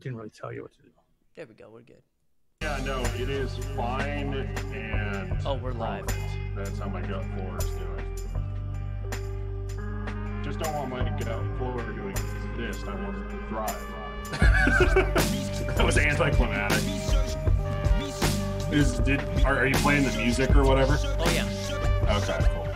didn't really tell you what to do. There we go. We're good. Yeah, no, it is fine and. Oh, we're live. That's how my gut floor is doing. Just don't want my gut floor doing this. I want it to thrive. That was anticlimactic. Are you playing the music or whatever? Oh yeah. Okay, cool.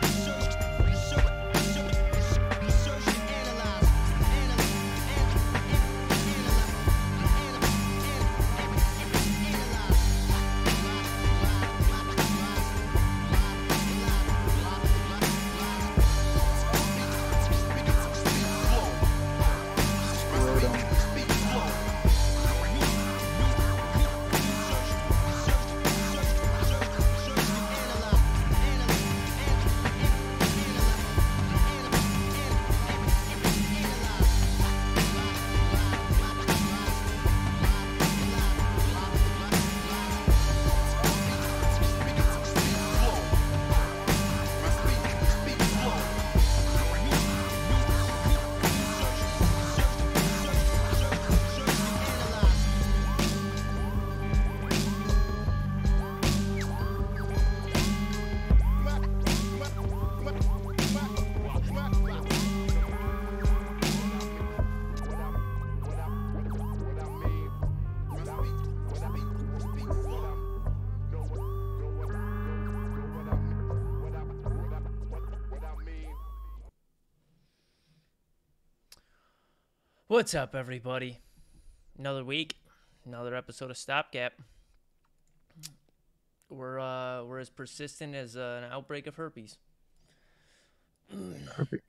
What's up, everybody? Another week, another episode of Stopgap. We're as persistent as an outbreak of herpes.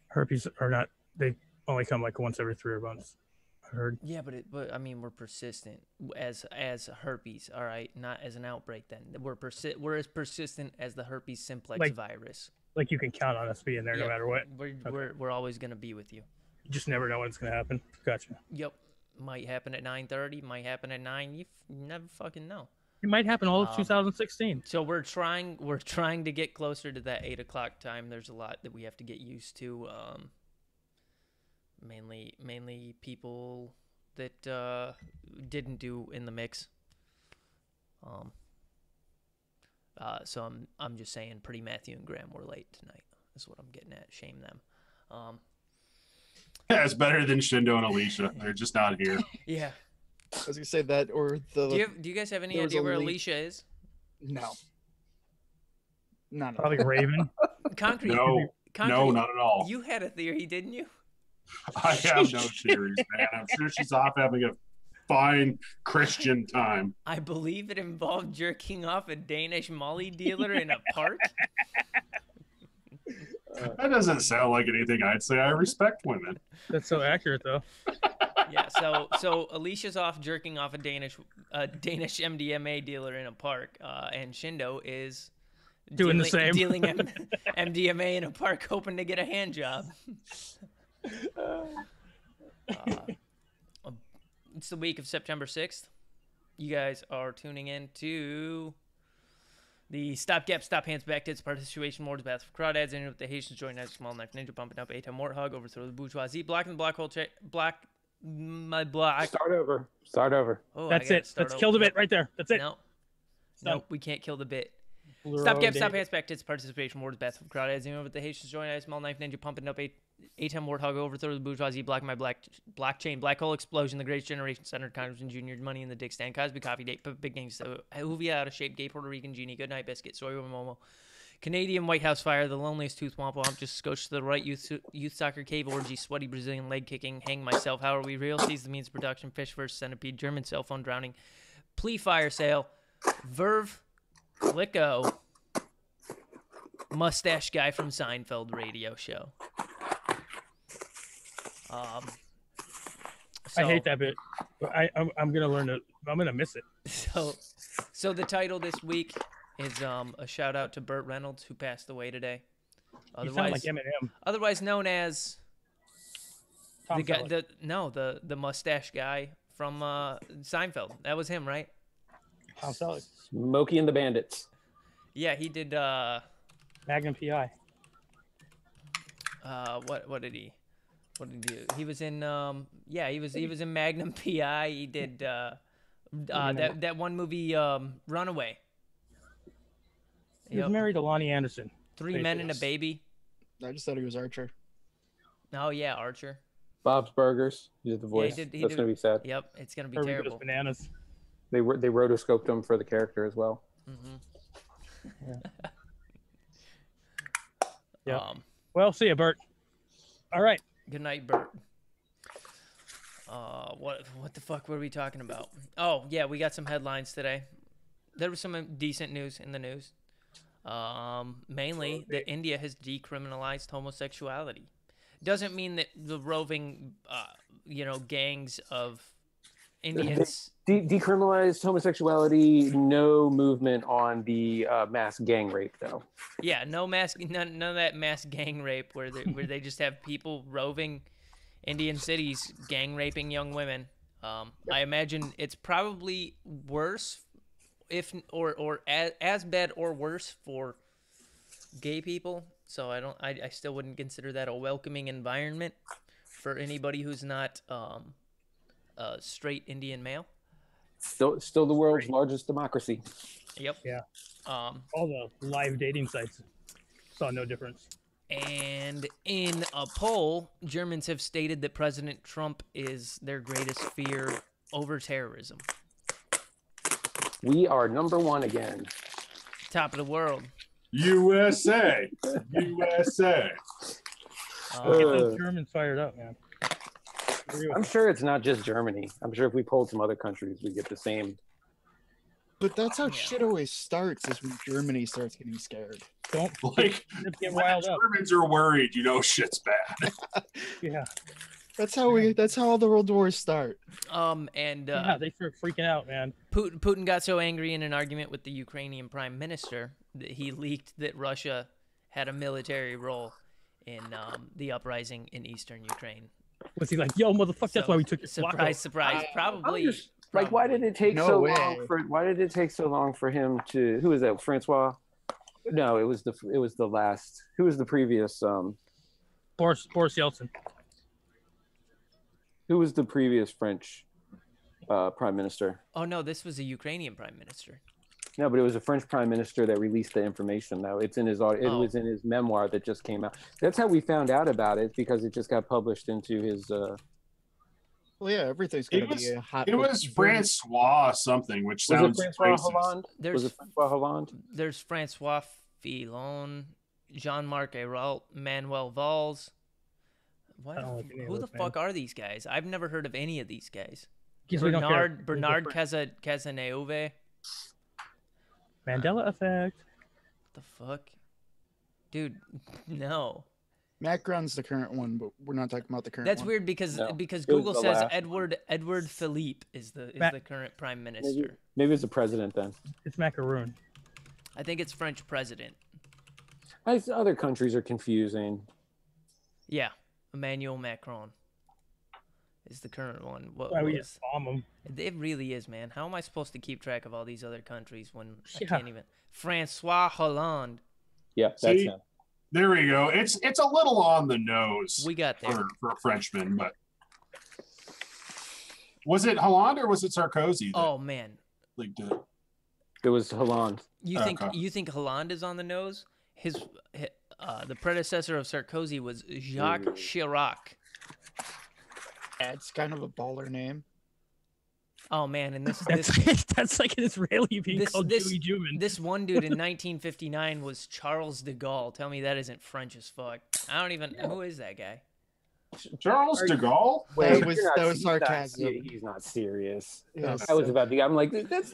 Herpes are not. They only come like once every 3 months. I heard. Yeah, but I mean, we're persistent as herpes. All right, not as an outbreak. Then we're as persistent as the herpes simplex virus. Like you can count on us being there no matter what. We're always gonna be with you. You just never know when it's gonna happen. Gotcha. Yep, might happen at 9:30. Might happen at 9. You never fucking know. It might happen all of 2016. So we're trying to get closer to that 8 o'clock time. There's a lot that we have to get used to. Mainly people that didn't do in the mix. So I'm just saying, pretty Matthew and Graham were late tonight. That's what I'm getting at. Shame them. Yeah, it's better than Shindo and Alicia. They're just not here. Yeah. I was gonna say that, or the. Do you guys have any idea where Alicia is? No. None. Probably Raven. Concrete. No, not at all. You had a theory, didn't you? I have no theories, man. I'm sure she's off having a fine Christian time. I believe it involved jerking off a Danish Molly dealer in a park. That doesn't sound like anything I'd say. I respect women. That's so accurate, though. Yeah, so Alicia's off jerking off a Danish MDMA dealer in a park, and Shindo is doing the same, dealing MDMA in a park, hoping to get a hand job. It's the week of September 6th. You guys are tuning in to the Stopgap, Stop Hands, Back Tits, Participation, Wars, Bath for Crowd Ads, and with the Haitians join as Small Knife Ninja, Pumping Up, 8-time Warthog, Overthrow the Bourgeoisie, Blocking the Black Hole, my black. Start over. Oh, that's it. Let's kill the bit right there. That's it. No, we can't kill the bit. Stopgap, Stop Hands, Back Tits, Participation, Wars, Bath for Crowd Ads, and with the Haitians join as Small Knife Ninja, Pumping Up, 8-time Warthog, Overthrow the Bourgeoisie, Blocking my blockchain, Black Hole Explosion, The Greatest Generation, Senator Congressman Jr., Money in the Dick Stand, Cosby Coffee Date, Big Gangsta, Hoovia Out of Shape, Gay Puerto Rican Genie, Goodnight Biscuit, Soy Momo, Canadian White House Fire, The Loneliest Tooth Womp Womp, Just Scotch to the Right, Youth Soccer Cave Orgy, Sweaty Brazilian Leg Kicking, Hang Myself, How Are We Real, Seize the Means of Production, Fish vs. Centipede, German Cell Phone Drowning, Plea Fire Sale, Verve, Licko, Mustache Guy from Seinfeld radio show. I hate that bit. But I'm gonna learn it. I'm gonna miss it. So the title this week is a shout out to Burt Reynolds, who passed away today. You sound like Eminem. Otherwise known as Tom the guy, Selleck. the mustache guy from Seinfeld. That was him, right? Tom Selleck. Smokey and the Bandits. Yeah, he did. Magnum PI. What did he? What did he do? He was in he was in Magnum PI. He did that one movie Runaway. He was married to Lonnie Anderson. Three Men and a Baby. I just thought he was Archer. Oh yeah, Archer. Bob's Burgers. He did the voice. He That's gonna be sad. Yep, it's gonna be Herbie terrible. Goes Bananas. They rotoscoped him for the character as well. Yeah. Well, see you, Bert. All right. Good night, Bert. What the fuck were we talking about? Oh yeah, we got some headlines today. There was some decent news in the news. Mainly that India has decriminalized homosexuality. Doesn't mean that the roving, gangs of Indians Decriminalized homosexuality. No movement on the mass gang rape, though. Yeah, none of that mass gang rape where they just have people roving Indian cities, gang raping young women. I imagine it's probably worse, or as bad or worse for gay people. So I still wouldn't consider that a welcoming environment for anybody who's not a straight Indian male. Still the world's largest democracy. Yep. Yeah. All the live dating sites saw no difference. And in a poll, Germans have stated that President Trump is their greatest fear over terrorism. We are number one again. Top of the world. USA. USA. Get those Germans fired up, man. I'm sure it's not just Germany. I'm sure if we polled some other countries, we get the same. But that's how shit always starts, is when Germany starts getting scared. Don't Like, get when riled the up. Germans are worried, shit's bad. Yeah. That's how all the world wars start. Yeah, they start freaking out, man. Putin got so angry in an argument with the Ukrainian prime minister that he leaked that Russia had a military role in the uprising in eastern Ukraine. Was he like, yo, motherfucker, that's why we took your surprise. Probably. Like, why did it take No way. Why did it take so long for him to? Who was that? Francois? No, it was the last. Who was the previous? Boris Yeltsin. Who was the previous French prime minister? Oh no, this was a Ukrainian prime minister. No, but it was a French prime minister that released the information. Though it's in his It was in his memoir that just came out. That's how we found out about it, because it just got published into his. Well, yeah, everything's gonna be a hot. It was Francois something, which sounds Francois racist. Hollande? Was it Francois Hollande? There's Francois Fillon, Jean-Marc Ayrault, Manuel Valls. What? Who the fuck are these guys? I've never heard of any of these guys. Bernard Cazeneuve. Mandela effect. What the fuck? Dude, no. Macron's the current one, but we're not talking about the current That's one. weird because Google says Edward Philippe is the current prime minister. Maybe it's the president then. It's macaroon. I think it's French president. Other countries are confusing. Yeah, Emmanuel Macron is the current one. Why we just bomb them? It really is, man. How am I supposed to keep track of all these other countries when I can't even? Francois Hollande. Yeah, that's him. There we go. It's a little on the nose. We got there for a Frenchman, but was it Hollande or was it Sarkozy? Oh man, it was Hollande. You think Hollande is on the nose? The predecessor of Sarkozy was Jacques Chirac. It's kind of a baller name. Oh man, and that's like an Israeli being called Dewey Juman. This one dude in 1959 was Charles de Gaulle. Tell me that isn't French as fuck. I don't even who is that guy? Charles de Gaulle? Wait, that was sarcasm. He's not serious. Yes. I was about to. I'm like, that's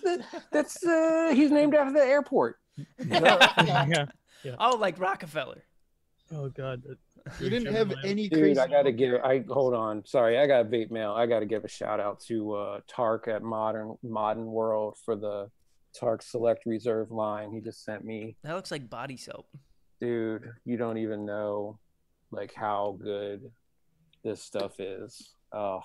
he's named after the airport. Yeah. Oh, like Rockefeller. Oh God. You didn't have any Dude, crazy. hold on. Sorry, I got vape mail. I gotta give a shout out to Tark at Modern World for the Tark Select Reserve line. He just sent me. That looks like body soap. Dude, you don't even know like how good this stuff is. Oh,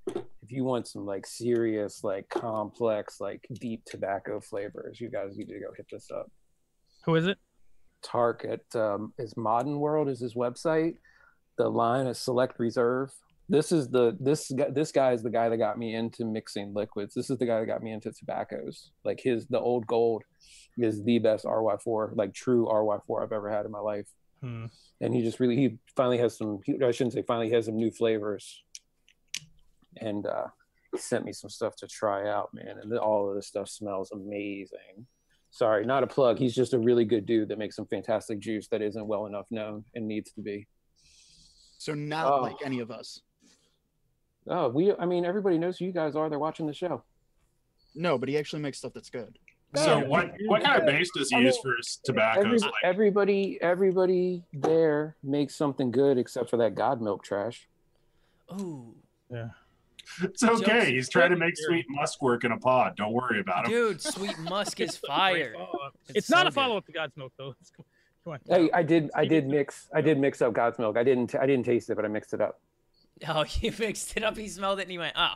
if you want some like serious, like complex, like deep tobacco flavors, you guys need to go hit this up. Who is it? Tark at is Modern World is his website. the line is Select Reserve. This guy is the guy that got me into mixing liquids. This is the guy that got me into tobaccos. Like the Old Gold is the best RY4, like true RY4 I've ever had in my life. And he finally has some, I shouldn't say finally, he has some new flavors. And he sent me some stuff to try out, man. And all of this stuff smells amazing. Sorry, not a plug. He's just a really good dude that makes some fantastic juice that isn't well enough known and needs to be. So not like any of us. Oh, I mean, everybody knows who you guys are. They're watching the show. No, but he actually makes stuff that's good. So what kind of base does he use for his tobaccos? Everybody there makes something good except for that God milk trash. Oh. Yeah. It's okay. He's trying to make Sweet Musk work in a pod. Don't worry about him. Dude, Sweet Musk is fire. It's not a follow-up to God's Milk, though. Come on. Hey, I did mix up God's milk. I didn't taste it, but I mixed it up. Oh, you mixed it up. He smelled it and he went, oh.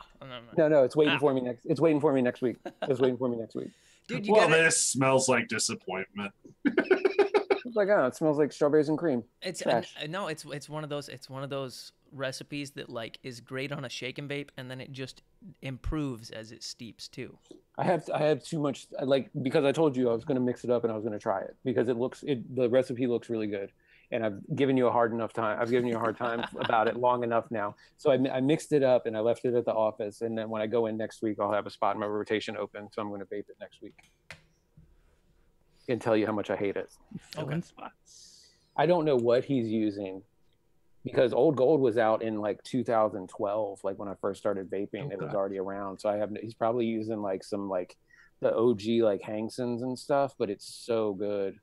No, it's waiting for me next. It's waiting for me next week. It's waiting for me next week. Dude, this smells like disappointment. It's like, it smells like strawberries and cream. It's one of those recipes that like is great on a shake and vape, and then it just improves as it steeps too. I have too much, because I told you I was going to mix it up and I was going to try it because the recipe looks really good. And I've given you a hard time about it long enough now. So I mixed it up and I left it at the office. And then when I go in next week, I'll have a spot in my rotation open. So I'm going to vape it next week and tell you how much I hate it. Okay. I don't know what he's using because Old Gold was out in like 2012. Like when I first started vaping, it was already around. So he's probably using like some like the OG like Hangsons and stuff, but it's so good.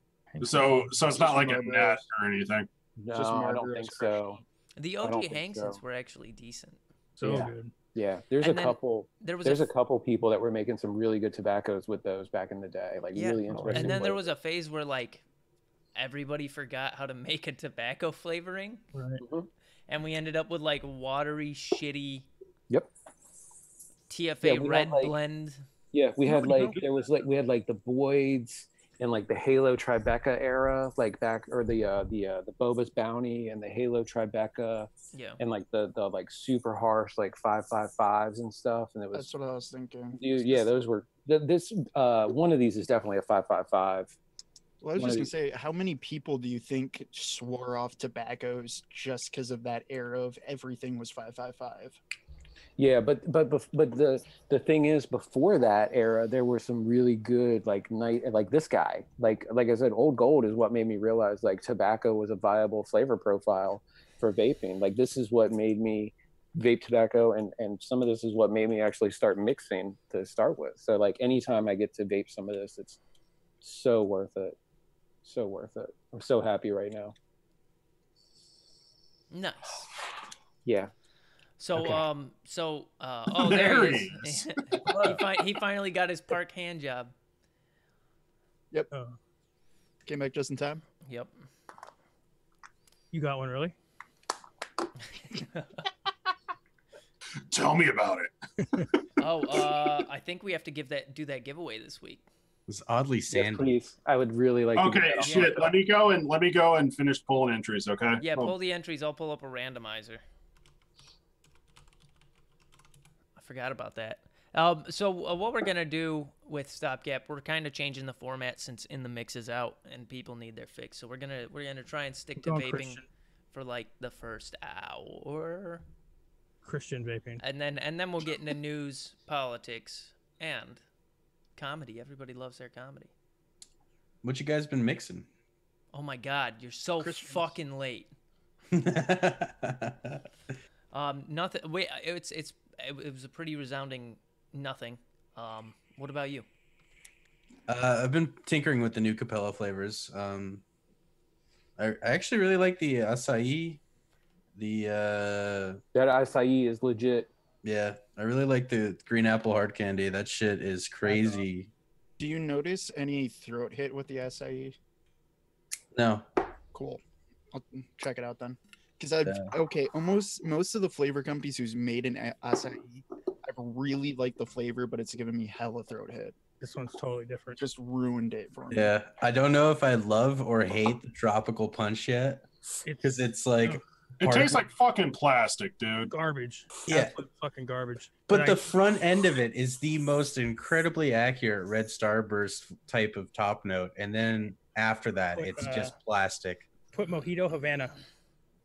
So it's not like a net or anything. No, I don't think so. The OG Hangsons were actually decent. So good. Yeah, there's a couple people that were making some really good tobaccos with those back in the day. Like really interesting. And then there was a phase where like everybody forgot how to make a tobacco flavoring. Right. Mm-hmm. And we ended up with like watery, shitty. Yep. TFA red blend. Yeah, we had like the Boyds and like the Halo Tribeca era, like back or the Boba's Bounty and the Halo Tribeca. Yeah. And like the like super harsh like 555s and stuff, and it was. That's what I was thinking. Yeah, those were this. One of these is definitely a 555. Well, I was just gonna say, how many people do you think swore off tobaccos just because of that era of everything was 555? Yeah, but the thing is, before that era, there were some really good like this guy. Like I said, Old Gold is what made me realize like tobacco was a viable flavor profile for vaping. Like this is what made me vape tobacco, and some of this is what made me actually start mixing to start with. So like anytime I get to vape some of this, it's so worth it. So worth it. I'm so happy right now. Nice. Yeah. So okay. There he is. he finally got his park hand job. Yep. Came back just in time. Yep. You got one early? Tell me about it. I think we have to do that giveaway this week. It's oddly sandy. Yes, please. I would really like. Okay, shit. Let me go and finish pulling entries. Okay. Yeah, pull the entries. I'll pull up a randomizer. Forgot about that. So what we're gonna do with Stopgap, we're kind of changing the format since In the Mix is out and people need their fix. So we're gonna try and stick to vaping Christian for like the first hour. Christian vaping. And then we'll get into news, politics, and comedy. Everybody loves their comedy. What you guys been mixing? Oh my God, you're so fucking late. Nothing. Wait, it was a pretty resounding nothing. What about you? I've been tinkering with the new Capella flavors. I actually really like the acai. That acai is legit. Yeah, I really like the green apple hard candy. That shit is crazy. Do you notice any throat hit with the acai? No. Cool. I'll check it out then. Because almost most of the flavor companies who's made an acai, I've really liked the flavor, but it's given me hella throat hit. This one's totally different. Just ruined it for me. Yeah, I don't know if I love or hate the tropical punch yet, because it's like It tastes like fucking plastic, dude. Garbage. Yeah. Absolute fucking garbage. But the front end of it is the most incredibly accurate red starburst type of top note, and then after that, it's just plastic. Put Mojito Havana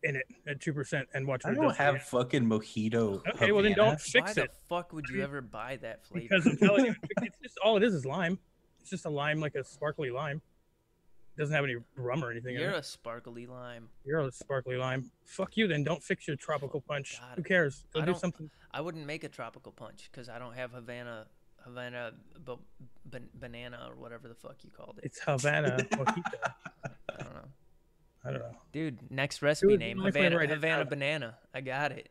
in it at 2% and watch. I don't have fucking Mojito. Okay, well then don't Why fix the it. fuck would you ever buy that flavor? Because I'm telling you, it's just all it is lime. It's just a lime, like a sparkly lime. It doesn't have any rum or anything. You're in it. a sparkly lime. You're a sparkly lime. Fuck you then. Don't fix your tropical punch. God, Who cares? Go do something. I wouldn't make a tropical punch because I don't have Havana, banana or whatever the fuck you called it. It's Havana Mojito. I don't know. know. Dude, next recipe Dude, name, my flavor I Havana didn't banana. I got it.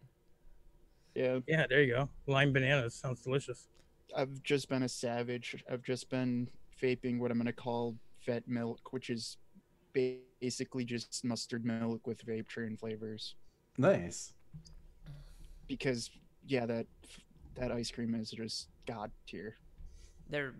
Yeah. Yeah, there you go. Lime bananas sounds delicious. I've just been a savage. I've just been vaping what I'm gonna call vet milk, which is basically just mustard milk with vape train flavors. Nice. Because yeah, that ice cream is just god tier. They're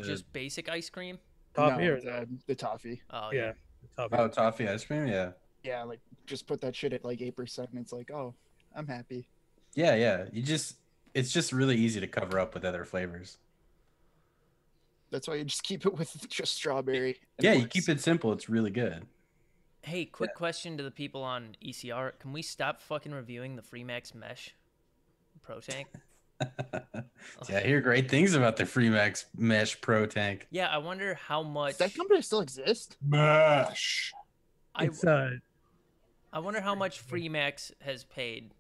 just basic ice cream? Toffee No, or the toffee. Oh yeah. Toffee. Oh, toffee ice cream, yeah. Yeah, like just put that shit at like 8%, and it's like, oh, I'm happy. Yeah. It's just really easy to cover up with other flavors. That's why you just keep it with just strawberry. Yeah, you keep it simple. It's really good. Hey, quick question to the people on ECR. Can we stop fucking reviewing the Freemax Mesh Pro Tank? Yeah, I hear great things about the Freemax Mesh Pro Tank. Yeah, I wonder how much. Does that company still exist? Mesh. It's I wonder how much Freemax has paid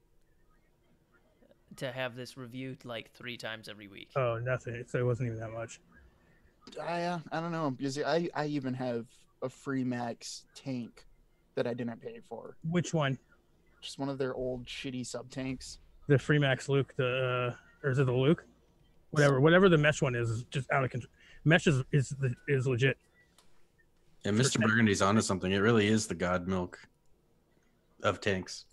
to have this reviewed like 3 times every week. Oh, nothing. So it wasn't even that much. I don't know, because I even have a Freemax tank that I didn't pay for. Which one? Just one of their old shitty sub tanks. The Freemax Luke, or is it the Luke? Whatever the mesh one is just out of control. Mesh is legit. Yeah, Mr. Burgundy's onto something. It really is the god milk of tanks.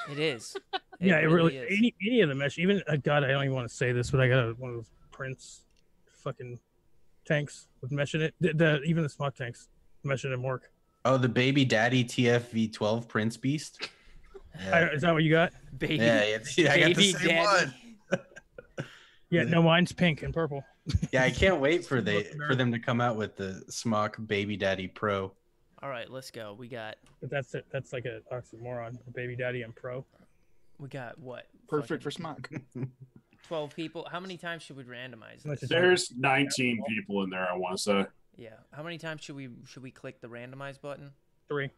It is. Yeah, it really is. any of the mesh. Even God, I don't even want to say this, but I got one of those Prince fucking tanks with mesh in it. Even the smart tanks, mesh in them work. Oh, the Baby Daddy TFV12 Prince Beast. Yeah. Is that what you got? Baby, I got the same daddy. one. Yeah, no, mine's pink and purple. Yeah, I can't wait for them to come out with the Smock Baby Daddy Pro. All right, let's go. We got. But that's it. That's like an oxymoron. Baby Daddy and Pro. We got what? Perfect for smock. 12 people. How many times should we randomize this? There's 19 people in there, I want to say. Yeah. How many times should we click the randomize button? 3.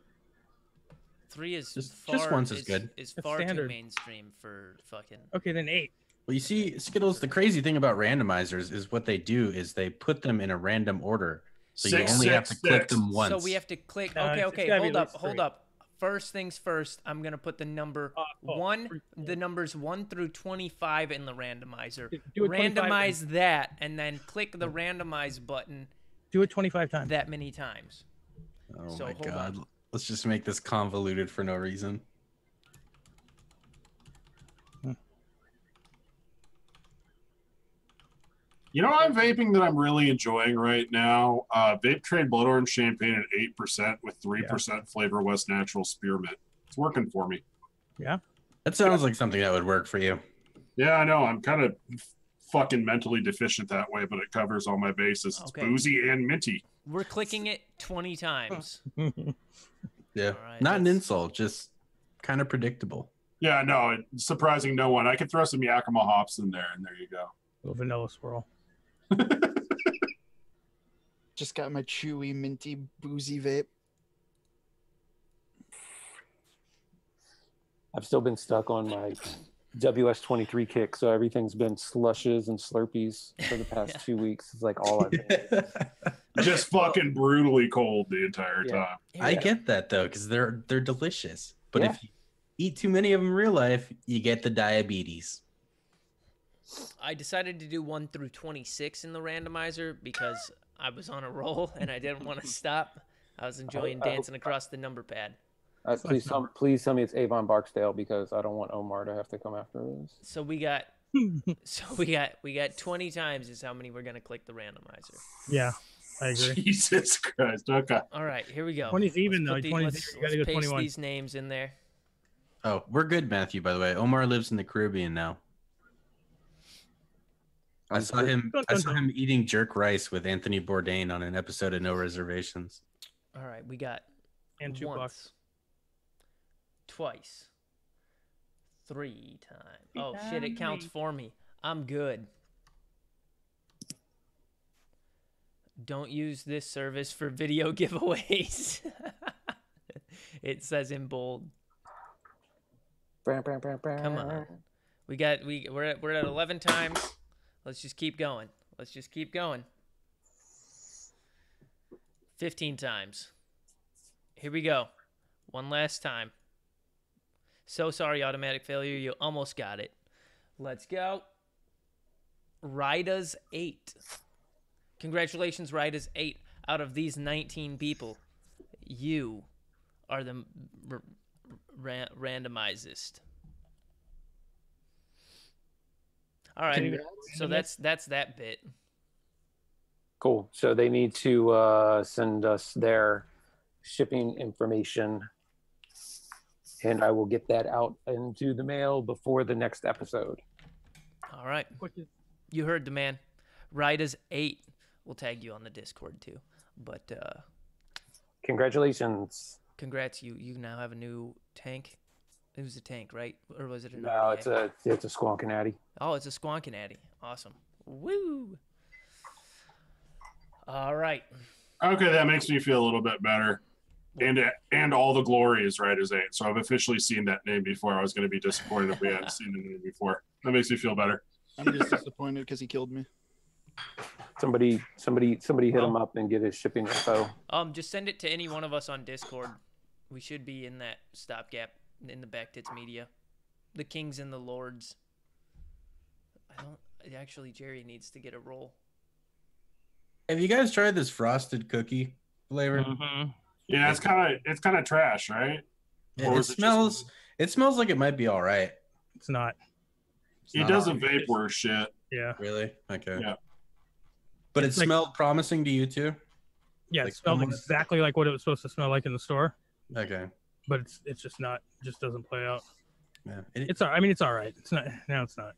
3 is just once is good. Is That's far too standard. mainstream for fucking. Okay, then 8. Well, you see, Skittles, the crazy thing about randomizers is what they do is they put them in a random order. So you only have to click them once. So we have to click. No, it's Okay. gotta be Hold at up. least Hold 3. up. First things first. I'm gonna put the number the numbers 1 through 25 in the randomizer. Do it 25 randomize that, and then click the randomize button Do it 25 times. that many times. Oh So, my hold god. on. Let's just make this convoluted for no reason. You know, I'm vaping that I'm really enjoying right now. Vape Trade Blood Orange Champagne at 8% with 3% flavor West Natural Spearmint. It's working for me. Yeah. That sounds like something that would work for you. Yeah, I know. I'm kind of fucking mentally deficient that way, but it covers all my bases. It's Okay. boozy and minty. We're clicking it 20 times. Yeah. All right, Not an let's- insult, just kind of predictable. Yeah, no, it's surprising no one. I could throw some Yakima hops in there, and there you go. Little vanilla swirl. Just got my chewy, minty, boozy vape. I've still been stuck on my WS23 kick, so everything's been slushes and Slurpees for the past 2 weeks. It's like all I've been. Just fucking brutally cold the entire time. I get that though, because they're delicious. But Yeah. if you eat too many of them in real life, you get the diabetes. I decided to do 1 through 26 in the randomizer because I was on a roll and I didn't want to stop. I was enjoying dancing across the number pad. Please tell me it's Avon Barksdale because I don't want Omar to have to come after this. So we got 20 times is how many we're gonna click the randomizer. Yeah, I agree. Jesus Christ. Okay. All right, here we go. 20's even though. Let's put 20's let's you gotta go paste 21. these names in there. Oh, we're good, Matthew, by the way. Omar lives in the Caribbean now. I saw him eating jerk rice with Anthony Bourdain on an episode of No Reservations. All right, we got And once, twice, 3 times. Oh shit, it counts for me. I'm good. Don't use this service for video giveaways. It says in bold. Come on. We're at 11 times. Let's just keep going. 15 times. Here we go. One last time. So sorry, automatic failure. You almost got it. Let's go. Ryda's 8. Congratulations, Ryda's 8. Out of these 19 people, you are the randomizest. All right. So that's that bit. Cool. So they need to send us their shipping information, and I will get that out into the mail before the next episode. All right. You heard the man. Ryda's 8. We'll tag you on the Discord too. But congratulations. Congrats. You now have a new tank. It was a tank, right? Or was it an No, RDA? it's a Squonkinaddy. Oh, it's a Squonkinaddy. Awesome. Woo! All right. Okay, that makes me feel a little bit better. And all the glory is Ryda's 8. So I've officially seen that name before. I was going to be disappointed if we hadn't seen the name before. That makes me feel better. I'm just disappointed because he killed me. Somebody hit him up and get his shipping info. Just send it to any one of us on Discord. We should be in that stopgap in the Backtits Media. The Kings and the Lords. Actually, Jerry needs to get a roll. Have you guys tried this frosted cookie flavor? Mm-hmm. Yeah, it's kind of trash, right? Yeah, it smells like it might be all right. It's not. He doesn't vape worse shit. Yeah. Really? Okay. Yeah. But it smelled promising to you too? Yeah, Like it smelled almost- exactly like what it was supposed to smell like in the store, Okay. but it's just not. It just doesn't play out. Yeah. It's all. I mean, it's all right. It's not. No, it's not.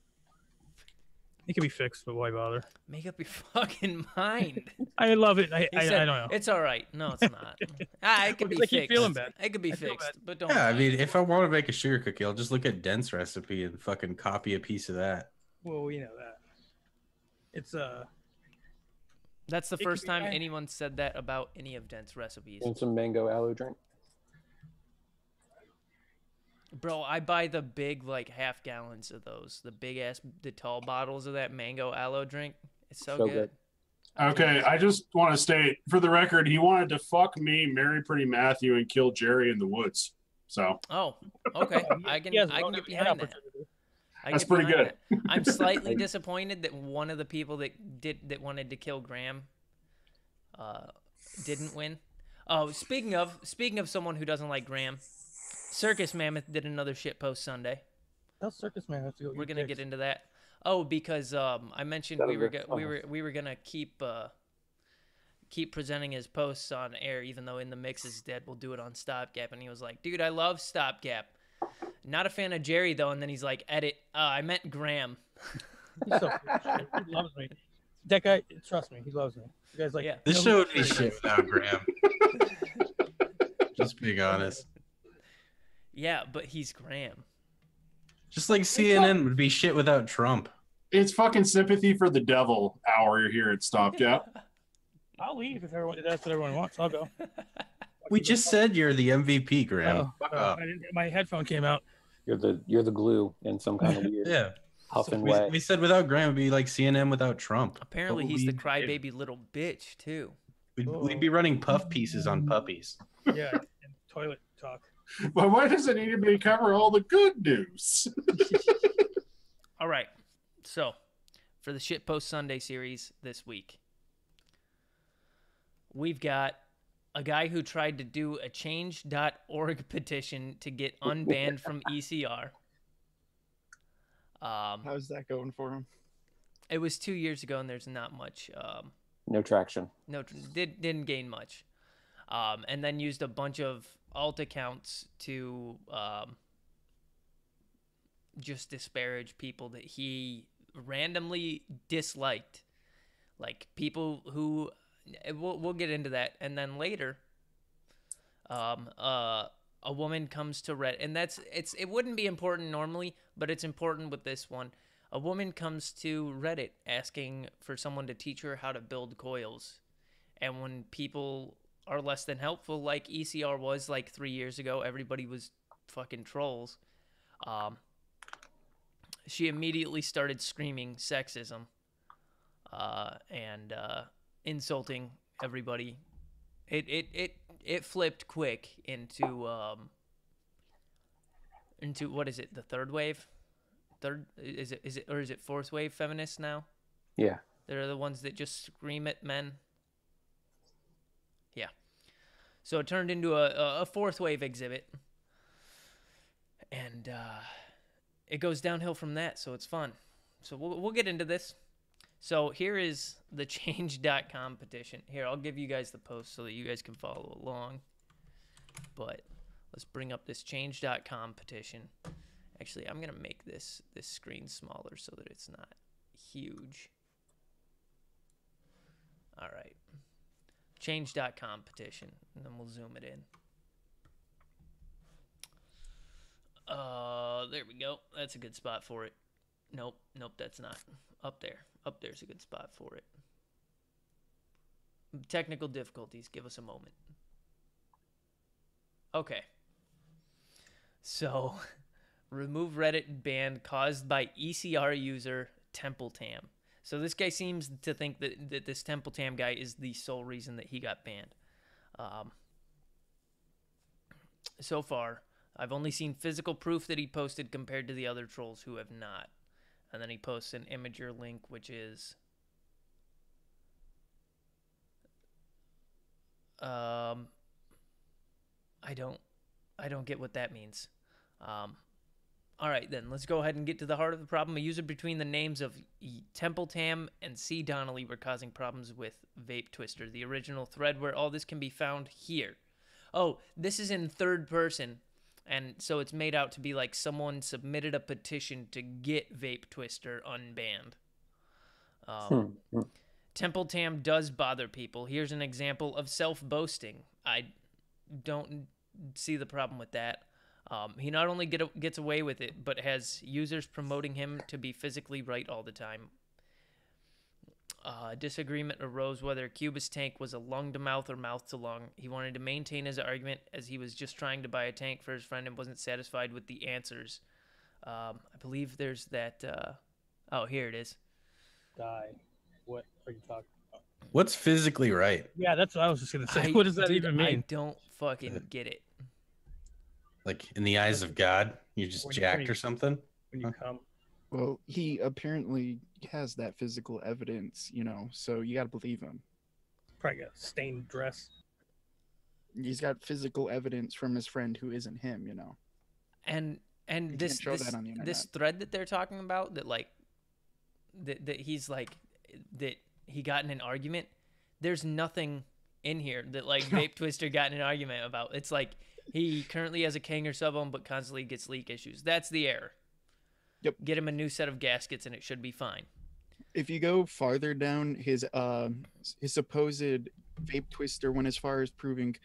It can be fixed, but why bother? Make up your fucking mind. I love it. I don't know. It's all right. No, it's not. It could be I fixed. keep feeling bad. It could be I feel fixed, bad. but don't. Yeah, I mean, if I want to make a sugar cookie, I'll just look at Dent's recipe and fucking copy a piece of that. Well, we know that. It's That's the It could first be time fine. anyone said that about any of Dent's recipes. And some mango aloe drink. Bro, I buy the big, like, half gallons of those. The tall bottles of that mango aloe drink. It's so good. Okay, I just want to state, for the record, he wanted to fuck me, marry Pretty Matthew, and kill Jerry in the woods. So. Oh, okay. I can get behind that. That's pretty good. I'm slightly disappointed that one of the people that wanted to kill Graham didn't win. Oh, speaking of someone who doesn't like Graham, Circus Mammoth did another shitpost Sunday. Tell Circus Man to go. We're gonna get into that. Oh, because I mentioned we were gonna keep presenting his posts on air, even though In the Mix is dead. We'll do it on Stopgap, and he was like, "Dude, I love Stopgap. Not a fan of Jerry though." And then he's like, "Edit. I meant Graham." He's so he loves me. That guy, trust me, he loves me. The guy's like, Yeah. This show would be shit without Graham. Just being honest. Yeah, but he's Graham. Just like CNN would be shit without Trump. It's fucking sympathy for the devil hour here at Stopgap. I'll leave if that's what everyone wants. I'll go. We just said you're the MVP, Graham. My headphone came out. You're the glue in some kind of weird Yeah. huffing way. We said without Graham would be like CNN without Trump. Apparently, But he's the we- crybaby little bitch too. We'd be running puff pieces on puppies. Yeah, and toilet talk. But why does it need to be cover all the good news? All right, so for the Shitpost Sunday series this week, we've got a guy who tried to do a change.org petition to get unbanned from ECR. How's that going for him? It was 2 years ago, and there's not much. No traction. Didn't gain much. And then used a bunch of alt accounts to just disparage people that he randomly disliked, like people who we'll get into that. And then later, a woman comes to Reddit, and it wouldn't be important normally, but it's important with this one. A woman comes to Reddit asking for someone to teach her how to build coils. And when people are less than helpful, like ECR was like 3 years ago, everybody was fucking trolls. She immediately started screaming sexism and insulting everybody. It flipped quick into what is it? The third wave? Is it fourth wave feminists now? Yeah. They're the ones that just scream at men. Yeah. So it turned into a fourth wave exhibit. And it goes downhill from that, so it's fun. So we'll get into this. So here is the change.com petition. Here, I'll give you guys the post so that you guys can follow along. But let's bring up this change.com petition. Actually, I'm going to make this screen smaller so that it's not huge. All right. Change.com petition, and then we'll zoom it in. There we go. That's a good spot for it. Nope, that's not. Up there's a good spot for it. Technical difficulties, give us a moment. Okay. So, remove Reddit ban caused by ECR user TempleTam. So this guy seems to think that this TempleTam guy is the sole reason that he got banned. So far, I've only seen physical proof that he posted compared to the other trolls who have not. And then he posts an Imager link, which is I don't get what that means. All right, then let's go ahead and get to the heart of the problem. A user between the names of TempleTam and C. Donnelly were causing problems with Vape Twister, the original thread where all this can be found here. Oh, this is in third person. And so it's made out to be like someone submitted a petition to get Vape Twister unbanned. TempleTam does bother people. Here's an example of self-boasting. I don't see the problem with that. He not only gets away with it, but has users promoting him to be physically right all the time. Disagreement arose whether Cubist tank was a lung to mouth or mouth to lung. He wanted to maintain his argument as he was just trying to buy a tank for his friend and wasn't satisfied with the answers. I believe there's that. Oh, here it is. Die. What are you talking about? What's physically right? Yeah, that's what I was just gonna say. What does that even mean? I don't fucking get it. Like in the eyes of God, you just jacked or something? When you come. Well, he apparently has that physical evidence, so you got to believe him. Probably got a stained dress. He's got physical evidence from his friend who isn't him, And this thread that they're talking about that he's like that he got in an argument, there's nothing in here that Vape Twister got in an argument about. It's like he currently has a Kanger sub on but constantly gets leak issues. That's the error. Yep. Get him a new set of gaskets and it should be fine. If you go farther down, his supposed Vape Twister went as far as proving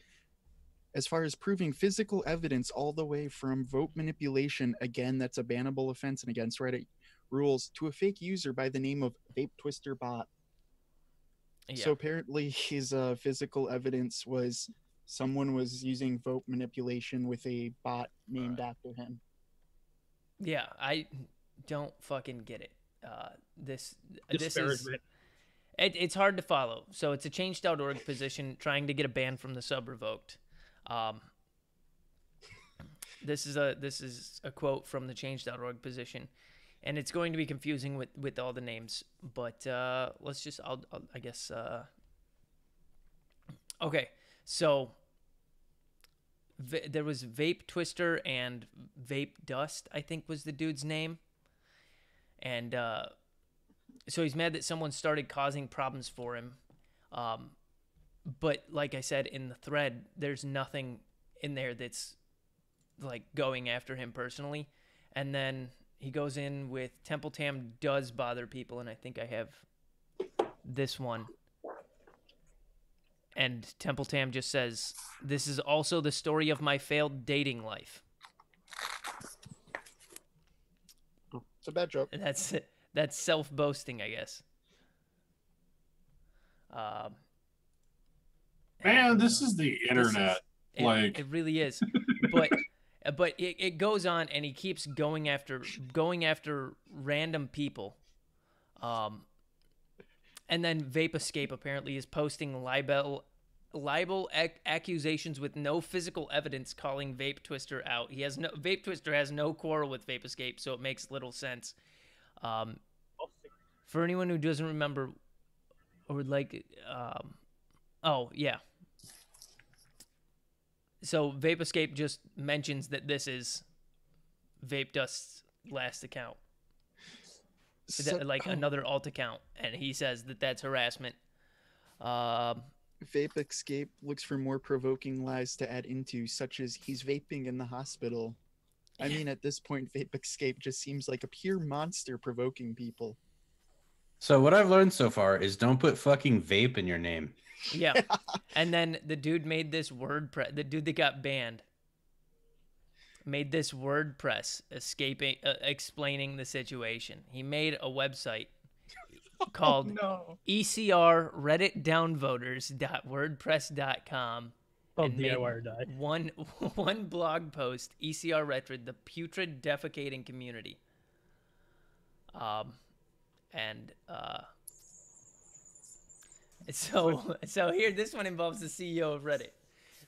physical evidence all the way from vote manipulation, again, that's a bannable offense and against Reddit rules, to a fake user by the name of Vape Twister Bot. Yeah. So apparently his physical evidence was someone was using vote manipulation with a bot named after him. Yeah, I don't fucking get it. This is it's hard to follow. So it's a change.org position trying to get a ban from the sub revoked. This is a quote from the change.org position, and it's going to be confusing with all the names. But let's just I guess okay. So there was Vape Twister and Vape Dust, I think was the dude's name. And so he's mad that someone started causing problems for him. But like I said, in the thread, there's nothing in there that's like going after him personally. And then he goes in with Temple Tam does bother people, and I think I have this one. And Temple Tam just says, "This is also the story of my failed dating life." It's a bad joke. And that's self-boasting, I guess. Man, this is the internet. It really is. But it goes on, and he keeps going after random people. And then Vape Escape apparently is posting libel accusations with no physical evidence, calling Vape Twister out. Vape Twister has no quarrel with Vape Escape, so it makes little sense. For anyone who doesn't remember or would like, oh yeah. So Vape Escape just mentions that this is Vape Dust's last account. Another alt account, and he says that that's harassment. Vape Escape looks for more provoking lies to add into, such as he's vaping in the hospital. I mean, at this point, Vape Escape just seems like a pure monster provoking people. So what I've learned so far is don't put fucking vape in your name. Yeah. And then the dude made this WordPress, the dude that got banned made this WordPress explaining the situation. He made a website called ECR Reddit Downvoters.wordpress.com. Called DIY or Die. One blog post, ECR Retred, the putrid defecating community. So here, this one involves the CEO of Reddit.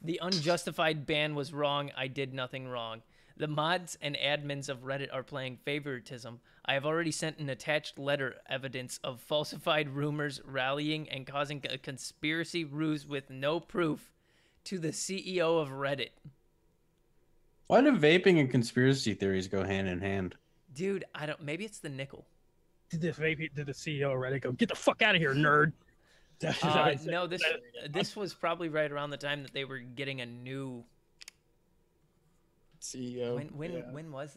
The unjustified ban was wrong. I did nothing wrong. The mods and admins of Reddit are playing favoritism. I have already sent an attached letter evidence of falsified rumors, rallying, and causing a conspiracy ruse with no proof to the CEO of Reddit. Why do vaping and conspiracy theories go hand in hand? Dude, I don't. Maybe it's the nickel. Did the CEO of Reddit go, "Get the fuck out of here, nerd"? No, this was probably right around the time that they were getting a new CEO. When was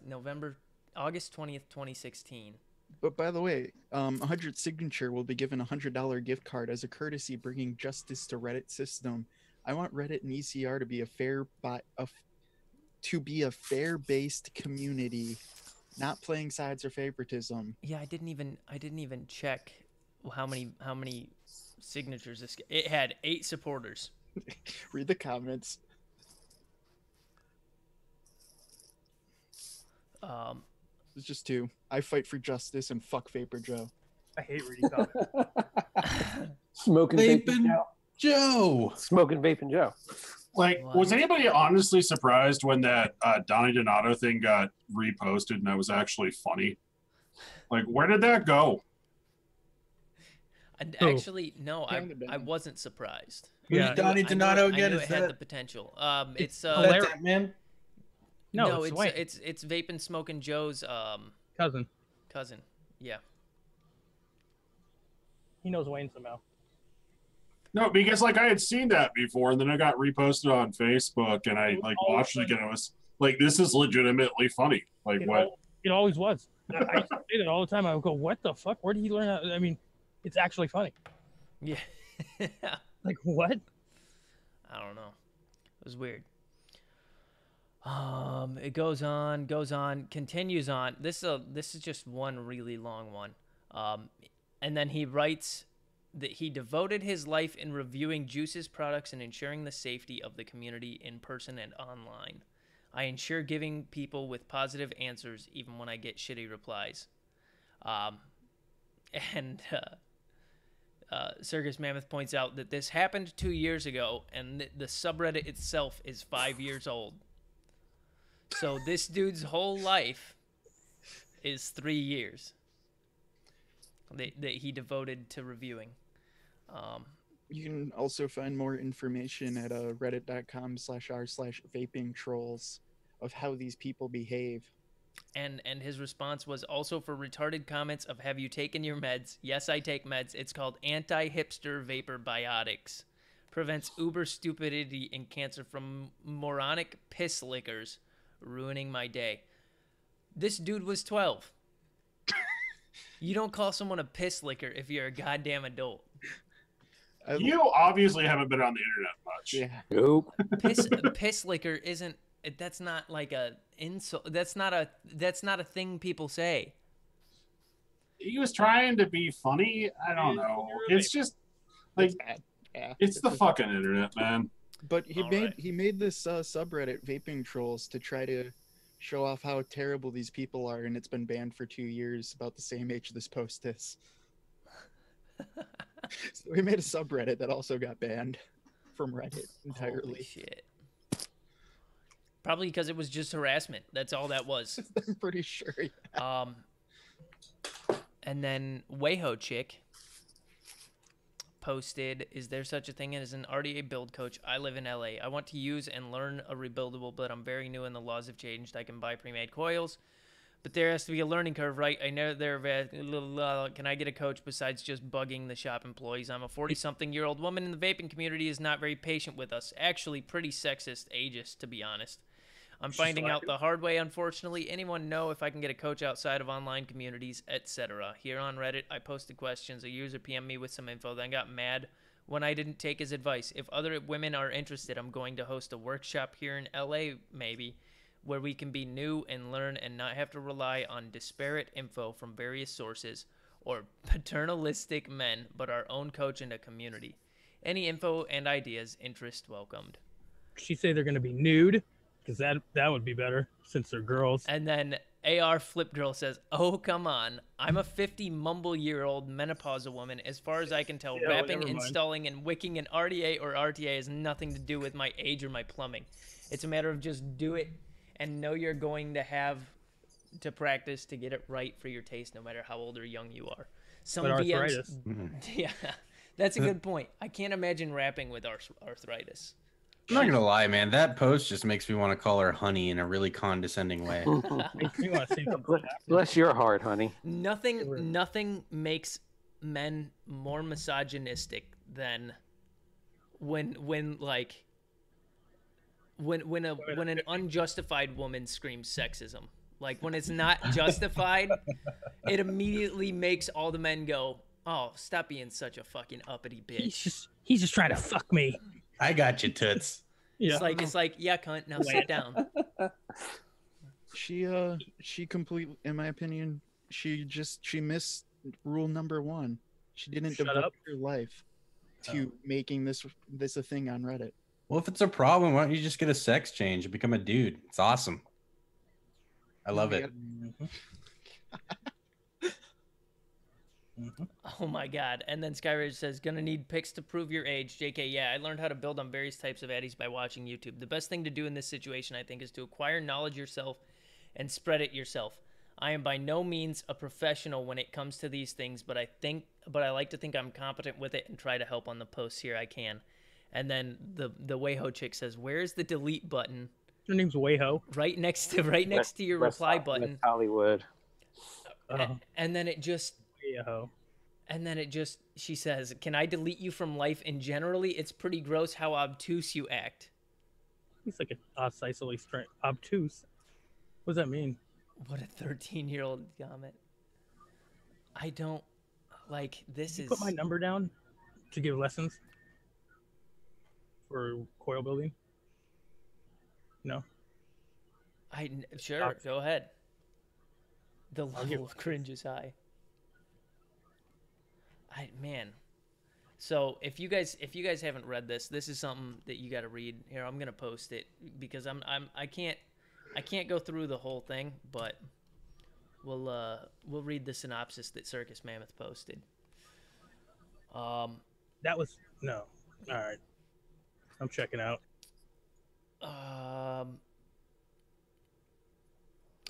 August 20th, 2016. But by the way, 100 Signature will be given a $100 gift card as a courtesy, bringing justice to Reddit system. I want Reddit and ECR to be a fair-based community, not playing sides or favoritism. Yeah, I didn't even check how many signatures it had. 8 supporters. Read the comments. It's just 2. I fight for justice and fuck Vapor Joe. I hate reading comments. Smoking Vaping Joe. Smoking Vaping Joe. Like, was anybody honestly surprised when that Donnie Donato thing got reposted and that was actually funny? Like, where did that go? Actually, no, I wasn't surprised. Who's Donnie Donato again? It had the potential. It's hilarious, man. No, it's Vaping Smoking Joe's cousin. Yeah. He knows Wayne somehow. No, because like I had seen that before, and then I got reposted on Facebook, and I watched it again. I was like, "This is legitimately funny." Like what? It always was. I used to say that all the time. I would go, "What the fuck? Where did he learn that?" I mean, it's actually funny. Yeah. Like what? I don't know. It was weird. It goes on, continues on. This is just one really long one. And then he writes that he devoted his life in reviewing Juice's products and ensuring the safety of the community in person and online. I ensure giving people with positive answers even when I get shitty replies. Circus Mammoth points out that this happened 2 years ago, and the subreddit itself is 5 years old. So this dude's whole life is 3 years that he devoted to reviewing. You can also find more information at reddit.com/r/vaping trolls of how these people behave. And his response was also for retarded comments of, "Have you taken your meds?" Yes, I take meds. It's called anti-hipster vapor biotics. Prevents uber stupidity and cancer from moronic piss lickers, ruining my day. This dude was 12. You don't call someone a piss licker if you're a goddamn adult. You obviously haven't been on the internet much. Yeah. Nope. Piss licker isn't. That's not like a insult. That's not a thing people say. He was trying to be funny. I don't know. It's just like it's the fucking internet, man. But he made this subreddit, Vaping Trolls, to try to show off how terrible these people are, and it's been banned for 2 years, about the same age this post is. So he made a subreddit that also got banned from Reddit entirely. Holy shit. Probably because it was just harassment. That's all that was. I'm pretty sure. Yeah. And then Wayho Chick posted, is there such a thing as an RDA build coach? I live in LA. I want to use and learn a rebuildable, but I'm very new and the laws have changed. I can buy pre-made coils, but there has to be a learning curve, right? I know can I get a coach besides just bugging the shop employees? I'm a 40-something-year-old woman in the vaping community is not very patient with us. Actually, pretty sexist, ageist, to be honest. I'm finding out the hard way, unfortunately. Anyone know if I can get a coach outside of online communities, etc.? Here on Reddit, I posted questions. A user PM'd me with some info, then got mad when I didn't take his advice. If other women are interested, I'm going to host a workshop here in LA, maybe, where we can be new and learn and not have to rely on disparate info from various sources or paternalistic men, but our own coach in a community. Any info and ideas, interest welcomed. She say they're going to be nude? Because that would be better since they're girls. And then AR Flip Girl says, oh, come on. I'm a 50-mumble-year-old menopausal woman. As far as I can tell, wrapping, installing, and wicking an RDA or RTA has nothing to do with my age or my plumbing. It's a matter of just do it and know you're going to have to practice to get it right for your taste, no matter how old or young you are. Some arthritis. Yeah, that's a good point. I can't imagine wrapping with arthritis. I'm not gonna lie, man. That post just makes me want to call her honey in a really condescending way. Bless your heart, honey. Nothing makes men more misogynistic than when an unjustified woman screams sexism. Like when it's not justified, it immediately makes all the men go, "Oh, stop being such a fucking uppity bitch." He's just trying to fuck me. I got you, toots. Yeah. It's like, yeah, cunt. Now sit down. She completely, in my opinion, she missed rule number 1. She didn't devote her life to making this a thing on Reddit. Well, if it's a problem, why don't you just get a sex change and become a dude? It's awesome. I love it. Oh my god. And then Skyrage says, gonna need pics to prove your age. JK, yeah, I learned how to build on various types of addies by watching YouTube. The best thing to do in this situation, I think, is to acquire knowledge yourself and spread it yourself. I am by no means a professional when it comes to these things, but I like to think I'm competent with it and try to help on the posts here I can. And then the Wayho chick says, where's the delete button? Her name's Wayho. Right next to your reply button. Hollywood. And then it just Wayho. And then she says, can I delete you from life in generally? It's pretty gross how obtuse you act. He's like obtusely obtuse. What does that mean? What a 13-year-old comment. I don't like this. Put my number down to give lessons for coil building. No. Sure, go ahead. The level of cringe is high. Man. So if you guys haven't read this is something that you got to read. Here, I'm gonna post it because I can't go through the whole thing, but we'll read the synopsis that Circus Mammoth posted. That was no. All right. I'm checking out.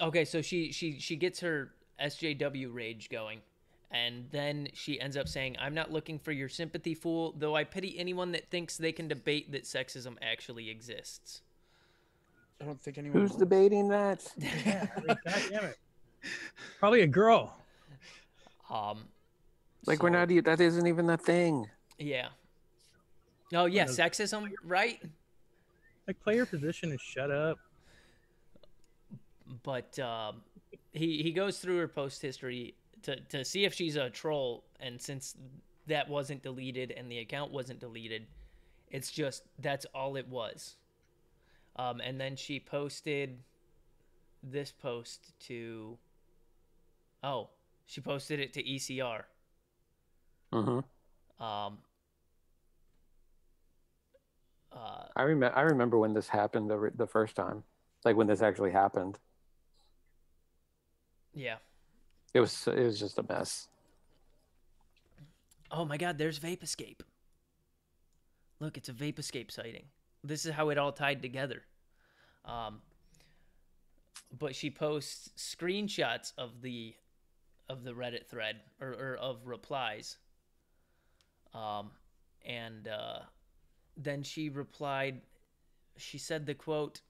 Okay, so she gets her SJW rage going. And then she ends up saying, I'm not looking for your sympathy, fool, though I pity anyone that thinks they can debate that sexism actually exists. I don't think anyone... Who's debating that? Yeah, God damn it. Probably a girl. We're not... That isn't even a thing. Yeah. Oh, yeah, sexism, right? Like, play your position and shut up. But he goes through her post history to see if she's a troll, and since that wasn't deleted and the account wasn't deleted, it's just that's all it was. And then she posted this post to she posted it to ECR. I remember when this happened the first time, like when this actually happened. Yeah. It was just a mess. Oh my God, there's Vape Escape. Look, it's a Vape Escape sighting. This is how it all tied together. But she posts screenshots of the Reddit thread or of replies. And then she replied, she said the quote,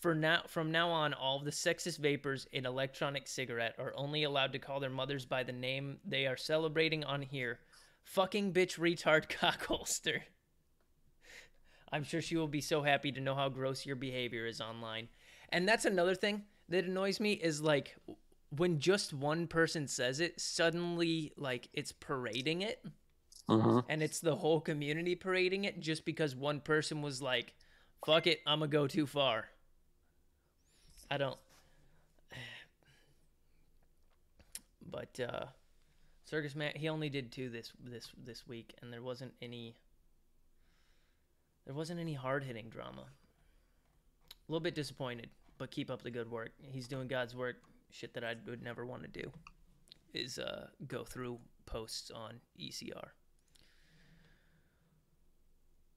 from now on, all of the sexist vapors in electronic cigarette are only allowed to call their mothers by the name they are celebrating on here. Fucking bitch retard cockholster. I'm sure she will be so happy to know how gross your behavior is online. And that's another thing that annoys me is like when just one person says it, suddenly like it's parading it. And it's the whole community parading it just because one person was like, fuck it, I'm gonna go too far. I don't. But Circus Matt, he only did 2 this week, and there wasn't any hard hitting drama. A little bit disappointed, but keep up the good work. He's doing God's work. Shit that I would never want to do is go through posts on ECR.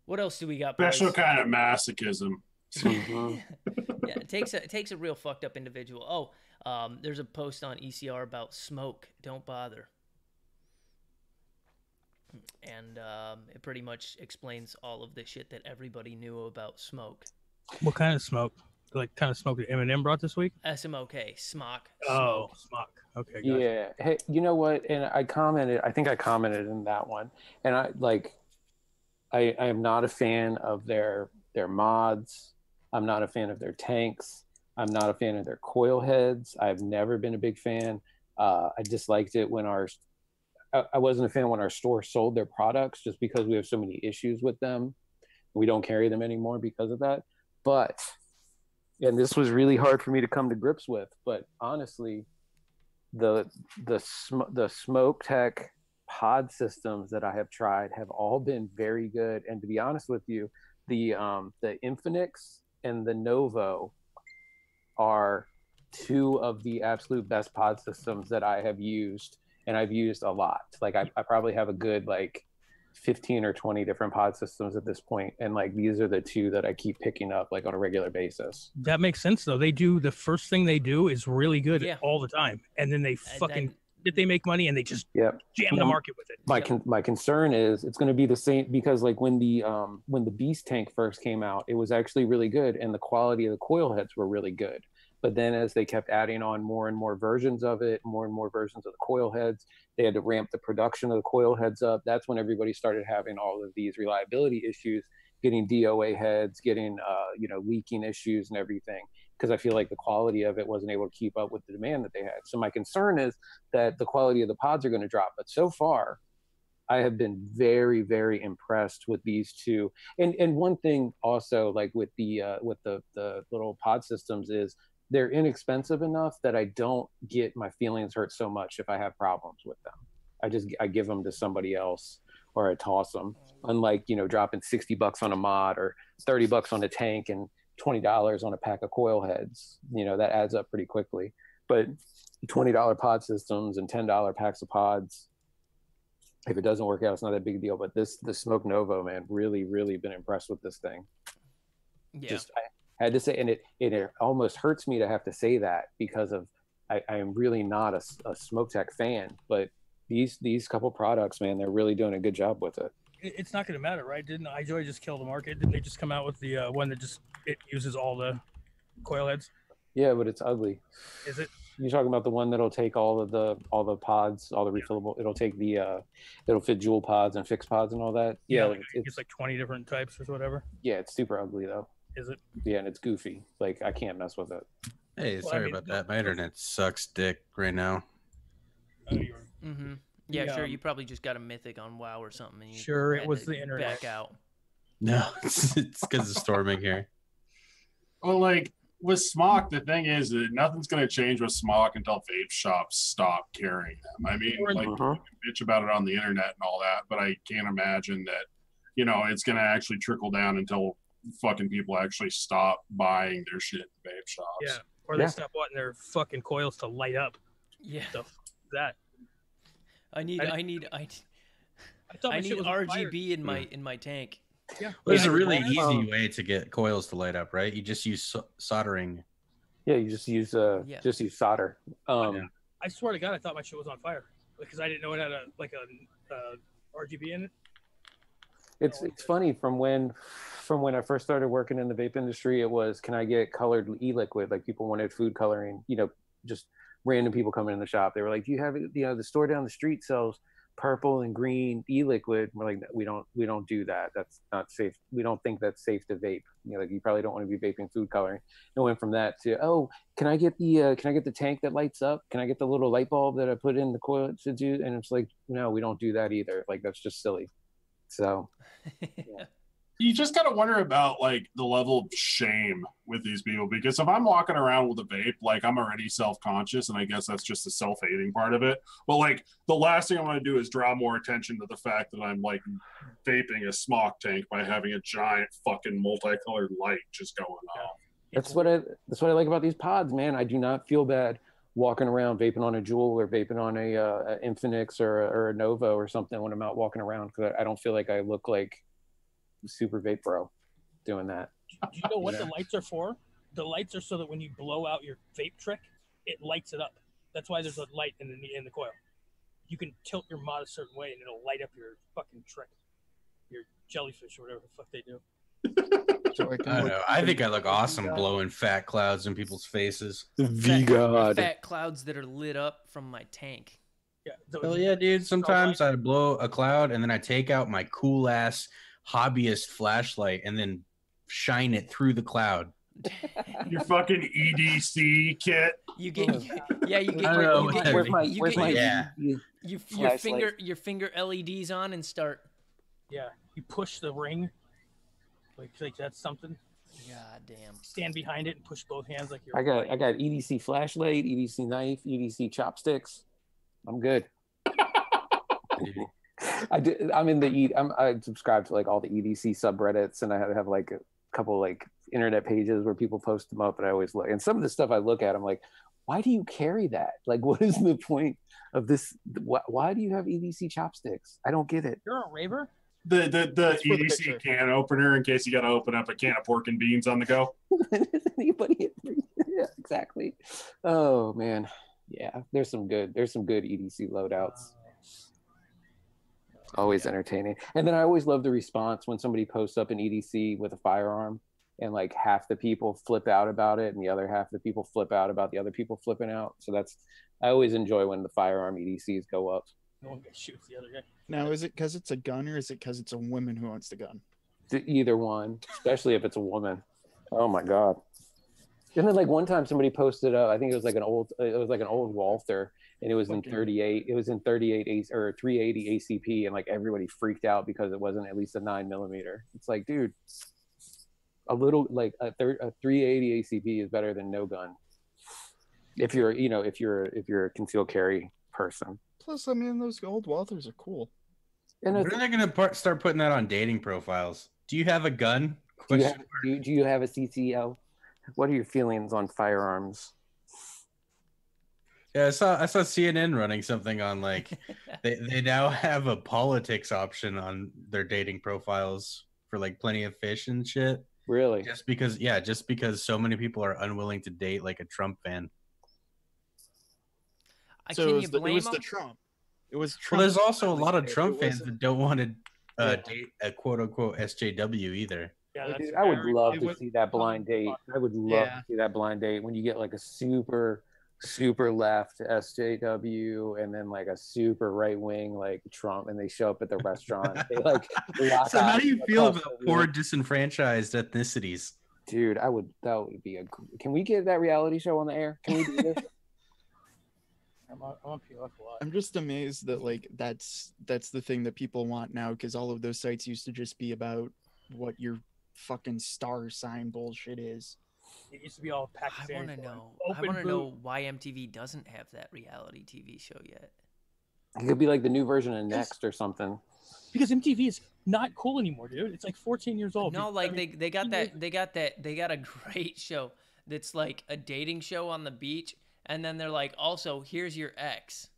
What else do we got, boys? Special kind of masochism. Yeah, it takes a real fucked up individual. There's a post on ECR about smoke. Don't bother. And it pretty much explains all of the shit that everybody knew about smoke. What kind of smoke? Like kind of smoke that Eminem brought this week? SMOK, smock. Oh, smock. Okay. Gotcha. Yeah. Hey, you know what? And I think I commented in that one. And I am not a fan of their mods. I'm not a fan of their tanks. I'm not a fan of their coil heads. I've never been a big fan. I disliked it when I wasn't a fan when our store sold their products just because we have so many issues with them. We don't carry them anymore because of that. But, and this was really hard for me to come to grips with, but honestly, the Smoke Tech pod systems that I have tried have all been very good. And to be honest with you, the Infinix and the Novo are 2 of the absolute best pod systems that I have used, and I've used a lot. Like I probably have a good like 15 or 20 different pod systems at this point, and like these are the 2 that I keep picking up like on a regular basis. That makes sense though. They do the first thing they do is really good all the time, and then they they make money and they just jam the market with it. My concern is it's going to be the same because like when the Beast tank first came out, it was actually really good and the quality of the coil heads were really good. But then as they kept adding on more and more versions of it, more and more versions of the coil heads, they had to ramp the production of the coil heads up. That's when everybody started having all of these reliability issues, getting DOA heads, getting leaking issues and everything. Because I feel like the quality of it wasn't able to keep up with the demand that they had. So my concern is that the quality of the pods are going to drop. But so far, I have been very, very impressed with these 2. And one thing also, like with the little pod systems, is they're inexpensive enough that I don't get my feelings hurt so much if I have problems with them. I give them to somebody else or I toss them. Unlike dropping $60 on a mod or $30 on a tank and $20 on a pack of coil heads, that adds up pretty quickly. But $20 pod systems and $10 packs of pods, if it doesn't work out, it's not that big a deal. But the Smoke Novo, man, really, really been impressed with this thing. Yeah. I had to say, and it almost hurts me to have to say that because of I am really not a Smoke Tech fan, but these couple products, man, they're really doing a good job with it. It's not going to matter, right? Didn't iJoy just kill the market? Didn't they just come out with the one that it uses all the coil heads? Yeah, but it's ugly. Is it? You're talking about the one that'll take all the pods, all the refillable. It'll take it'll fit dual pods and fixed pods and all that. Yeah, it's like 20 different types or whatever. Yeah, it's super ugly though. Is it? Yeah, and it's goofy. Like I can't mess with it. Hey, sorry about that. My internet sucks dick right now. Mm-hmm. Yeah, sure. Yeah. You probably just got a mythic on WoW or something. And you Sure, it had was to the internet. Back out. No, it's because of storming here. Well, like with smock, the thing is that nothing's going to change with smock until vape shops stop carrying them. I mean, like you can bitch about it on the internet and all that, but I can't imagine that, it's going to actually trickle down until fucking people actually stop buying their shit in vape shops. Yeah, or they stop wanting their fucking coils to light up. Yeah. The fuck is that? I need RGB in my tank. Yeah. There's a really easy way to get coils to light up, right? You just use soldering. Yeah, you just use solder. I swear to God, I thought my shit was on fire because I didn't know it had a RGB in it. It's funny from when I first started working in the vape industry, it was, can I get colored e-liquid? Like people wanted food coloring, just random people coming in the shop. They were like, do you have it? The store down the street sells purple and green e-liquid. We're like, we don't do that. That's not safe. We don't think that's safe to vape. Like you probably don't want to be vaping food coloring. It went from that to, oh, can I get the tank that lights up? Can I get the little light bulb that I put in the coil to do? And it's like, no, we don't do that either. Like that's just silly. So Yeah. You just got to wonder about like the level of shame with these people, because if I'm walking around with a vape, like I'm already self-conscious, and I guess that's just the self-hating part of it. But like the last thing I want to do is draw more attention to the fact that I'm like vaping a smoke tank by having a giant fucking multicolored light just going off. That's what I like about these pods, man. I do not feel bad walking around vaping on a Juul or vaping on a Infinix or a Nova or something when I'm out walking around, because I don't feel like I look like super vape bro doing that. Do you know what the lights are for? The lights are so that when you blow out your vape trick, it lights it up. That's why there's a light in the coil. You can tilt your mod a certain way and it'll light up your fucking trick, your jellyfish or whatever the fuck they do. So I don't know. I think I look awesome blowing fat clouds in people's faces. Fat clouds that are lit up from my tank. Yeah. Hell yeah, dude. Sometimes I blow a cloud and then I take out my cool ass hobbyist flashlight and then shine it through the cloud. Your fucking EDC kit. You get your finger LEDs on and start. Yeah, you push the ring. Like that's something. God damn. Stand behind it and push both hands like you're. I got EDC flashlight, EDC knife, EDC chopsticks. I'm good. I subscribe to like all the EDC subreddits, and I have like a couple like internet pages where people post them up, and I always look. And some of the stuff I look at, I'm like, why do you carry that? Like, what is the point of this? Why do you have EDC chopsticks? I don't get it. You're a raver. The EDC can opener in case you got to open up a can of pork and beans on the go. Anybody? Yeah, exactly. Oh man, yeah. There's some good EDC loadouts. Always entertaining. And then I always love the response when somebody posts up an EDC with a firearm, and like half the people flip out about it, and the other half of the people flip out about the other people flipping out. So I always enjoy when the firearm EDCs go up. No one shoots the other guy. Now, is it because it's a gun, or is it because it's a woman who owns the gun? Either one, especially if it's a woman. Oh my god! And then like one time somebody posted up, I think it was like an old Walther, and it was in 38. It was in 38 or 380 ACP, and like everybody freaked out because it wasn't at least a 9mm. It's like, dude, a little like a 380 ACP is better than no gun. If you're a concealed carry person. Plus, I mean, those old Walthers are cool. And when are they going to start putting that on dating profiles? Do you have a gun? Do you have a CCO? What are your feelings on firearms? Yeah, I saw CNN running something on like they now have a politics option on their dating profiles for like Plenty of Fish and shit. Really? Just because so many people are unwilling to date like a Trump fan. So it was Trump. Well, there's also a lot of Trump fans that don't want to date a quote unquote SJW either. Yeah, I would love to see that blind date. I would love to see that blind date when you get like a super left SJW and then like a super right wing like Trump, and they show up at the restaurant. They like lock So how do you feel about the poor disenfranchised ethnicities? Dude, that would be can we get that reality show on the air? Can we do this? I'm on PLF a lot. I'm just amazed that like that's the thing that people want now, because all of those sites used to just be about what your fucking star sign bullshit is. It used to be all Pakistani. I want to know why MTV doesn't have that reality TV show yet. It could be like the new version of Next or something. Because MTV is not cool anymore, dude. It's like 14 years old. No, like they got a great show that's like a dating show on the beach, and then they're like, also here's your ex.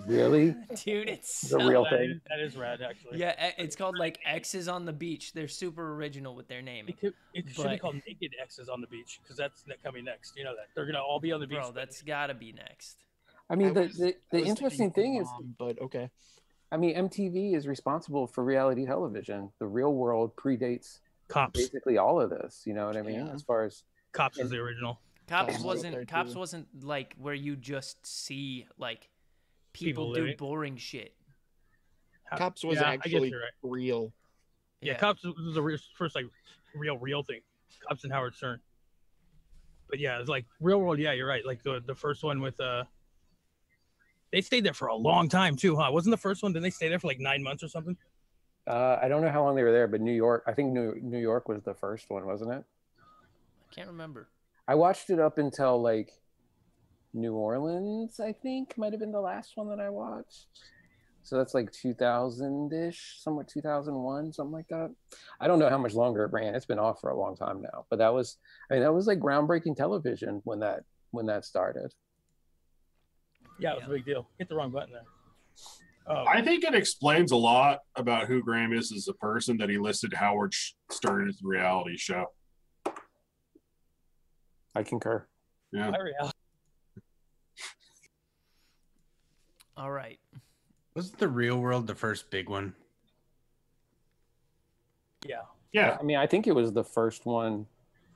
Really? Dude, it's the real thing. That is rad, actually. Yeah, it's called like Exes on the Beach. They're super original with their naming. It should be called Naked Exes on the Beach, because that's coming next. You know that they're gonna all be on the beach. Bro, that's gotta be next. I mean, the interesting thing is, but okay. I mean, MTV is responsible for reality television. The Real World predates Cops. Basically all of this. You know what I mean? Yeah. As far as Cops is the original. Cops wasn't like where you just see like people do boring shit. Cops was actually real. Yeah, Cops was the first like real thing. Cops and Howard Stern. But yeah, it's like Real World. Yeah, you're right. Like the first one with they stayed there for a long time too, huh? Wasn't the first one? Didn't they stay there for like 9 months or something? I don't know how long they were there, but New York. I think New York was the first one, wasn't it? I can't remember. I watched it up until like New Orleans. I think might have been the last one that I watched. So that's like 2000-ish, somewhat 2001, something like that. I don't know how much longer it ran. It's been off for a long time now. But that was like groundbreaking television when that started. Yeah, it was a big deal. Hit the wrong button there. I think it explains a lot about who Graham is as a person that he listed Howard Stern as a reality show. I concur. Yeah. All right. Wasn't the Real World the first big one? Yeah. Yeah. I mean, I think it was the first one.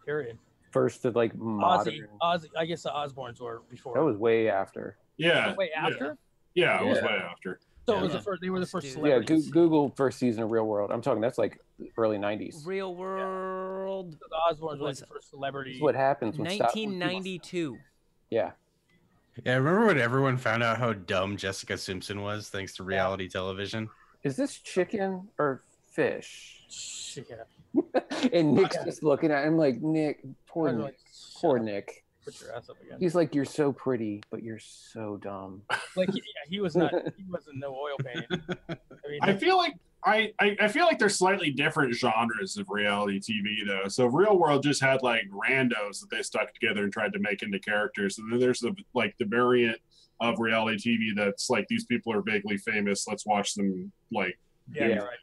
Period. First to like modern. Ozzy, I guess the Osbournes were before. That was way after. Yeah. Way after? Yeah, it was way after. So it was the first. They were the first celebrities. Yeah, Google first season of Real World. I'm talking. That's like early '90s. Real World. So the Osbournes was the first celebrity. That's what happens when 1992. Yeah. Yeah, I remember when everyone found out how dumb Jessica Simpson was thanks to reality television. Is this chicken or fish? Chicken. And Nick's just looking at him like, Nick, poor Nick. Put your ass up again. He's like, you're so pretty, but you're so dumb. Like, he wasn't no oil painting. I mean, I feel like I feel like there's slightly different genres of reality TV though. So Real World just had like randos that they stuck together and tried to make into characters, and then there's the variant of reality TV that's like these people are vaguely famous. Let's watch them like. Yeah. Right.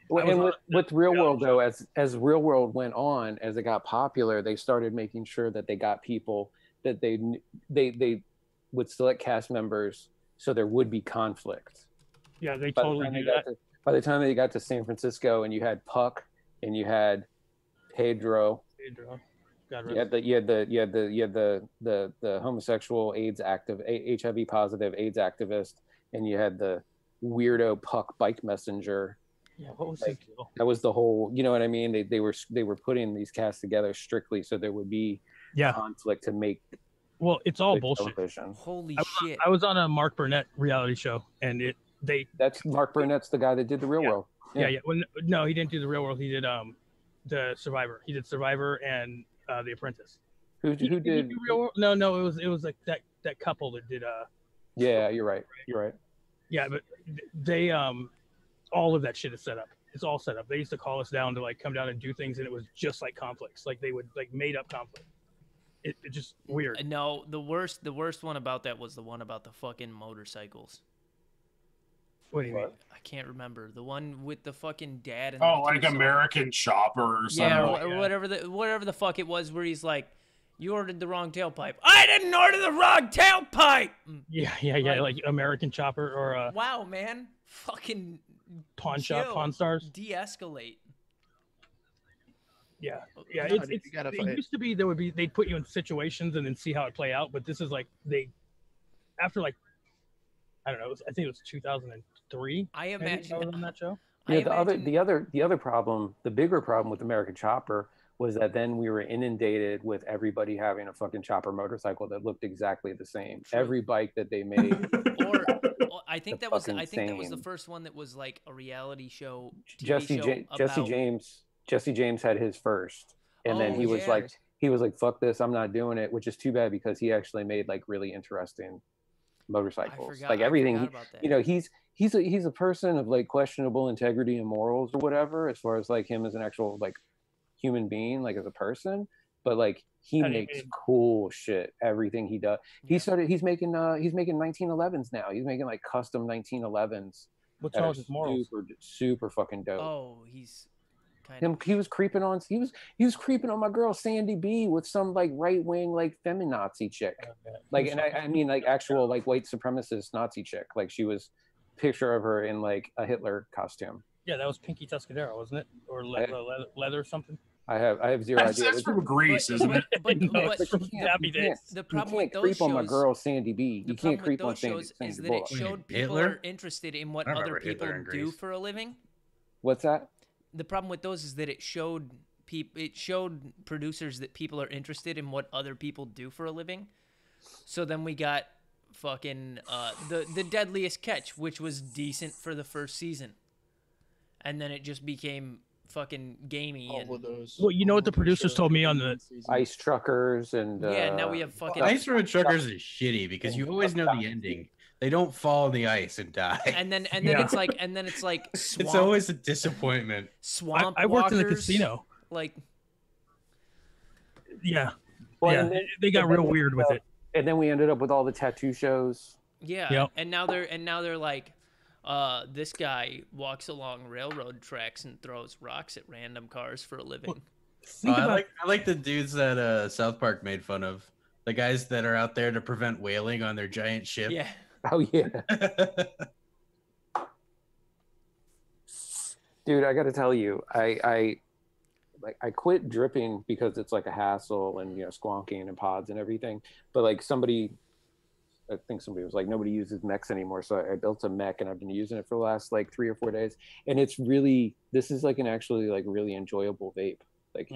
Well, and with Real World though, as Real World went on, as it got popular, they started making sure that they got people that they would select cast members so there would be conflict. Yeah, they totally do that. By the time they got to San Francisco, and you had Puck, and you had Pedro. You had the homosexual AIDS HIV positive AIDS activist, and you had the weirdo Puck bike messenger. Yeah, what was his deal? That was the whole. You know what I mean? They were putting these casts together strictly so there would be conflict to make. Well, it's all bullshit. Television. Holy shit! I was on a Mark Burnett reality show, and that's Mark Burnett's the guy that did the Real World. Yeah. Well, no, he didn't do the Real World. He did the Survivor. He did Survivor and The Apprentice. Who did Real World? No, it was like that couple that did. Yeah, you're right. Yeah, but they all of that shit is set up. It's all set up. They used to call us down to like come down and do things, and it was just like conflicts. Like they would like made up conflict. It just weird. No, the worst one about that was the one about the fucking motorcycles. What do you mean? I can't remember the one with the fucking dad. And like American Chopper or something. Yeah, whatever the fuck it was, where he's like, "You ordered the wrong tailpipe." I didn't order the wrong tailpipe. Yeah, like American Chopper or. Wow, man, fucking. Pawn Shop, Pawn Stars. De-escalate. Yeah. It used to be they'd put you in situations and then see how it play out, but this is like after like I don't know, I think it was 2003. I imagine on that show. Yeah, the other problem, the bigger problem with American Chopper was that then we were inundated with everybody having a fucking chopper motorcycle that looked exactly the same. True. Every bike that they made. Or I think that was the Same. first one that was like a reality show. TV Jesse James had his first, and then he was like, "Fuck this, I'm not doing it," which is too bad because he actually made like really interesting motorcycles. Like everything, he's a person of like questionable integrity and morals or whatever, as far as like him as an actual like human being, like as a person, but like he makes cool shit. Everything he does, he's making 1911s now. He's making like custom 1911s. What's wrong with his morals? Super fucking dope. Oh, he's he was creeping on my girl Sandy B with some like right wing like feminazi chick. Like, and I mean like actual like white supremacist Nazi chick. Like she was picture of her in like a Hitler costume. Yeah, that was Pinky Tuscadero, wasn't it? Or leather or something? I have zero idea. That's from Greece, isn't it? But the problem with those creep shows, on my girl Sandy B. You can't creep on Sandy. Is that it showed people are interested in what other people do for a living. What's that? The problem with those is that it showed producers that people are interested in what other people do for a living. So then we got fucking the Deadliest Catch, which was decent for the first season, and then it just became fucking gamey. All of those. Well, you know what the producers told me on the Ice Truckers and now we have fucking Ice Road Truckers is shitty because you always know the ending. They don't fall in the ice and die. And then it's like swamp, it's always a disappointment. Swamp. I worked in the walkers, casino. Like, yeah, well, yeah, they got real weird with it. And then we ended up with all the tattoo shows. Yeah, yep. and now they're like, this guy walks along railroad tracks and throws rocks at random cars for a living. I like the dudes that South Park made fun of. The guys that are out there to prevent whaling on their giant ship. Yeah. Oh yeah. Dude, I got to tell you, I quit dripping because it's like a hassle and squonking and pods and everything. But like I think somebody was like, nobody uses mechs anymore. So I built a mech and I've been using it for the last like 3 or 4 days. And this is like an actually like really enjoyable vape. Like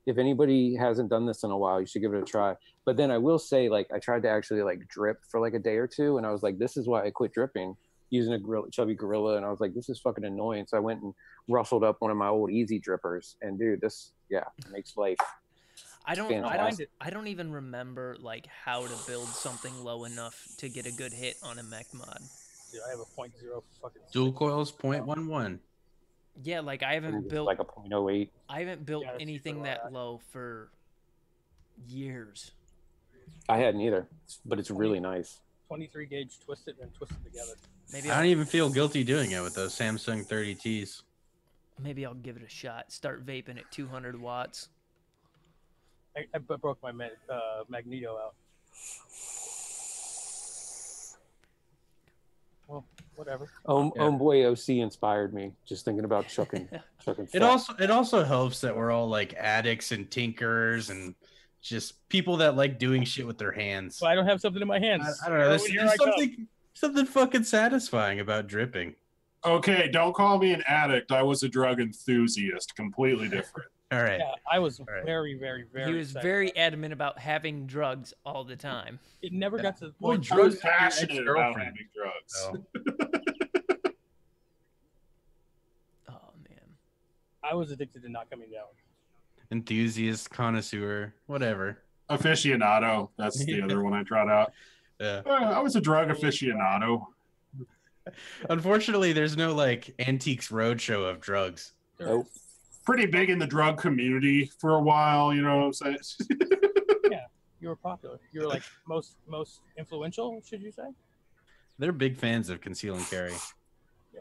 if anybody hasn't done this in a while, you should give it a try. But then I will say, like, I tried to actually like drip for like a day or two, and I was like, this is why I quit dripping, using a chubby gorilla, and I was like, this is fucking annoying. So I went and rustled up one of my old easy drippers, and dude, this makes life. I don't even remember like how to build something low enough to get a good hit on a mech mod. Dude, I have a 0.0 fucking dual coils 0.11. Yeah, like I haven't built like a 0.08. I haven't built anything that low for years. I hadn't either, but it's really nice. 23 gauge twisted and twisted together. Maybe I don't even feel guilty doing it with those Samsung 30Ts. Maybe I'll give it a shot. Start vaping at 200 watts. I broke my magneto out. Well, whatever. Boy OC inspired me just thinking about chucking. It also helps that we're all like addicts and tinkers and just people that like doing shit with their hands. Well, I don't have something in my hands. I don't know. There's something fucking satisfying about dripping. Okay, don't call me an addict. I was a drug enthusiast. Completely different. All right. Yeah, I was very, very, very. He was very adamant about having drugs all the time. It never got to the point. I was passionate about having drugs. Oh. Oh man, I was addicted to not coming down. Enthusiast, connoisseur, whatever. Aficionado. That's the other one I tried out. Yeah. I was a drug aficionado. Unfortunately, there's no like Antiques Roadshow of drugs. Nope. Pretty big in the drug community for a while, you know what I'm saying? Yeah, you were popular. You were like most influential, should you say? They're big fans of conceal and carry. Yeah.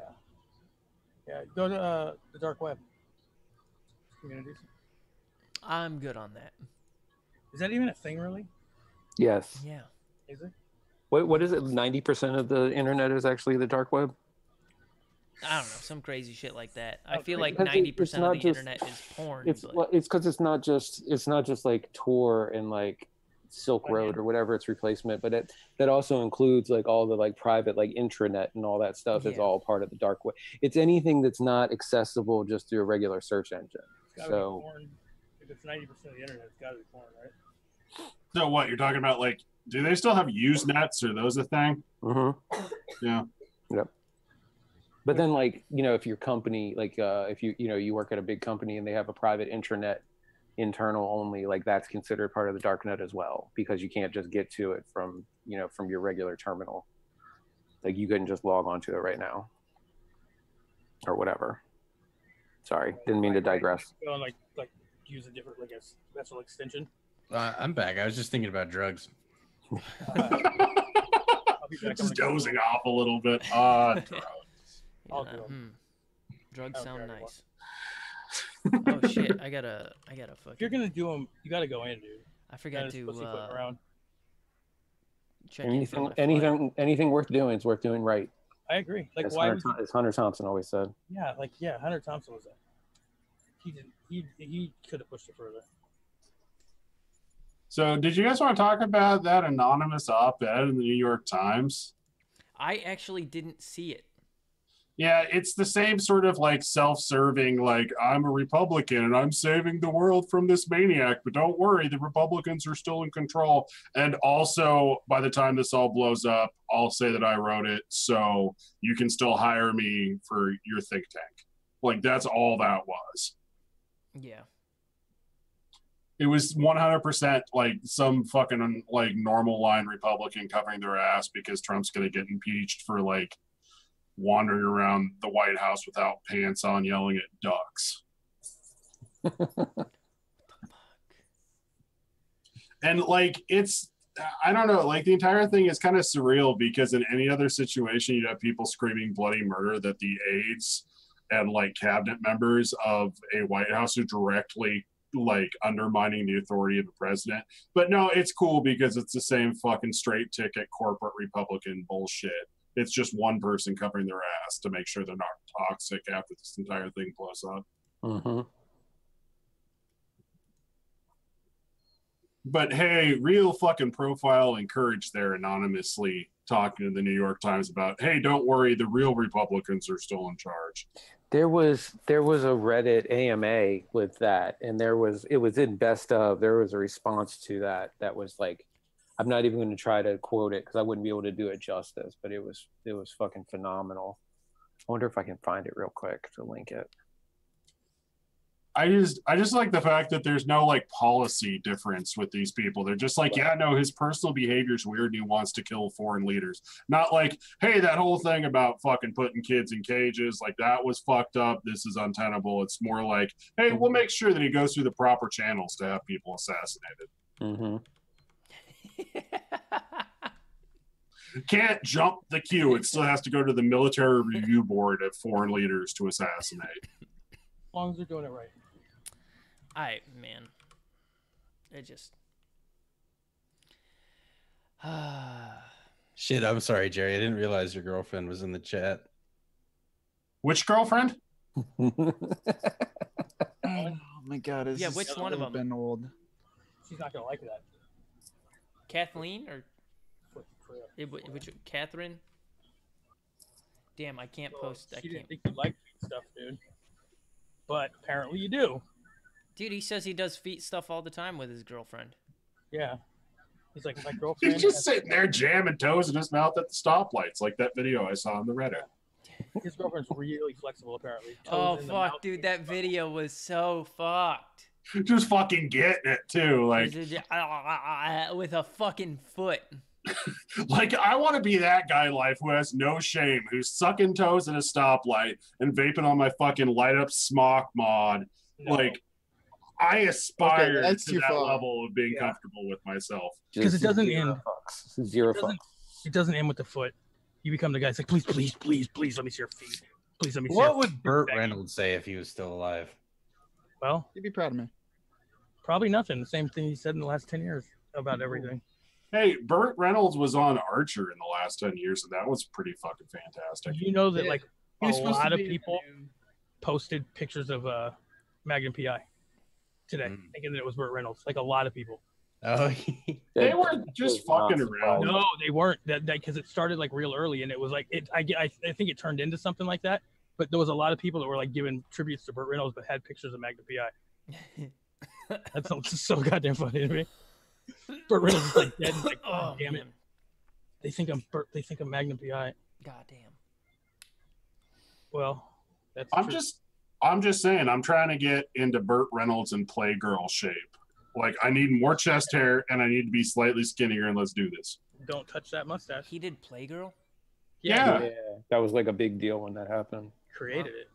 Yeah, go to the dark web communities. I'm good on that. Is that even a thing, really? Yes. Yeah. Is it? What is it? 90% of the internet is actually the dark web? I don't know, some crazy shit like that. I feel like 90% of the internet is porn. It's because it's not just like Tor and like Silk Road or whatever its replacement, but that also includes like all the like private like intranet and all that stuff is all part of the dark web. It's anything that's not accessible just through a regular search engine. It's So, porn. If it's 90% of the internet, it's got to be porn, right? So what you're talking about? Like, do they still have Usenets? Are those a thing? mm-hmm. Yeah. Yep. But then, like, you know, if your company, like, if you work at a big company and they have a private intranet, internal only, like that's considered part of the darknet as well, because you can't just get to it from your regular terminal. Like you couldn't just log onto it right now or whatever. Sorry, didn't mean to digress. Go and like use a different like a special extension. I'm back. I was just thinking about drugs. I'll be back. Just dozing off a little bit. Drugs. Drugs sound nice. Oh shit! I gotta fucking. If you're gonna do them, you gotta go in, dude. I forgot to around. Check anything worth doing is worth doing right. I agree. Like as why? As Hunter Thompson always said. Yeah, Hunter Thompson was that. He could have pushed it further. So, did you guys want to talk about that anonymous op-ed in the New York Times? I actually didn't see it. Yeah, it's the same sort of like self-serving, like I'm a Republican and I'm saving the world from this maniac, but don't worry, the Republicans are still in control. And also, by the time this all blows up, I'll say that I wrote it, so you can still hire me for your think tank. Like that's all that was. Yeah. It was 100% like some fucking like normal line Republican covering their ass because Trump's going to get impeached for like wandering around the White House without pants on yelling at ducks. And like it's I don't know, like the entire thing is kind of surreal because in any other situation you'd have people screaming bloody murder that the aides and like cabinet members of a White House are directly like undermining the authority of the president. But no, it's cool because it's the same fucking straight ticket corporate Republican bullshit. It's just one person covering their ass to make sure they're not toxic after this entire thing blows up. Mm-hmm. But hey, real fucking profile and courage there anonymously talking to the New York Times about, hey, don't worry, the real Republicans are still in charge. There was a Reddit AMA with that, and it was in best of. There was a response to that was like, I'm not even going to try to quote it because I wouldn't be able to do it justice, but it was fucking phenomenal. I wonder if I can find it real quick to link it. I just like the fact that there's no like policy difference with these people. They're just like, yeah, no, his personal behavior is weird and he wants to kill foreign leaders. Not like, hey, that whole thing about fucking putting kids in cages, like that was fucked up. This is untenable. It's more like, hey, we'll make sure that he goes through the proper channels to have people assassinated. Mm-hmm. Can't jump the queue. It still has to go to the military review board of foreign leaders to assassinate. As long as they're doing it right. Man, it just Shit, I'm sorry, Jerry. I didn't realize your girlfriend was in the chat. Which girlfriend? Oh my god, is which one of them? Been old. She's not gonna like that. Kathleen or which Catherine? Damn, I can't post. She didn't think you liked feet stuff, dude. But apparently you do. Dude, he says he does feet stuff all the time with his girlfriend. Yeah. He's like, my girlfriend. He's just sitting there jamming toes in his mouth at the stoplights, like that video I saw on the Reddit. His girlfriend's really flexible, apparently. Oh, fuck, dude, that video was so fucked. Just fucking getting it, too. Like, with a fucking foot. Like, I want to be that guy in life who has no shame, who's sucking toes at a stoplight and vaping on my fucking light up smock mod. No. Like, I aspire to that level of being comfortable with myself. Because it doesn't end. Zero fucks. It doesn't end with the foot. You become the guy that's like, please, please, please, please let me see your feet. Please let me see What would Burt Reynolds say if he was still alive? Well, he'd be proud of me. Probably nothing. The same thing he said in the last 10 years about everything. Hey, Burt Reynolds was on Archer in the last 10 years, and that was pretty fucking fantastic. You know that, like, a lot of people posted pictures of Magnum PI today, thinking that it was Burt Reynolds. Like, a lot of people. Oh, they were just fucking around. No, they weren't. That because it started like real early, and it was like I think it turned into something like that. But there was a lot of people that were like giving tributes to Burt Reynolds, but had pictures of Magnum PI. That's so goddamn funny to me. Burt Reynolds is like dead. Like, oh, damn it. They think I'm Burt. They think I'm Magnum PI. Goddamn. Well, that's. I'm just saying. I'm trying to get into Burt Reynolds and Playgirl shape. Like, I need more chest hair, and I need to be slightly skinnier, and let's do this. Don't touch that mustache. He did Playgirl? Yeah. That was like a big deal when that happened. Created it.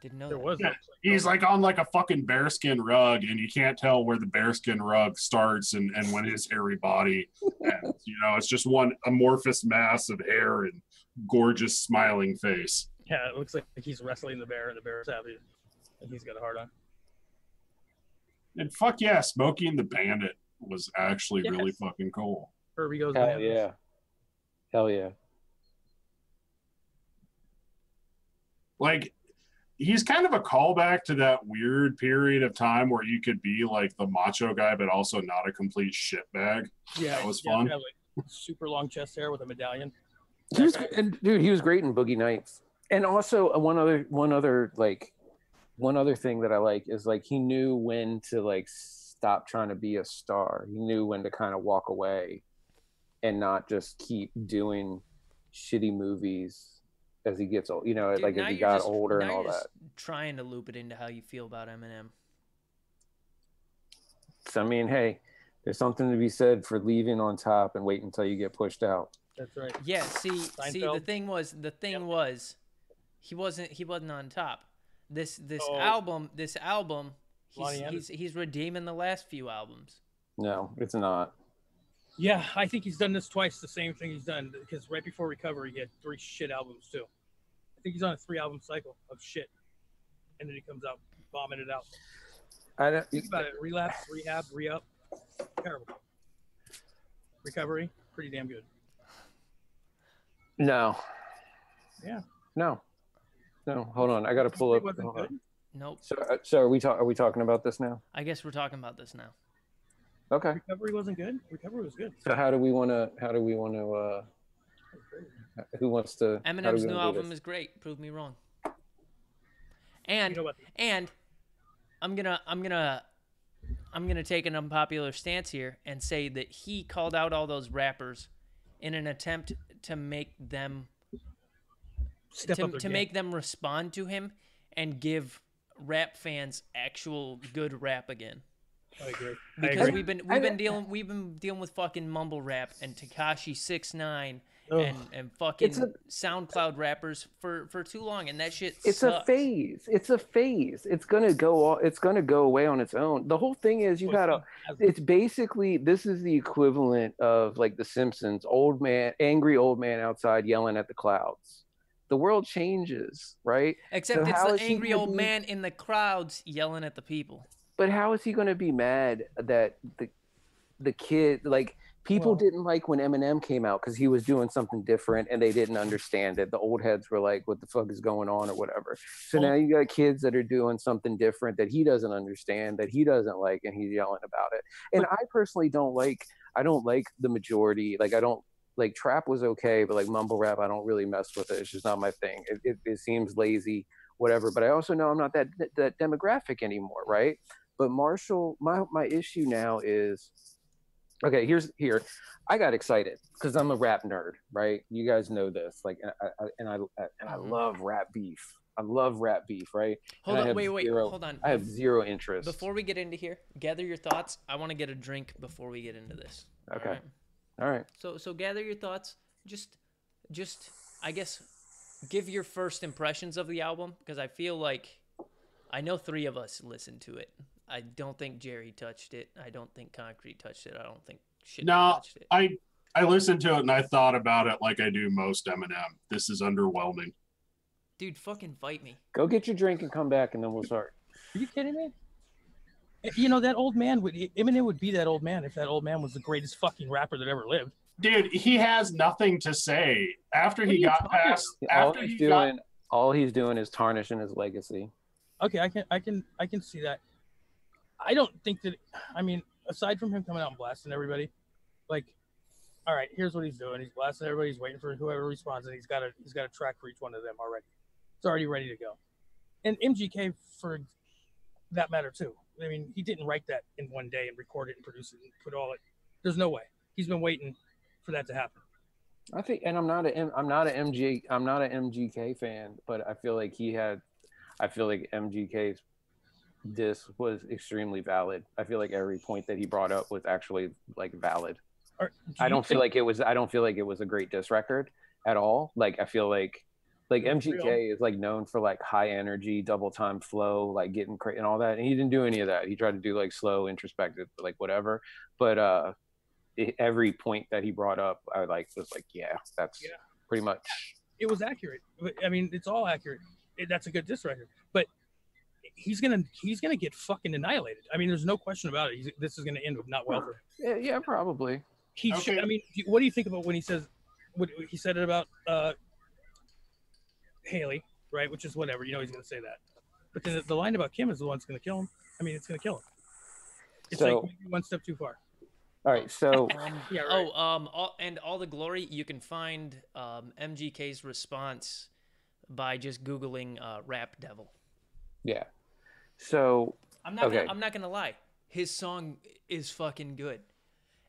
Didn't know there that. was. Yeah. He's like on like a fucking bearskin rug, and you can't tell where the bearskin rug starts and when his hairy body ends. You know, it's just one amorphous mass of hair and gorgeous smiling face. Yeah, it looks like he's wrestling the bear, and the bear is happy, and he's got a hard on. And fuck yeah, Smokey and the Bandit was actually really fucking cool. Herbie goes. Hell yeah. Hell yeah. Like, he's kind of a callback to that weird period of time where you could be like the macho guy, but also not a complete shitbag. Yeah, that was fun. Like super long chest hair with a medallion. He was great in Boogie Nights. And also one other thing that I like is like he knew when to like stop trying to be a star. He knew when to kind of walk away and not just keep doing shitty movies as he gets old. You know, dude, like as he got older and all that. Trying to loop it into how you feel about Eminem. So I mean, hey, there's something to be said for leaving on top and waiting until you get pushed out. That's right. Yeah. See, the thing was, he wasn't on top. This album, he's redeeming the last few albums. No, it's not. Yeah, I think he's done this twice. The same thing he's done, because right before Recovery, he had 3 shit albums too. I think he's on a 3-album cycle of shit, and then he comes out bombing it out. Think about it: Relapse, Rehab, Re-Up, terrible. Recovery, pretty damn good. No. Yeah. No. Hold on, I got to pull up. Nope. So are we talking about this now? I guess we're talking about this now. Okay. Recovery wasn't good. Recovery was good. So who wants to? Eminem's new album is great. Prove me wrong. And I'm gonna take an unpopular stance here and say that he called out all those rappers in an attempt to make them make them respond to him and give rap fans actual good rap again. I agree. Because we've been dealing with fucking mumble rap and Tekashi 6ix9ine and fucking SoundCloud rappers for too long, and that shit it's sucks. a phase. It's gonna go away on its own. The whole thing is it's basically, this is the equivalent of like The Simpsons, angry old man outside yelling at the clouds. The world changes, right? Except it's the angry old man in the crowds yelling at the people. But how is he going to be mad that the kid, like, people didn't like when Eminem came out because he was doing something different and they didn't understand it. The old heads were like, what the fuck is going on or whatever. So now you got kids that are doing something different that he doesn't understand, that he doesn't like, and he's yelling about it. And I personally don't like the majority. Like, I don't like, trap was okay, but like mumble rap, I don't really mess with it. It's just not my thing. It seems lazy, whatever. But I also know I'm not that demographic anymore, right? But Marshall, my issue now is, okay, here, I got excited because I'm a rap nerd, right? You guys know this, like, and I love rap beef. I love rap beef, right? Hold on. I have zero interest. Before we get into here, gather your thoughts. I want to get a drink before we get into this. Okay. All right. So gather your thoughts. Just I guess give your first impressions of the album, because I feel like I know 3 of us listened to it. I don't think Jerry touched it. I don't think Concrete touched it. I don't think shit touched it. I listened to it and I thought about it like I do most Eminem. This is underwhelming. Dude, fucking fight me. Go get your drink and come back, and then we'll start. Are you kidding me? You know, that old man Eminem would be that old man if that old man was the greatest fucking rapper that ever lived. Dude, he has nothing to say after he got past. All he's doing is tarnishing his legacy. Okay, I can see that. I don't think that. I mean, aside from him coming out and blasting everybody, like, all right, here's what he's doing. He's blasting everybody. He's waiting for whoever responds, and he's got a track for each one of them already. It's already ready to go. And MGK, for that matter, too. I mean, he didn't write that in one day and record it and produce it and put all it. There's no way. He's been waiting for that to happen. I think, and I'm not an MGK fan, but I feel like MGK's diss was extremely valid. I feel like every point that he brought up was actually like valid. I don't feel like it was a great diss record at all. Like I feel like MGK is like known for like high energy, double time flow, like getting crazy and all that. And he didn't do any of that. He tried to do like slow, introspective, like whatever. But every point that he brought up, I was like, that's pretty much. It was accurate. I mean, it's all accurate. That's a good diss record. But he's gonna get fucking annihilated. I mean, there's no question about it. This is gonna end with not well for him. Yeah, probably. Okay. I mean, what do you think about when he says what he said it about Haley, right? Which is whatever. You know he's gonna say that. But then the line about Kim is the one that's gonna kill him. I mean, it's gonna kill him. It's like one step too far. All right, so yeah, right. All the glory, you can find MGK's response by just Googling "rap devil." Yeah. So I'm not gonna lie, his song is fucking good.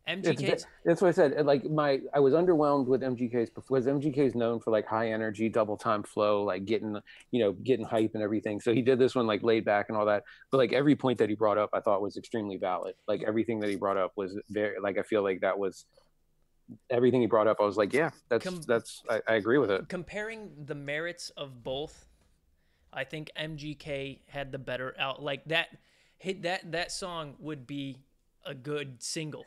MGK's. That's what I said. Like I was underwhelmed with MGK's because MGK's known for like high energy, double time flow, like getting hype and everything. So he did this one like laid back and all that. But like every point that he brought up, I thought was extremely valid. Like everything that he brought up was very like I feel like that was everything he brought up. I was like, yeah, I agree with it. Comparing the merits of both, I think MGK had the better out. Like that song would be a good single.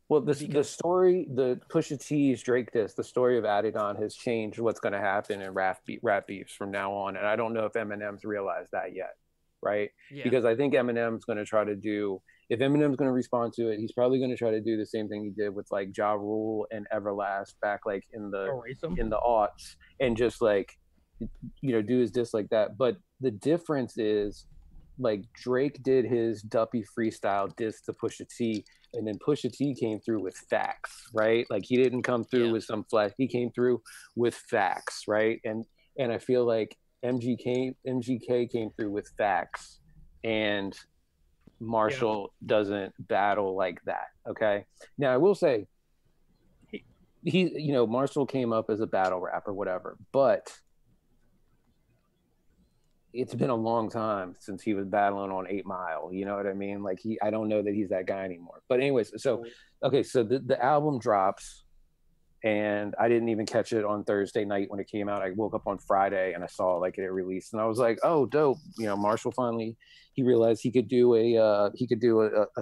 Well, the story, the Pusha T's Drake diss, the story of Adidon has changed what's going to happen in rap beefs from now on. And I don't know if Eminem's realized that yet, right? Yeah. Because I think Eminem's going to try to do, if Eminem's going to respond to it, he's probably going to try to do the same thing he did with like Ja Rule and Everlast back like in the aughts and just like, do his diss like that. But the difference is like Drake did his Duppy freestyle diss to Pusha T, and then Pusha T came through with facts, right? Like he didn't come through with some flash. He came through with facts, right? And I feel like MGK came through with facts, and Marshall doesn't battle like that. Okay. Now I will say, he Marshall came up as a battle rapper, whatever, but it's been a long time since he was battling on 8 Mile. You know what I mean? Like I don't know that he's that guy anymore. But anyways, so the album drops, and I didn't even catch it on Thursday night when it came out. I woke up on Friday and I saw like it released, and I was like, oh, dope. Marshall finally, he realized he could do a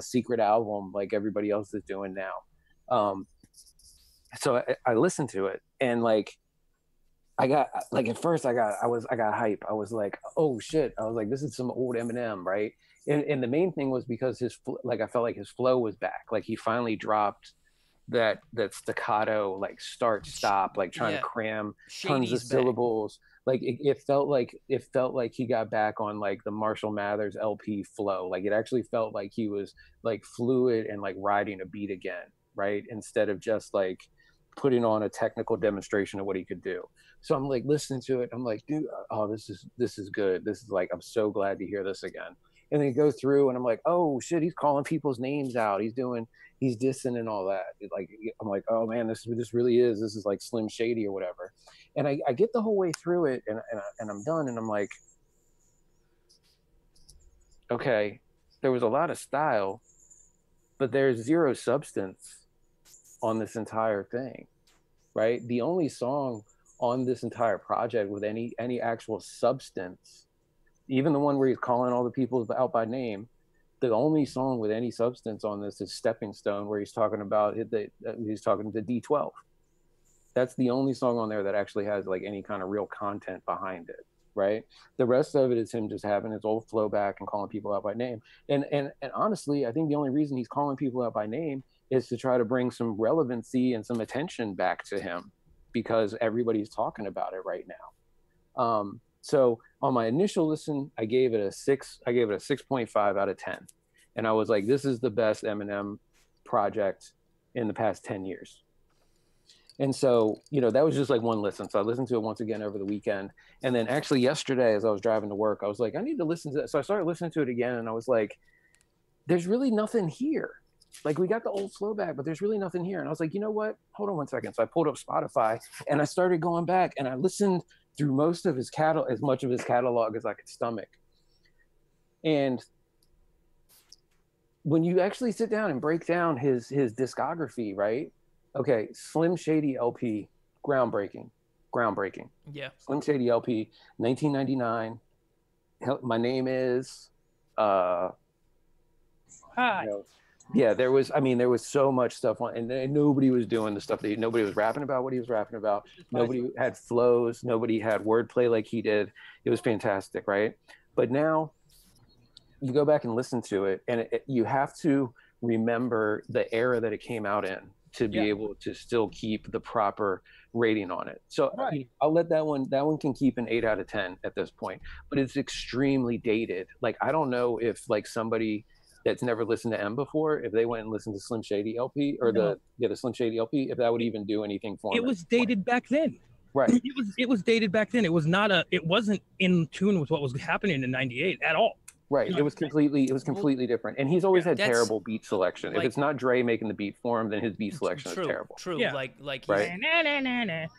secret album like everybody else is doing now. So I listened to it, and like, I got like at first I got hype. I was like, oh shit. I was like, this is some old Eminem, right? And the main thing was because I felt like his flow was back. Like he finally dropped that staccato, like start stop, like trying to cram tons of syllables. Like it felt like he got back on like the Marshall Mathers LP flow. Like it actually felt like he was like fluid and like riding a beat again, right? Instead of just like putting on a technical demonstration of what he could do. So I'm like listening to it. I'm like, dude, oh, this is good. This is like, I'm so glad to hear this again. And then you go through and I'm like, oh shit, he's calling people's names out. He's dissing and all that. Like, I'm like, oh man, this really is. This is like Slim Shady or whatever. And I get the whole way through it and I'm done. And I'm like, okay, there was a lot of style, but there's zero substance on this entire thing, right? The only song on this entire project with any actual substance, even the one where he's calling all the people out by name, the only song with any substance on this is Stepping Stone, where he's talking about he's talking to D12. That's the only song on there that actually has like any kind of real content behind it, right? The rest of it is him just having his old flow back and calling people out by name. And honestly, I think the only reason he's calling people out by name is to try to bring some relevancy and some attention back to him, because everybody's talking about it right now. So on my initial listen, I gave it a 6.5 out of 10. And I was like, this is the best Eminem project in the past 10 years. And so, you know, that was just like one listen. So I listened to it once again over the weekend. And then actually yesterday, as I was driving to work, I was like, I need to listen to that. So I started listening to it again, and I was like, there's really nothing here. Like, we got the old slow back, but there's really nothing here. And I was like, you know what? Hold on one second. So I pulled up Spotify and I started going back, and I listened through most of his catalog, as much of his catalog as I could stomach. And when you actually sit down and break down his discography, right? Okay, Slim Shady LP, groundbreaking. Yeah. Slim Shady LP, 1999. My Name Is. Hi. You know, yeah, there was so much stuff on, and nobody was doing the stuff that nobody was rapping about what he was rapping about. Nobody had flows. Nobody had wordplay like he did. It was fantastic, right? But now you go back and listen to it, and you have to remember the era that it came out in to be able to still keep the proper rating on it. So I'll let that one can keep an 8 out of 10 at this point, but it's extremely dated. Like, I don't know if like somebody that's never listened to M before, if they went and listened to Slim Shady LP or the Slim Shady LP, if that would even do anything for them. It was dated back then. Right. It was dated back then. It wasn't in tune with what was happening in '98 at all. Right. It was completely different. And he's always had terrible beat selection. Like, if it's not Dre making the beat for him, then his beat selection is terrible. True. Yeah. Like right.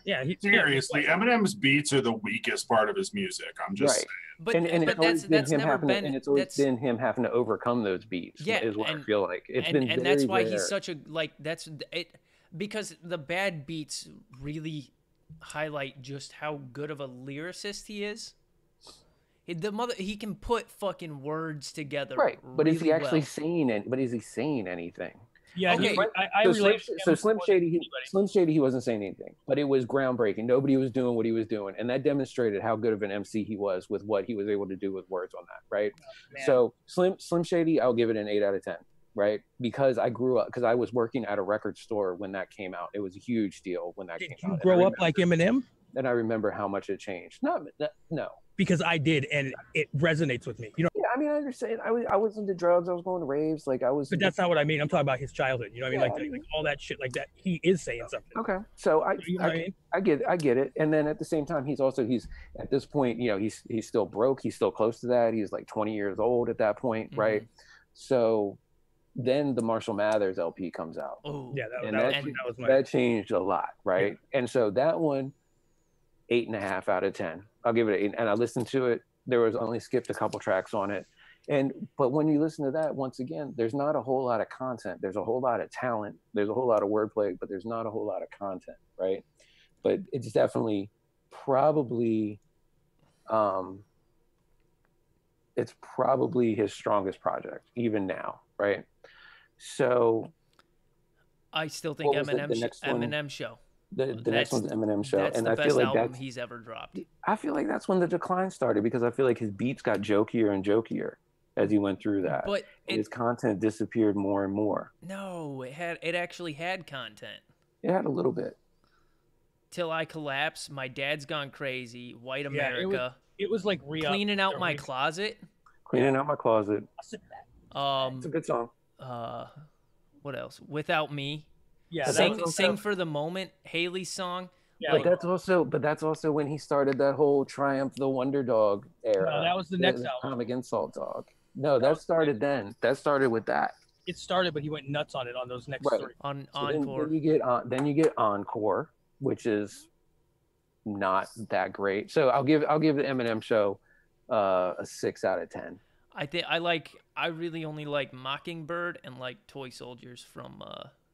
Yeah. Seriously, Eminem's beats are the weakest part of his music. I'm just saying. But that's never been. And it's always been him having to overcome those beats. Yeah, is what I feel like. It's been and very that's why rare. he's such a that's it, because the bad beats really highlight just how good of a lyricist he is. He can put fucking words together. Right, but really is he actually well. saying it? But is he saying anything? Yeah, Okay. I relate. So Slim Shady, he wasn't saying anything, but it was groundbreaking. Nobody was doing what he was doing, and that demonstrated how good of an MC he was with what he was able to do with words on that. Right. So Slim Shady, I'll give it an 8 out of 10. Right, because I grew up, because I was working at a record store when that came out. It was a huge deal when that came out. Did you grow up like Eminem? And I remember how much it changed. No. Because I did, and it resonates with me. You know. Yeah, I mean, I understand. I was into drugs. I was going to raves. Like, I was. But that's not what I mean. I'm talking about his childhood. You know what I mean? Like all that shit like that. He is saying something. Okay, so You know what I mean? I get it. And then at the same time, he's at this point, you know, he's still broke. He's still close to that. He's like 20 years old at that point, right? So then the Marshall Mathers LP comes out. Oh, yeah, that changed a lot, right? Yeah. And so that one, 8.5 out of 10. I'll give it an 8. And I listened to it. There was only skipped a couple tracks on it. But when you listen to that, once again, there's not a whole lot of content. There's a whole lot of talent. There's a whole lot of wordplay, but there's not a whole lot of content, right? But it's definitely probably his strongest project, even now, right? So I still think Eminem Show. The next one's Eminem Show, that's and the I best feel like album he's ever dropped. I feel like that's when the decline started, because I feel like his beats got jokier and jokier as he went through that. But his content disappeared more and more. No, it actually had content. It had a little bit. Till I Collapse, My Dad's Gone Crazy, White America. It was like Cleaning Out My Closet. Cleaning Out My Closet. It's a good song. What else? Without Me. Yeah, Sing for the Moment, Haley's song. Yeah, but that's also when he started that whole Triumph the Wonder Dog era. No, that was the next album. Comic Insult Dog. No, that started then. That started with that. It started, but he went nuts on it on those next 3. On so Encore. Then you get Encore, which is not that great. So I'll give the Eminem Show a 6 out of 10. I really only like Mockingbird and like Toy Soldiers from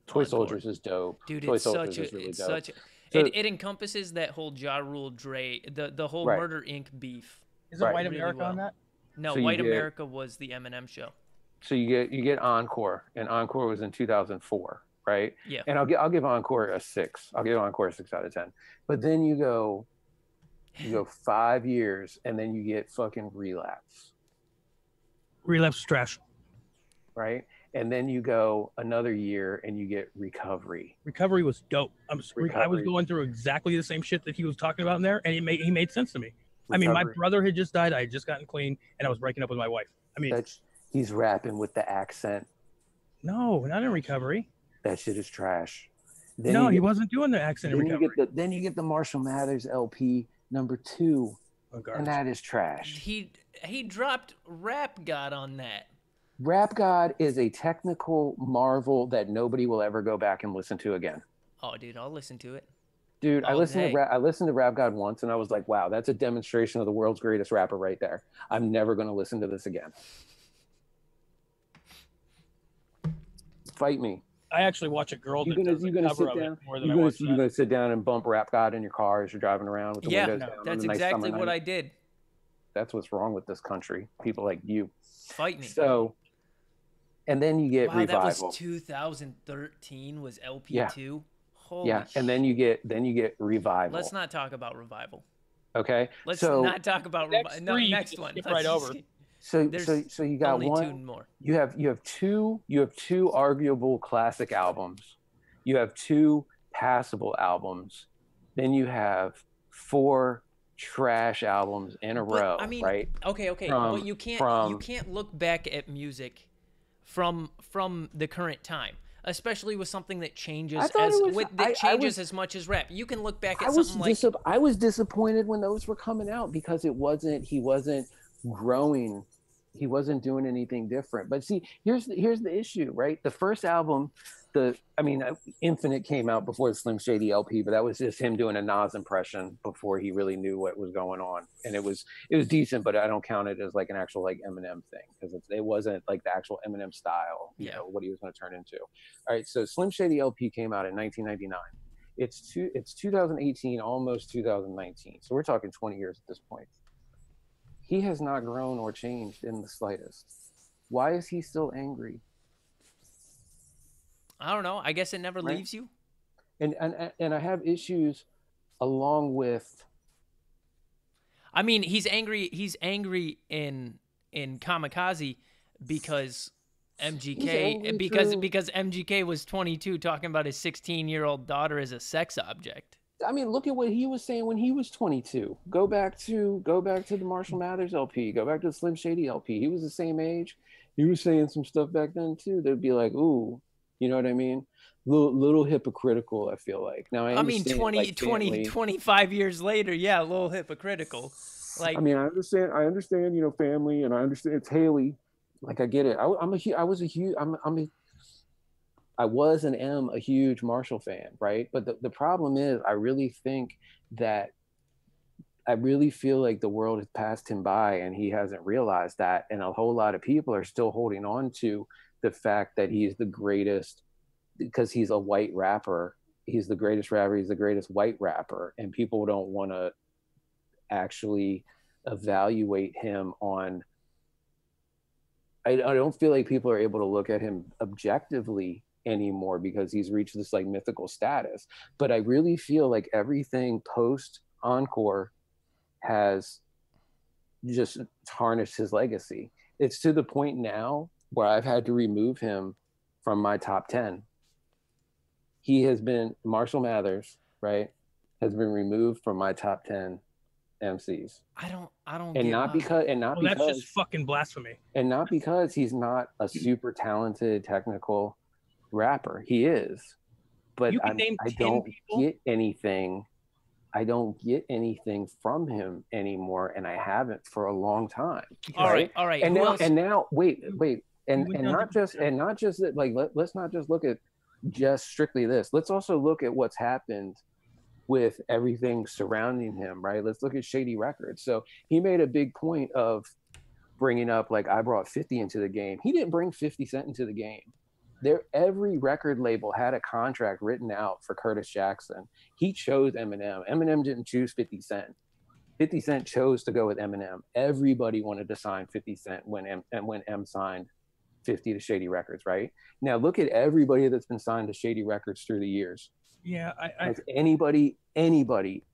Toy Encore. Soldiers is dope. Dude, Toy Soldiers is really dope. It encompasses that whole Ja Rule Dre, the whole Murder Inc. beef. Is it White America on that? No, White America was the Eminem Show. So you get Encore, and Encore was in 2004, right? Yeah. And I'll give Encore a 6. I'll give Encore a 6 out of 10. But then you go 5 years, and then you get fucking Relapse. Relapse is trash. Right? And then you go another year and you get Recovery. Recovery was dope. I was going through exactly the same shit that he was talking about in there, and he made sense to me. Recovery. I mean, my brother had just died. I had just gotten clean, and I was breaking up with my wife. I mean, he's rapping with the accent. No, not in Recovery. That shit is trash. No, he wasn't doing the accident recovery. Then you get the Marshall Mathers LP #2, and that is trash. He dropped Rap God on that. Rap God is a technical marvel that nobody will ever go back and listen to again. Oh, dude, I'll listen to it. Dude, I listened to Rap God once, and I was like, wow, that's a demonstration of the world's greatest rapper right there. I'm never going to listen to this again. Fight me. I actually watch a girl. You're gonna sit down and bump Rap God in your car as you're driving around with the windows down. That's exactly what I did. That's what's wrong with this country. People like you. Fight me. So, and then you get Revival. That was 2013. Was LP2? Holy and then you get Revival. Let's not talk about Revival. Okay. Let's not talk about Revival. No, next one. Right over. So you got only one. Two more. You have two arguable classic albums. You have two passable albums. Then you have 4 trash albums in a row. I mean, right? Okay. But you can't look back at music from the current time, especially with something that changes as much as rap. You can look back at I was disappointed when those were coming out because he wasn't growing. He wasn't doing anything different. But see, here's the issue, right? The first album, Infinite came out before the Slim Shady LP, but that was just him doing a Nas impression before he really knew what was going on. And it was decent, but I don't count it as like an actual like Eminem thing because it wasn't like the actual Eminem style, you know, what he was going to turn into. All right, so Slim Shady LP came out in 1999. It's 2018, almost 2019. So we're talking 20 years at this point. He has not grown or changed in the slightest. Why is he still angry? I don't know. I guess it never leaves you. And I have issues along with. I mean, he's angry. He's angry in Kamikaze because MGK because MGK was 22 talking about his 16-year-old daughter as a sex object. I mean, look at what he was saying when he was 22. Go back to the Marshall Mathers LP. Go back to the Slim Shady LP. He was the same age. He was saying some stuff back then too. They'd be like, ooh, you know what I mean? Little hypocritical, I feel like. Now I mean 25 years later, yeah, a little hypocritical. Like, I mean, I understand, you know, family, and I understand it's Haley. Like, I get it. I was and am a huge Marshall fan, right? But the problem is, I really feel like the world has passed him by and he hasn't realized that. And a whole lot of people are still holding on to the fact that he's the greatest because he's a white rapper. He's the greatest rapper. He's the greatest white rapper. And people don't want to actually evaluate him on. I don't feel like people are able to look at him objectively anymore because he's reached this like mythical status. But I really feel like everything post Encore has just tarnished his legacy. It's to the point now where I've had to remove him from my top 10. He has been, Marshall Mathers, right, has been removed from my top 10 MCs. I don't and not because that's just fucking blasphemy. And not because he's not a super talented technical rapper. He is. But I don't get anything. I don't get anything from him anymore, and I haven't for a long time. All right. And now, wait, and not just that. Like, let's not just look at just strictly this. Let's also look at what's happened with everything surrounding him, right? Let's look at Shady Records. So he made a big point of bringing up, like, I brought 50 into the game. He didn't bring 50 Cent into the game. Every record label had a contract written out for Curtis Jackson. He chose Eminem. Eminem didn't choose 50 Cent. 50 Cent chose to go with Eminem. Everybody wanted to sign 50 Cent when M signed 50 to Shady Records, right? Now look at everybody that's been signed to Shady Records through the years. Yeah, has anybody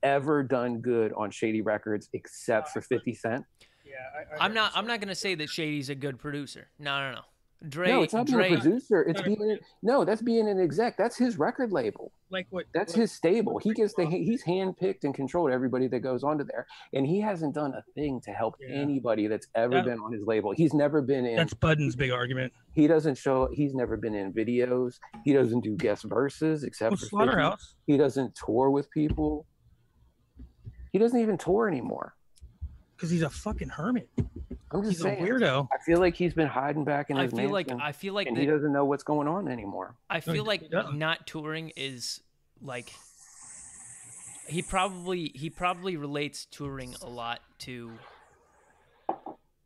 ever done good on Shady Records except for 50 Cent? Yeah, I'm not gonna say that Shady's a good producer. No. No, it's not being a producer. It's being that's being an exec. That's his record label. Like what? That's his stable. He gets he's handpicked and controlled everybody that goes onto there, and he hasn't done a thing to help anybody that's ever been on his label. He's never been in. That's Budden's big argument. He doesn't show. He's never been in videos. He doesn't do guest verses except for Slaughterhouse. He doesn't tour with people. He doesn't even tour anymore. Because he's a fucking hermit. I'm just saying, a weirdo. I feel like he's been hiding back in his mansion. I feel like and he doesn't know what's going on anymore. I feel like not touring is like he probably relates touring a lot to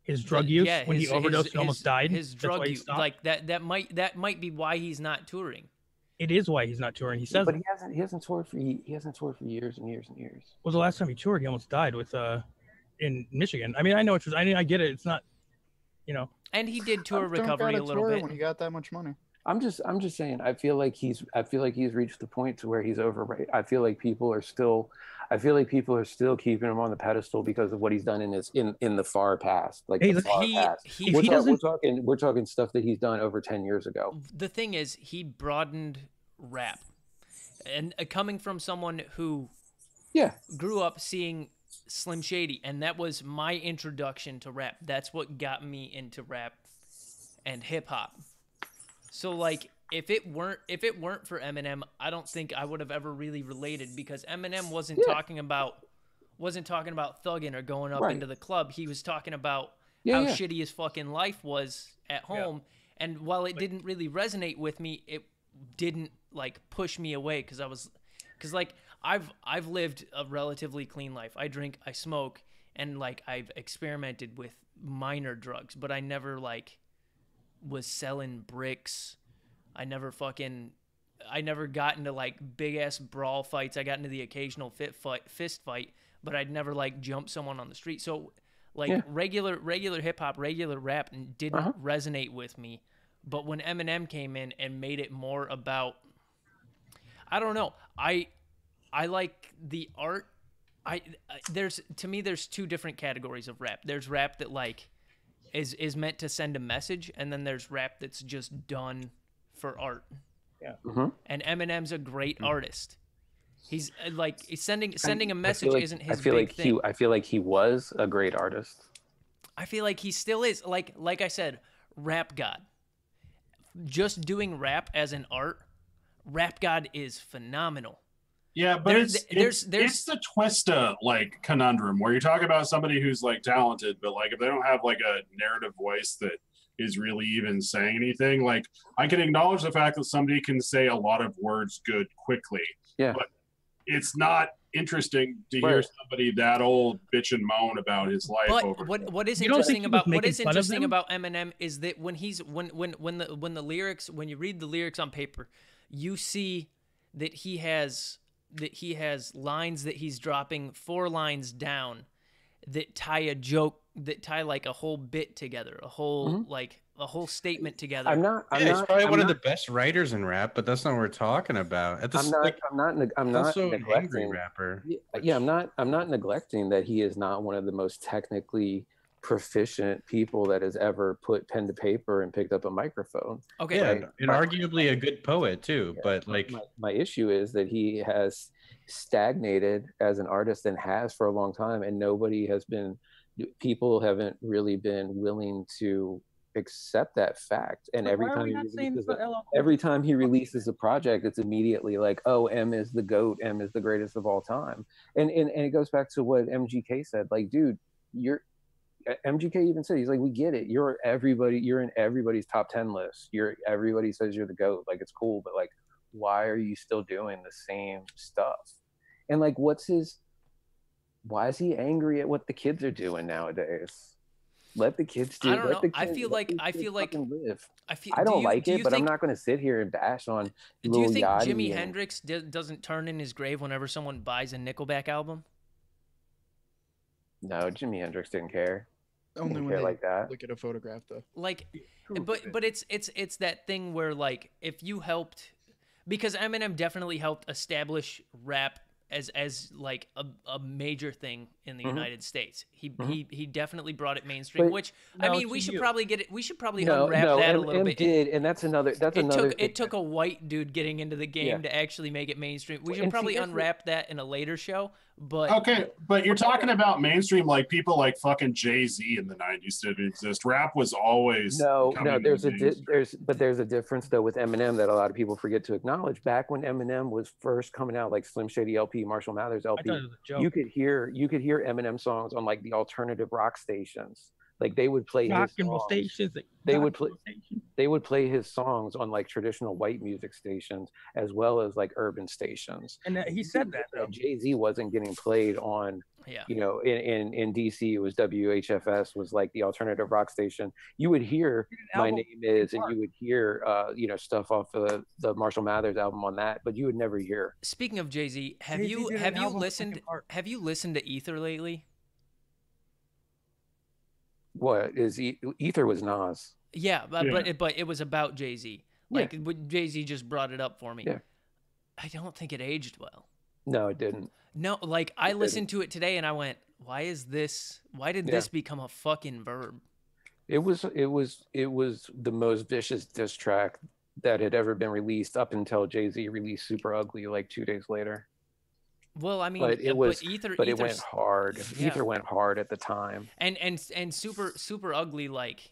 his drug use when he overdosed and almost died. His drug use, like that might be why he's not touring. It is why he's not touring. He says, but he hasn't toured for years and years and years. Well, the last time he toured, he almost died with in Michigan. I mean, I know it's. I get it. It's not, you know. And he did tour recovery a little bit when he got that much money. I'm just saying. I feel like he's reached the point to where he's overrated. I feel like people are still keeping him on the pedestal because of what he's done in the far past. Like hey, the far past. We're talking stuff that he's done over 10 years ago. The thing is, he broadened rap, and coming from someone who grew up seeing Slim Shady, and that was my introduction to rap. That's what got me into rap and hip hop. So like if it weren't for Eminem, I don't think I would have ever really related, because Eminem wasn't talking about thugging or going up into the club. He was talking about how shitty his fucking life was at home. And while it didn't really resonate with me, it didn't like push me away, because I've lived a relatively clean life. I drink, I smoke, and like I've experimented with minor drugs, but I never like was selling bricks. I never got into like big ass brawl fights. I got into the occasional fist fight, but I'd never like jump someone on the street. So like regular hip hop, regular rap didn't resonate with me. But when Eminem came in and made it more about, I don't know, I like the art. There's two different categories of rap. There's rap that like is meant to send a message, and then there's rap that's just done for art. Yeah. Mm-hmm. And Eminem's a great artist. He's sending a message isn't his big thing. I feel like he was a great artist. I feel like he still is. Like I said, rap god. Just doing rap as an art, rap god is phenomenal. Yeah, but it's the Twista like conundrum where you're talking about somebody who's like talented, but like if they don't have like a narrative voice that is really even saying anything, like I can acknowledge the fact that somebody can say a lot of words good quickly. Yeah. But it's not interesting to hear somebody that old bitch and moan about his life. But what is interesting about Eminem is that when the lyrics, when you read the lyrics on paper, you see that he has lines that he's dropping 4 lines down that tie a joke, that tie like a whole bit together, a whole like a whole statement together. He's probably one of the best writers in rap, but that's not what we're talking about. I'm not an angry rapper. Yeah, I'm not neglecting that he is not one of the most technically proficient people that has ever put pen to paper and picked up a microphone. Okay. Yeah, and arguably a good poet too. Yeah, but like my issue is that he has stagnated as an artist and has for a long time, and people haven't really been willing to accept that fact. And every time he releases a project, it's immediately like, oh, M is the GOAT, M is the greatest of all time. And it goes back to what MGK said, like, dude, MGK even said, he's like, we get it, you're in everybody's top 10 list, everybody says you're the GOAT, like it's cool, but like why are you still doing the same stuff? And like why is he angry at what the kids are doing nowadays? Let the kids do. I don't know. I feel like live. I don't like it, but I'm not going to sit here and bash on. Do you think Jimi Hendrix doesn't turn in his grave whenever someone buys a Nickelback album? No, Jimi Hendrix didn't care. Only when they like that. Look at a photograph, though. Like, but it's that thing where like if you helped, because Eminem definitely helped establish rap as like a major thing in the United States. He definitely brought it mainstream. But, which I mean, we should probably get it. We should probably unwrap that a little bit. And that's another. It took a white dude getting into the game to actually make it mainstream. We should probably unwrap that in a later show. But okay, but you're talking about mainstream, like people like fucking Jay-Z in the '90s didn't exist. Rap was always there's a difference though with Eminem that a lot of people forget to acknowledge. Back when Eminem was first coming out, like Slim Shady LP, Marshall Mathers LP, you could hear Eminem songs on like the alternative rock stations. Like they would play his songs. They would play his songs on like traditional white music stations as well as like urban stations. And he said that though. Jay-Z wasn't getting played on, you know, in DC. It was WHFS was like the alternative rock station. You would hear My Name Is, and you would hear you know, stuff off the Marshall Mathers album on that, but you would never hear. Speaking of Jay-Z, have you listened to Ether lately? What is Ether was Nas? Yeah, but it was about Jay-Z. Like Jay-Z just brought it up for me. Yeah. I don't think it aged well. No, it didn't. No, like I listened to it today and I went, why did this become a fucking verb? It was the most vicious diss track that had ever been released up until Jay-Z released Super Ugly like 2 days later. Well, I mean, it went hard. Yeah. Ether went hard at the time. And super ugly, like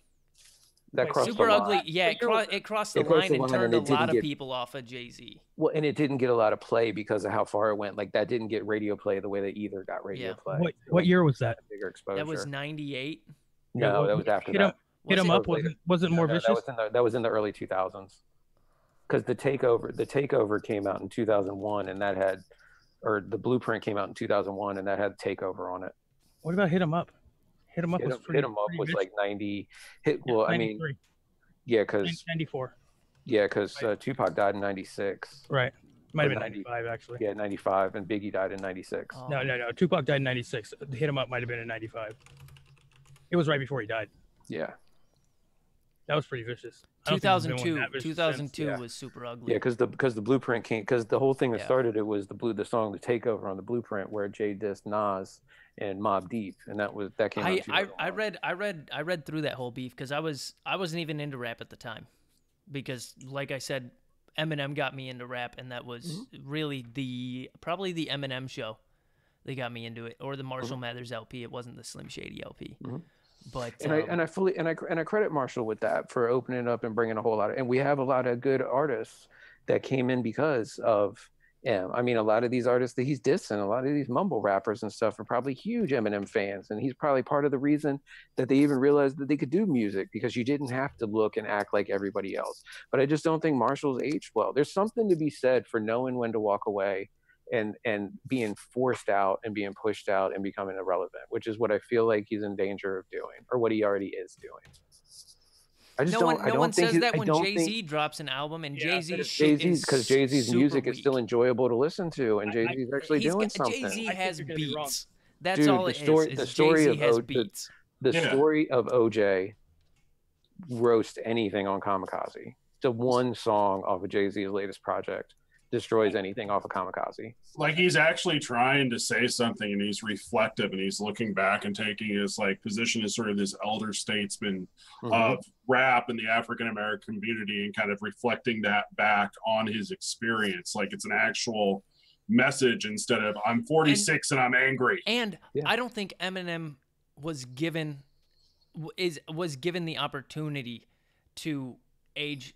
that crossed super the line. ugly. Yeah, it crossed the line and turned a lot of people off of Jay-Z. Well, and it didn't get a lot of play because of how far it went. Like that didn't get radio play the way that Ether got radio play. What year was that? Bigger exposure. That was 98. No, that was after that. Hit 'em up wasn't more vicious. That was in the early 2000s. Because the takeover came out in 2001, and that had. Or the Blueprint came out in 2001, and that had Takeover on it. What about Hit 'em Up? Hit 'em Up was pretty. Hit 'em Up was like 90. Well, I mean, because 94. Yeah, because Tupac died in 96. Right, might have been 95 actually. Yeah, 95, and Biggie died in 96. Oh. No. Tupac died in 96. Hit 'em Up might have been in 95. It was right before he died. Yeah. That was pretty vicious. 2002 was super ugly. Yeah, because the Blueprint came, because the whole thing that started it was the song The Takeover on the Blueprint, where Jay dissed Nas and Mobb Deep, and that came out. I read through that whole beef because I wasn't even into rap at the time, because like I said, Eminem got me into rap, and that was really probably the Eminem show. They got me into it, or the Marshall Mathers LP. It wasn't the Slim Shady LP. But I credit Marshall with that for opening up and bringing a whole lot of, and we have a lot of good artists that came in because of I mean, a lot of these artists that he's dissing, a lot of these mumble rappers and stuff are probably huge Eminem fans, and he's probably part of the reason that they even realized that they could do music, because you didn't have to look and act like everybody else. But I just don't think Marshall's aged well. There's something to be said for knowing when to walk away and being forced out and being pushed out and becoming irrelevant, which is what I feel like he's in danger of doing, or what he already is doing. No one says that when Jay-Z drops an album, and Jay-Z's because Jay-Z's music is still enjoyable to listen to, and Jay-Z's actually doing something. Jay-Z has beats. That's all it is. The story Jay-Z has beats. The story of OJ roast anything on Kamikaze. The one song off of Jay-Z's latest project destroys anything off of Kamikaze. Like, he's actually trying to say something, and he's reflective, and he's looking back and taking his like position as sort of this elder statesman of rap and the African American community, and kind of reflecting that back on his experience. Like, it's an actual message instead of I'm 46 and I'm angry. And I don't think Eminem was given the opportunity to age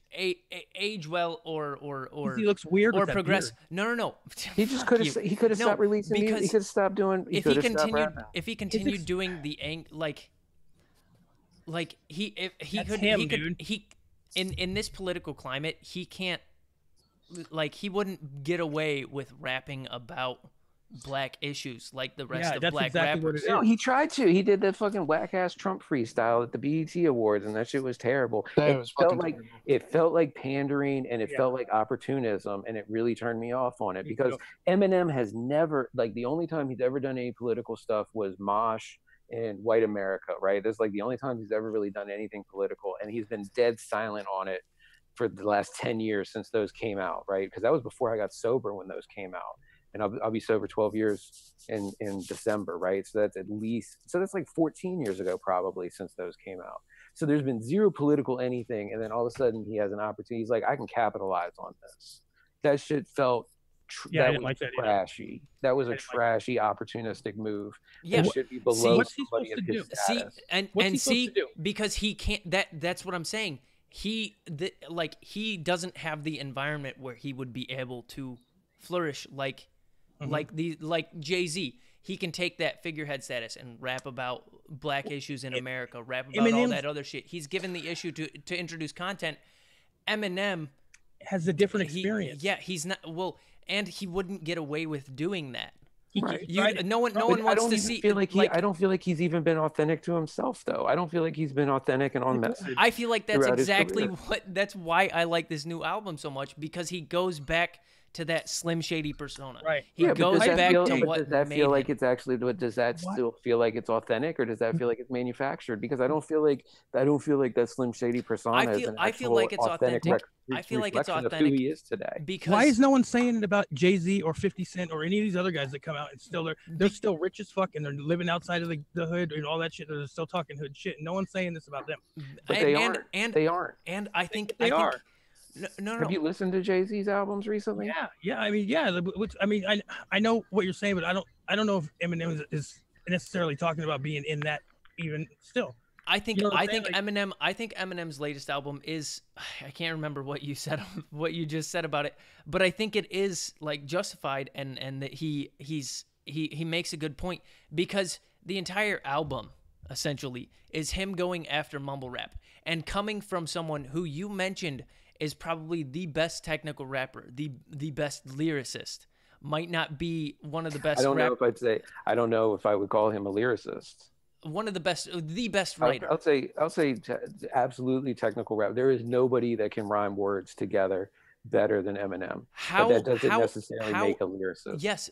well or he looks weird or progress. Beard. No. He just could have stopped releasing music. He could have stopped doing. If he continued doing the in this political climate, he can't, like, he wouldn't get away with rapping about black issues like the rest of black rappers. No, he tried to. He did the fucking whack ass Trump freestyle at the BET Awards, and that shit was terrible. It felt like pandering, and it felt like opportunism, and it really turned me off on it, because Eminem has never, like, the only time he's ever done any political stuff was Mosh and White America, right? That's like the only time he's ever really done anything political, and he's been dead silent on it for the last 10 years since those came out, right? Because that was before I got sober when those came out. and I'll be sober 12 years in December, right? So that's like 14 years ago probably since those came out. So there's been zero political anything, and then all of a sudden he has an opportunity. He's like, I can capitalize on this. That shit felt that was trashy. That was a trashy, opportunistic move. Yeah, it should be below what's he somebody of supposed to his do? status. Because he can't. That's what I'm saying. He doesn't have the environment where he would be able to flourish like Jay-Z. He can take that figurehead status and rap about black issues in America, rap about all that other shit. He's given the issue to introduce content. Eminem has a different experience. He's not and he wouldn't get away with doing that. Right. No one wants to see. I don't feel like he's even been authentic to himself, though. I don't feel like he's been authentic and on message. I feel like that's exactly that's why I like this new album so much, because he goes back to that Slim Shady persona. Right. He goes back to what does that feel like him. it's actually does that still feel like it's authentic, or does that feel like it's manufactured? Because I don't feel like that Slim Shady persona is an I feel like it's authentic. I feel like it's authentic. Of who he is today. Because why is no one saying it about Jay-Z or 50 Cent or any of these other guys that come out and they're still rich as fuck and they're living outside of the hood and all that shit? They're still talking hood shit. No one's saying this about them. But they aren't. They aren't. And I think they are. No. Have you listened to Jay-Z's albums recently? Yeah. I mean, I know what you're saying, but I don't know if Eminem is necessarily talking about being in that even still. I think Eminem's latest album is, I can't remember what you just said about it, but I think it is like justified, and that he makes a good point, because the entire album essentially is him going after mumble rap, and coming from someone who you mentioned is probably the best technical rapper, the best lyricist, might not be one of the best. I don't know if I would call him a lyricist. One of the best writer. I'll say absolutely technical rap. There is nobody that can rhyme words together better than Eminem. But that doesn't necessarily make a lyricist. Yes,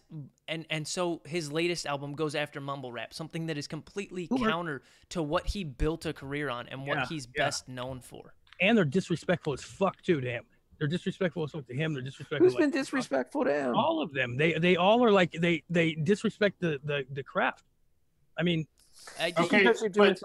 and so his latest album goes after mumble rap, something that is completely counter to what he built a career on and what he's best known for. And they're disrespectful as fuck too to him. They're disrespectful as fuck to him. They're disrespectful. Who's been disrespectful to him? All of them. They all are like they disrespect the craft. I mean, just because you're doing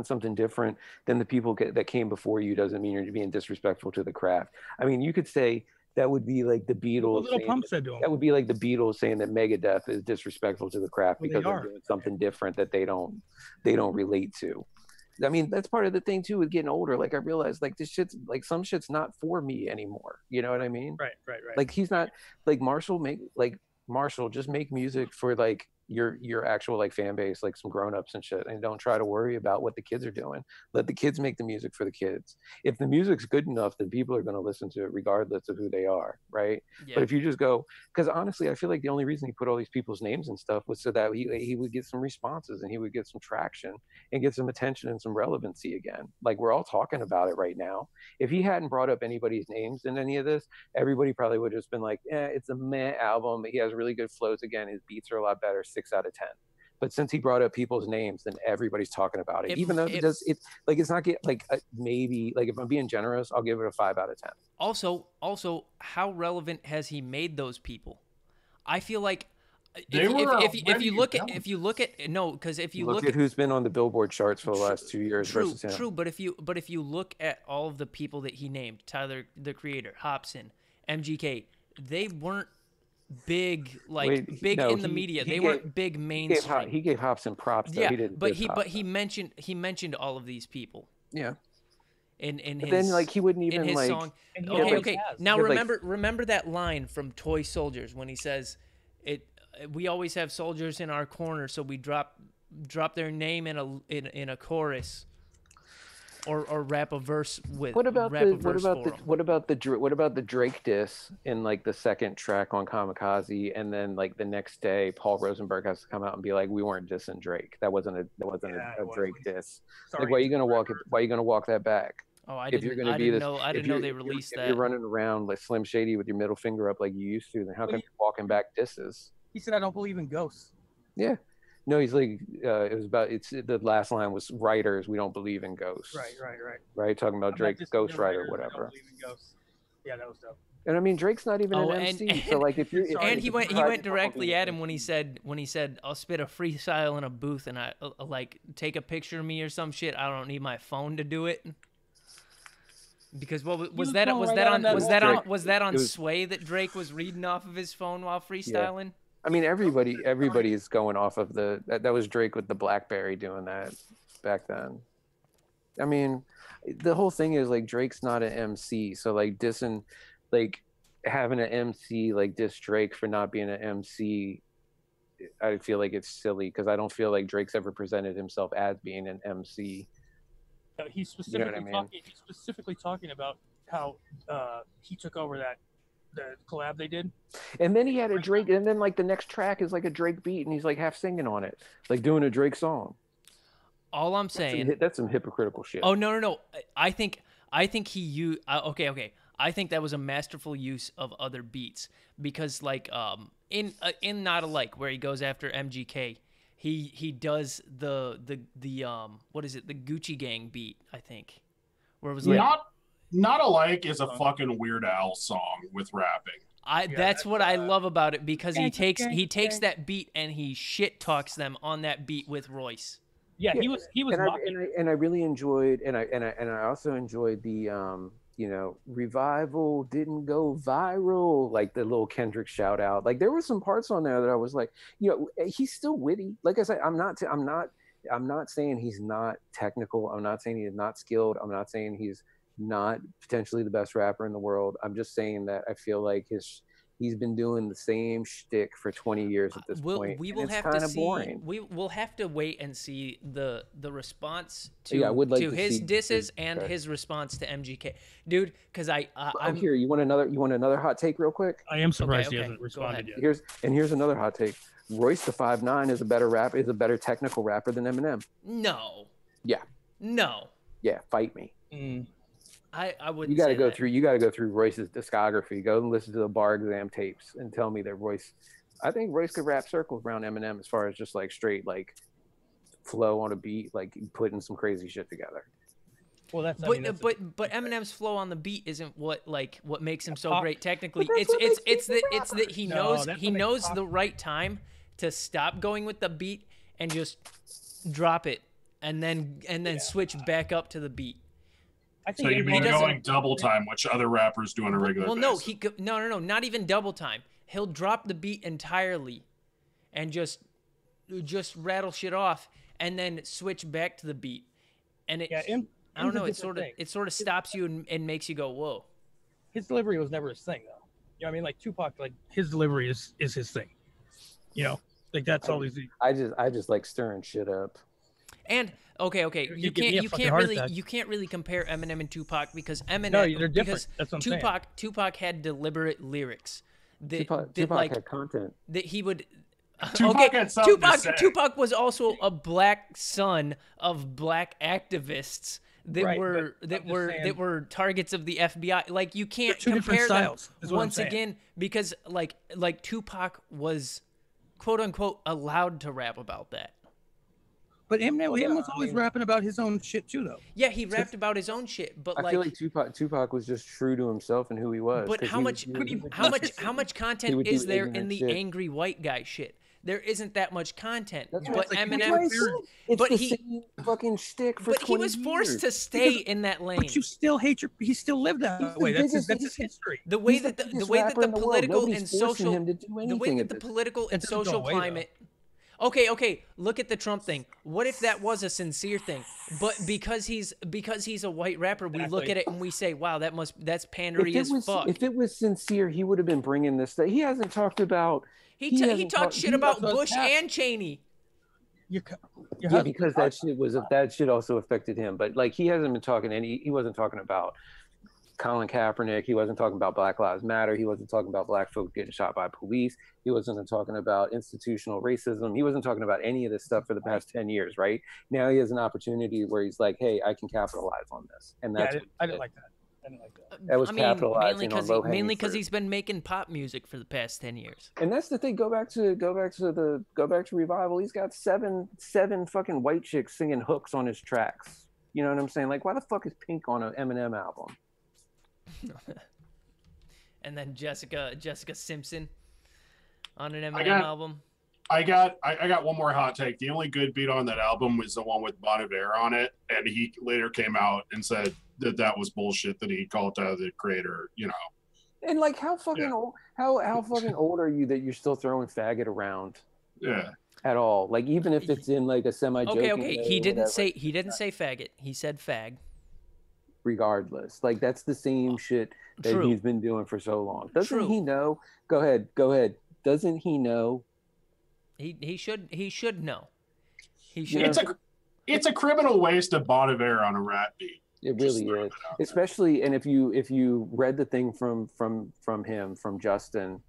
something different than the people that came before you doesn't mean you're being disrespectful to the craft. I mean, you could say that would be like the Beatles. That would be like the Beatles saying that Megadeth is disrespectful to the craft because they're doing something different that they don't relate to. I mean, that's part of the thing too with getting older. Like I realized, like this shit's like some shit's not for me anymore. You know what I mean? Right. Like he's not like Marshall. Just make music for like your actual like fan base, like some grown-ups and shit, and don't try to worry about what the kids are doing. Let the kids make the music for the kids. If the music's good enough, then people are going to listen to it regardless of who they are, right? But if you just go, because honestly I feel like the only reason he put all these people's names and stuff was so that he would get some responses and he would get some traction and get some attention and some relevancy again. Like we're all talking about it right now. If he hadn't brought up anybody's names in any of this, everybody probably would have just been like, it's a meh album. He has really good flows again. His beats are a lot better. 6 out of 10. But since he brought up people's names, then everybody's talking about it. Even though it's not get like maybe like if I'm being generous, I'll give it a 5 out of 10. Also, how relevant has he made those people? I feel like if you look at who's been on the Billboard charts for the last 2 years versus him. True, but if you look at all of the people that he named, Tyler the Creator, Hobson, MGK, they weren't big in the media. They weren't big mainstream. He gave Hobson props. Though. He mentioned all of these people. Yeah. In his then like he wouldn't even in his like song. Okay. Now remember that line from Toy Soldiers when he says, we always have soldiers in our corner, so we drop their name in a chorus. Or rap a verse with. What about the Drake diss in like the second track on Kamikaze, and then like the next day Paul Rosenberg has to come out and be like, we weren't dissing Drake. That wasn't a Drake diss. Like, why are you gonna walk that back? Oh, I didn't know they released that. If you're running around like Slim Shady with your middle finger up like you used to, then how come you're walking back disses? He said, I don't believe in ghosts. Yeah. No, he's like, the last line was writers, we don't believe in ghosts. Right. Right, talking about Drake's ghostwriter or whatever. Yeah, that was dope. And I mean, Drake's not even an MC. So like, if you and he went directly at him when he said I'll spit a freestyle in a booth and I like take a picture of me or some shit. I don't need my phone to do it. Because was that on Sway that Drake was reading off of his phone while freestyling? Yeah. I mean, everybody is going off of that was Drake with the BlackBerry doing that back then. I mean, the whole thing is like Drake's not an MC, so like having an MC like diss Drake for not being an MC, I feel like it's silly because I don't feel like Drake's ever presented himself as being an MC. He's specifically talking about how he took over the collab they did. And then he had a Drake, and then like the next track is like a Drake beat, and he's like half singing on it, like doing a Drake song. All I'm saying, that's some hypocritical shit. Oh no! I think he used. Okay. I think that was a masterful use of other beats because like in Not Alike where he goes after MGK. He does the what is it, the Gucci Gang beat, I think, where it was like Not Alike is a fucking Weird Al song with rapping. That's what I love about it because he takes that beat and he shit talks them on that beat with Royce. Yeah, he was and I really enjoyed and I also enjoyed the Revival didn't go viral, like the little Kendrick shout out. Like there were some parts on there that I was like, he's still witty. Like I said, I'm not saying he's not technical. I'm not saying he's not skilled. I'm not saying he's not potentially the best rapper in the world. I'm just saying that I feel like he's been doing the same shtick for 20 years at this point. We will have to see. Boring. We will have to wait and see the response to his disses and his response to MGK, dude. Because I'm here. You want another hot take real quick? I am surprised he hasn't responded yet. Here's another hot take. Royce the 5'9" is a better technical rapper than Eminem. No. Yeah. No. Yeah. Fight me. I wouldn't. You got to go through Royce's discography. Go and listen to the bar exam tapes and tell me that I think Royce could rap circles around Eminem as far as just like straight like flow on a beat, like putting some crazy shit together. Well, that's but Eminem's flow on the beat isn't what makes him so great technically. It's that he knows the right time to stop going with the beat and just drop it and then switch back up to the beat. I think so you mean going double time, which other rappers do on a regular basis? No, not even double time. He'll drop the beat entirely and just rattle shit off and then switch back to the beat. And I don't know, it sort of stops you and makes you go, whoa. His delivery was never his thing though. You know what I mean? Like Tupac, like his delivery is his thing. Like that's all he's. I just like stirring shit up. And okay, you can't really compare Eminem and Tupac because Eminem they're different. That's what I'm saying. Tupac had deliberate lyrics. Tupac had content that he would. Tupac was also a black son of black activists that were targets of the FBI. Like you can't compare them once again because like Tupac was quote unquote allowed to rap about that. But Eminem was always rapping about his own shit too, though. Yeah, he rapped about his own shit, but I feel like Tupac was just true to himself and who he was. But how much content is there in the angry white guy shit? There isn't that much content. But Eminem, same fucking shtick for 20 years. But he was forced to stay in that lane. But you still he still lived that way. That's his history. The way that the political and social climate. Okay. Look at the Trump thing. What if that was a sincere thing? But because he's a white rapper, we look at it and we say, "Wow, that's pandery as fuck." If it was sincere, he would have been bringing this. He hasn't talked about. He talked shit about Bush and Cheney. Yeah, because that shit also affected him. But like he hasn't been talking he wasn't talking about Colin Kaepernick. He wasn't talking about Black Lives Matter. He wasn't talking about black folks getting shot by police. He wasn't talking about institutional racism. He wasn't talking about any of this stuff for the past 10 years, right? Now he has an opportunity where he's like, hey, I can capitalize on this. And that's I didn't like that. That was capitalizing on low-hanging mainly because he's been making pop music for the past 10 years. And that's the thing. Go back to Revival. He's got seven fucking white chicks singing hooks on his tracks. You know what I'm saying? Like, why the fuck is Pink on an Eminem album? and then Jessica Simpson on an Eminem album. I got one more hot take. The only good beat on that album was the one with Bon Iver on it, and he later came out and said that was bullshit, that he called out the creator, you know. And like, how fucking old? How fucking old are you that you're still throwing faggot around? Yeah. At all, like even if it's in like a semi-joking Okay. He didn't say faggot. He said fag. Regardless, like that's the same shit that he's been doing for so long. Doesn't he know? Go ahead. Doesn't he know? He should know. He should. It's a criminal waste of Bon Iver on a rap beat. It really is, especially. And if you read the thing from Justin,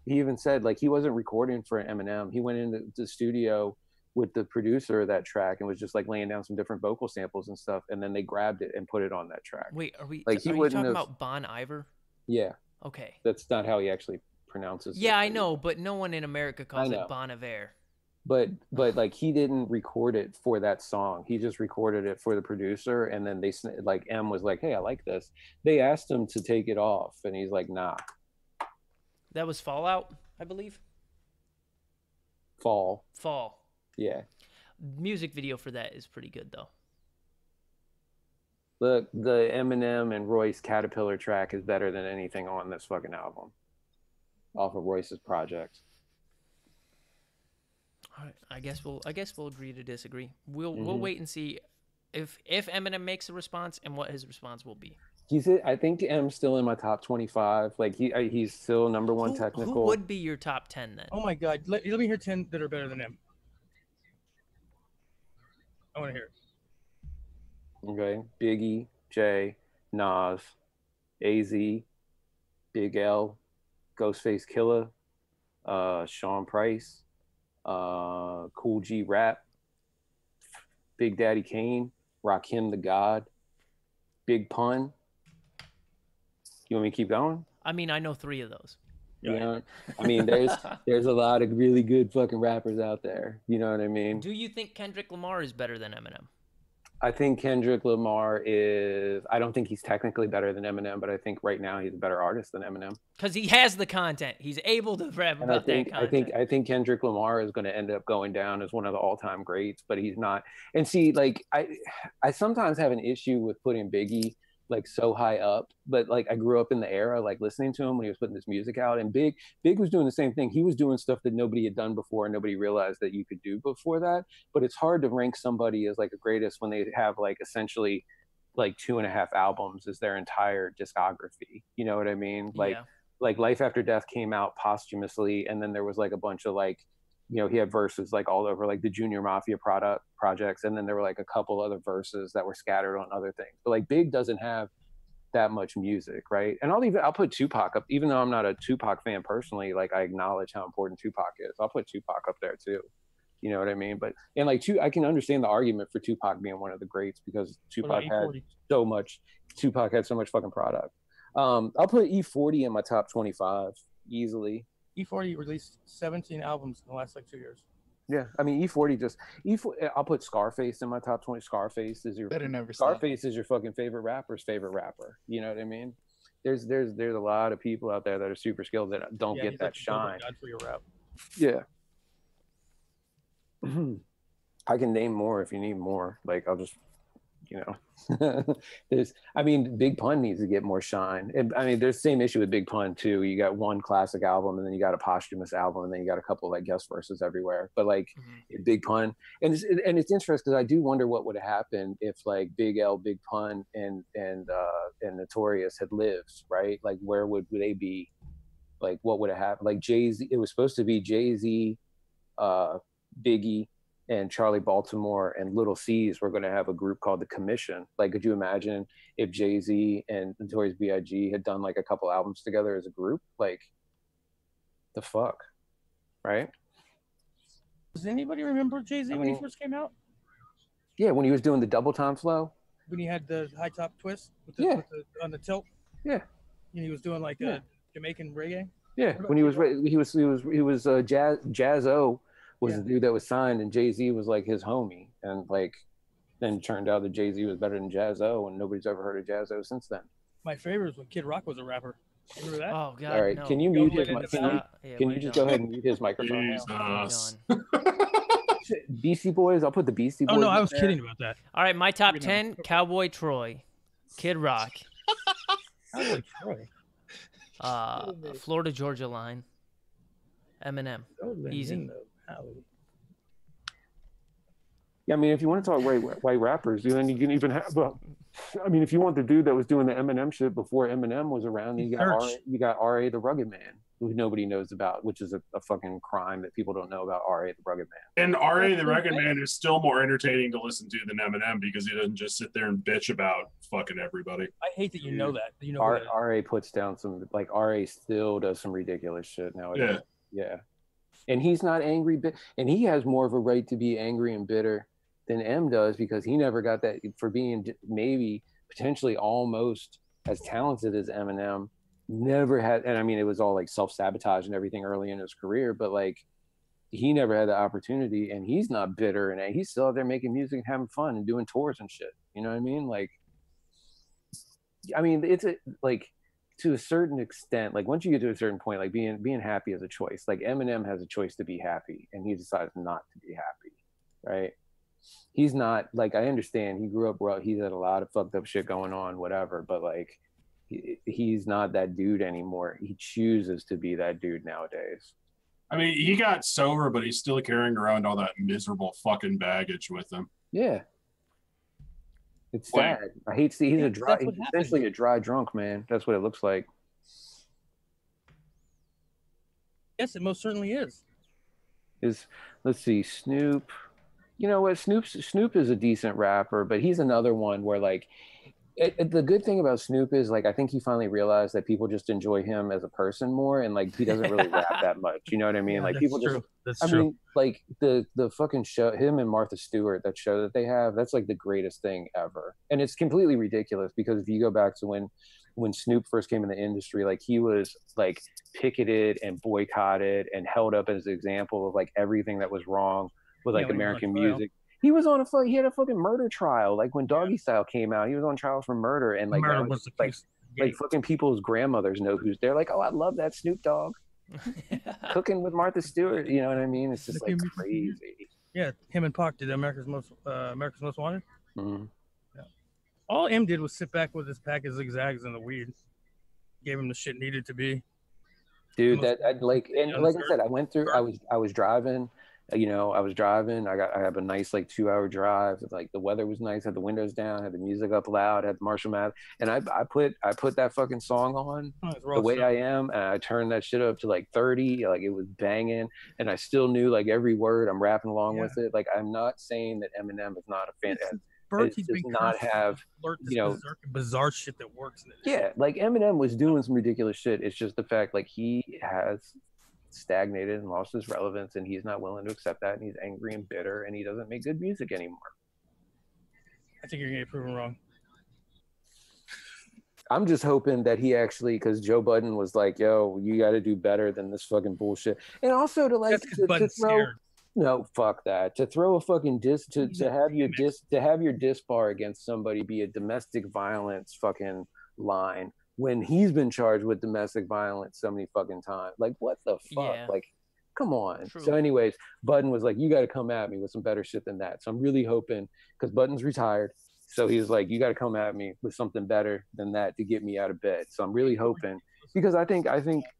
he even said like he wasn't recording for Eminem. He went into the studio with the producer of that track and was just like laying down some different vocal samples and stuff, and then they grabbed it and put it on that track. Wait, are you talking about Bon Iver? Yeah. Okay. That's not how he actually pronounces it. Yeah, I know, but no one in America calls it Bon Iver. But like he didn't record it for that song. He just recorded it for the producer, and then they like M was like, "Hey, I like this." They asked him to take it off, and he's like, "Nah." That was Fallout, I believe. Fall. Yeah. Music video for that is pretty good though. The Eminem and Royce Caterpillar track is better than anything on this fucking album, off of Royce's project. All right, I guess we'll agree to disagree. We'll wait and see if Eminem makes a response and what his response will be. I think M's still in my top 25. Like he's still number one technical. Who would be your top 10 then? Oh my God, let me hear 10 that are better than M. I want to hear it. Okay, Biggie, Jay, Nas, AZ, Big L, Ghostface Killah, Sean Price, Cool G Rap, Big Daddy Kane, Rakim the God, Big Pun. You want me to keep going? I mean, I know 3 of those. You know, I mean, there's a lot of really good fucking rappers out there. You know what I mean? Do you think Kendrick Lamar is better than Eminem? I think Kendrick Lamar is. I don't think he's technically better than Eminem, but I think right now he's a better artist than Eminem. Because he has the content. He's able to rap about that content. I think Kendrick Lamar is going to end up going down as one of the all-time greats, but he's not. And see, like I sometimes have an issue with putting Biggie like so high up, but like I grew up in the era like listening to him when he was putting this music out, and Big was doing the same thing. He was doing stuff that nobody had done before and nobody realized that you could do before that. But it's hard to rank somebody as like a greatest when they have like essentially like 2.5 albums as their entire discography. You know what I mean? Like Life After Death came out posthumously, and then there was like a bunch of like, you know, he had verses like all over like the Junior Mafia projects, and then there were like a couple other verses that were scattered on other things. But like Big doesn't have that much music, right? And I'll put Tupac up, even though I'm not a Tupac fan personally. Like I acknowledge how important Tupac is. I'll put Tupac up there too. You know what I mean? But and like I can understand the argument for Tupac being one of the greats because Tupac had so much fucking product. I'll put E40 in my top 25 easily. E40 released 17 albums in the last like 2 years. Yeah, I mean E40 I'll put Scarface in my top 20. Scarface is your fucking favorite rapper's favorite rapper. You know what I mean? There's a lot of people out there that are super skilled that don't get that shine. God for your rap. Yeah. I can name more if you need more. Like I'll just, you know, Big Pun needs to get more shine. I mean, there's the same issue with Big Pun too. You got one classic album, and then you got a posthumous album, and then you got a couple like guest verses everywhere. But like Big Pun, and it's interesting because I do wonder what would have happened if like Big L, Big Pun, and Notorious had lived, right? Like where would they be? Like what would have happened? Like Jay-Z, it was supposed to be Jay-Z, Biggie, and Charlie Baltimore and Little C's were going to have a group called The Commission. Like, could you imagine if Jay-Z and Notorious B.I.G. had done like a couple albums together as a group? Like, the fuck, right? Does anybody remember Jay-Z when he first came out? Yeah, when he was doing the double time flow. When he had the high top twist on the tilt. Yeah. And he was doing like a Jamaican reggae. Yeah, when he was Jazzo. Was the dude that was signed, and Jay-Z was like his homie, and like then it turned out that Jay-Z was better than Jazzo, and nobody's ever heard of Jazzo since then. My favorite was when Kid Rock was a rapper. Remember that? Oh God. All right, No. can you mute his Go mic? ahead. Can you just go ahead and mute his microphone now? Jesus. Beastie Boys. I'll put the Beastie Boys. Oh no, I in was there. kidding about that. All right, my top You know. 10: Cowboy Troy, Kid Rock, Cowboy Troy. Florida Georgia Line, Eminem. Easy. Yeah, I mean, if you want to talk white rappers, then you can even have. I mean, if you want the dude that was doing the Eminem shit before Eminem was around, you got R.A. the Rugged Man, who nobody knows about, which is a fucking crime that people don't know about R.A. the Rugged Man. And R.A. the Rugged Man is still more entertaining to listen to than Eminem because he doesn't just sit there and bitch about fucking everybody. I hate that you know that. You know R.A. puts down some, like, R.A. still does some ridiculous shit nowadays. Yeah. And he's not angry, and he has more of a right to be angry and bitter than M does, because he never got that for being maybe potentially almost as talented as Eminem. Never had, and I mean, it was all like self-sabotage and everything early in his career, but like he never had the opportunity, and he's not bitter, and he's still out there making music and having fun and doing tours and shit. You know what I mean? Like, I mean, it's like, to a certain extent, like once you get to a certain point, like being happy is a choice. Like Eminem has a choice to be happy, and he decides not to be happy, right? He's not, like, I understand he grew up rough, he's had a lot of fucked up shit going on, whatever, but like he's not that dude anymore. He chooses to be that dude nowadays. I mean, he got sober, but he's still carrying around all that miserable fucking baggage with him. Yeah, it's sad. I hate to see he's essentially a dry drunk, man. That's what it looks like. Yes, it most certainly is. Let's see, Snoop. You know what? Snoop is a decent rapper, but he's another one where, like, the good thing about Snoop is, like, I think he finally realized that people just enjoy him as a person more, and like he doesn't really rap that much. You know what I mean? Yeah, like people true. just. That's I true. mean, like the fucking show, him and Martha Stewart, that show that they have, that's like the greatest thing ever, and it's completely ridiculous because if you go back to when Snoop first came in the industry, like he was like picketed and boycotted and held up as an example of like everything that was wrong with like American music. He was on he had a fucking murder trial. Like when Doggy Style came out, he was on trial for murder, and like murder was like fucking people's grandmothers know who's there. Like, oh, I love that Snoop Dogg cooking with Martha Stewart. You know what I mean? It's just like crazy. Yeah, him and Pac did America's Most Wanted. Mm-hmm. Yeah. All M did was sit back with his pack of zigzags and the weed. Gave him the shit needed to be. Dude, like I said, I went through. I was driving. You know, I was driving. I have a nice like 2-hour drive. Like the weather was nice. Had the windows down. Had the music up loud. Had the Marshall Mathers, and I put that fucking song on The Way I Am, and I turned that shit up to like 30. Like it was banging, and I still knew like every word. I'm rapping along with it. Like I'm not saying that Eminem is not a fan. It does not have, you know, bizarre shit that works. Yeah, like Eminem was doing some ridiculous shit. It's just the fact like he has stagnated and lost his relevance, and he's not willing to accept that, and he's angry and bitter, and he doesn't make good music anymore. I think you're gonna get proven wrong. I'm just hoping that he actually, because Joe Budden was like, yo, you got to do better than this fucking bullshit, and also to like to throw scared. No, fuck that. To throw a fucking diss to have your diss bar against somebody be a domestic violence fucking line when he's been charged with domestic violence so many fucking times. Like, what the fuck? Yeah. Like, come on. True. So anyways, Budden was like, you got to come at me with some better shit than that. So I'm really hoping, because Budden's retired, so he's like, you got to come at me with something better than that to get me out of bed. So I'm really hoping, because I think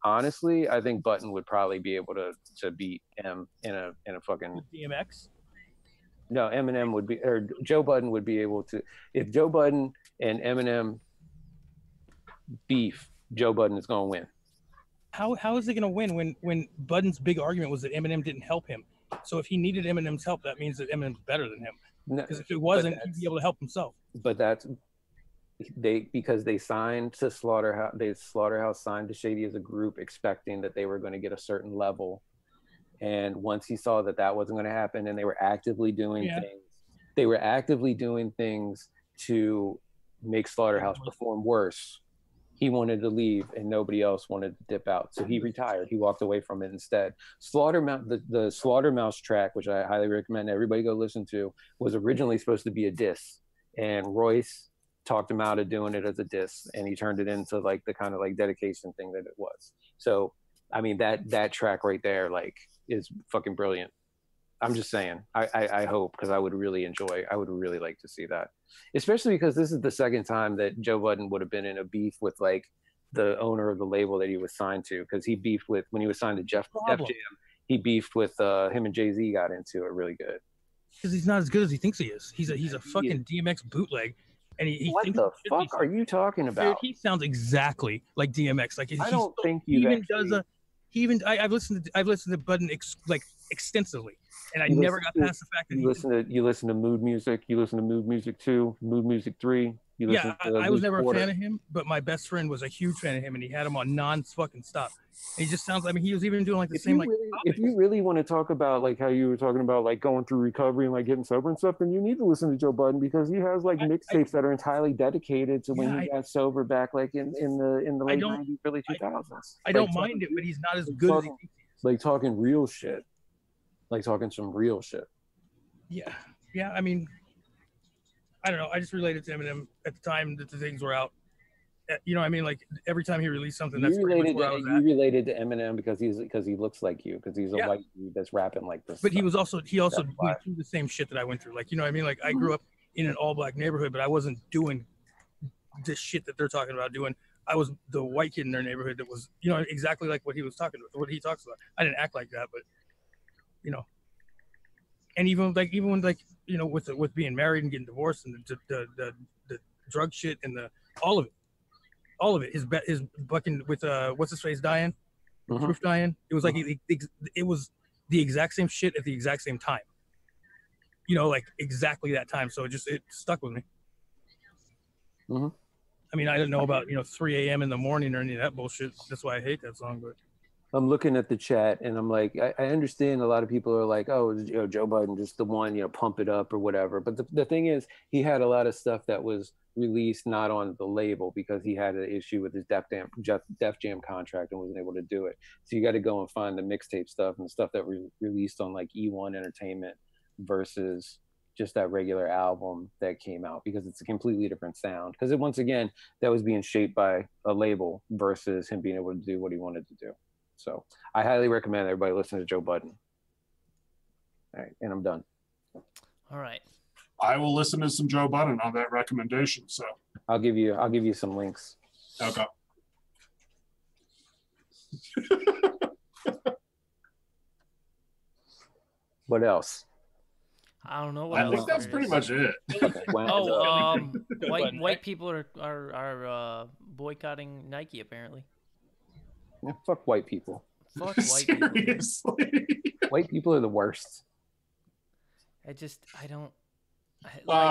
honestly, I think Budden would probably be able to beat M in a fucking DMX. No, Eminem would be, or Joe Budden would be able to. If Joe Budden and Eminem beef, Joe Budden is going to win. How is it going to win when Budden's big argument was that Eminem didn't help him? So if he needed Eminem's help, that means that Eminem's better than him. Because if it wasn't, he'd be able to help himself. But that's because they signed to Slaughterhouse. Slaughterhouse signed to Shady as a group, expecting that they were going to get a certain level. And once he saw that that wasn't going to happen, and they were actively doing things to make Slaughterhouse perform worse, he wanted to leave, and nobody else wanted to dip out. So he retired. He walked away from it instead. The Slaughtermouse track, which I highly recommend everybody go listen to, was originally supposed to be a diss. And Royce talked him out of doing it as a diss, and he turned it into like the kind of like dedication thing that it was. So I mean, that track right there like is fucking brilliant. I'm just saying, I hope, because I would really like to see that, especially because this is the second time that Joe Budden would have been in a beef with like the owner of the label that he was signed to, because he beefed with, when he was signed to Def Jam, he beefed with him and Jay-Z got into it really good. Because he's not as good as he thinks he is. He's a fucking DMX bootleg, and he what thinks the fuck are you talking about? Dude, he sounds exactly like DMX. Like I don't think he even does a. He even I've listened to Budden extensively, and I never got past the fact that you listen to Mood Music. You listen to Mood Music 2, Mood Music 3. Yeah, I was never a fan of him, but my best friend was a huge fan of him, and he had him on non-fucking stop. And he just sounds. I mean, he was even doing like the same like. If you really want to talk about like how you were talking about like going through recovery and like getting sober and stuff, then you need to listen to Joe Budden, because he has like mixtapes that are entirely dedicated to when he got sober back like in the late 90s, early 2000s. I don't mind it, but he's not as good as he thinks he is. Like talking real shit, like talking some real shit. Yeah. I mean, I don't know. I just related to Eminem at the time that the things were out. You know what I mean? Like every time he released something, that's related to Eminem because he looks like you, because he's a white dude that's rapping like this. But he also went through the same shit that I went through. Like, you know what I mean? Like I grew up in an all black neighborhood, but I wasn't doing this shit that they're talking about doing. I was the white kid in their neighborhood that was, you know, exactly like what he was talking about, what he talks about. I didn't act like that, but you know. And even when you know, with being married and getting divorced and the drug shit and all of it, his fucking with what's his face dying, Proof dying. It was like it was the exact same shit at the exact same time. You know, like exactly that time. So it stuck with me. I mean, I didn't know about 3 a.m. in the morning or any of that bullshit. That's why I hate that song. But I'm looking at the chat and I'm like, I understand a lot of people are like, oh, Joe Budden, just the one, pump it up or whatever. But the thing is, he had a lot of stuff that was released not on the label because he had an issue with his Def Jam contract and wasn't able to do it. So you got to go and find the mixtape stuff and the stuff that released on like E1 Entertainment versus just that regular album that came out, because it's a completely different sound. Because once again, that was being shaped by a label versus him being able to do what he wanted to do. So I highly recommend everybody listen to Joe Budden. All right, and I'm done. All right. I will listen to some Joe Budden on that recommendation. So I'll give you some links. Okay. What else? I don't know. I think that's pretty much it. Okay. White people are boycotting Nike apparently. Yeah, fuck white people. Fuck white people. Seriously. White people are the worst. I don't.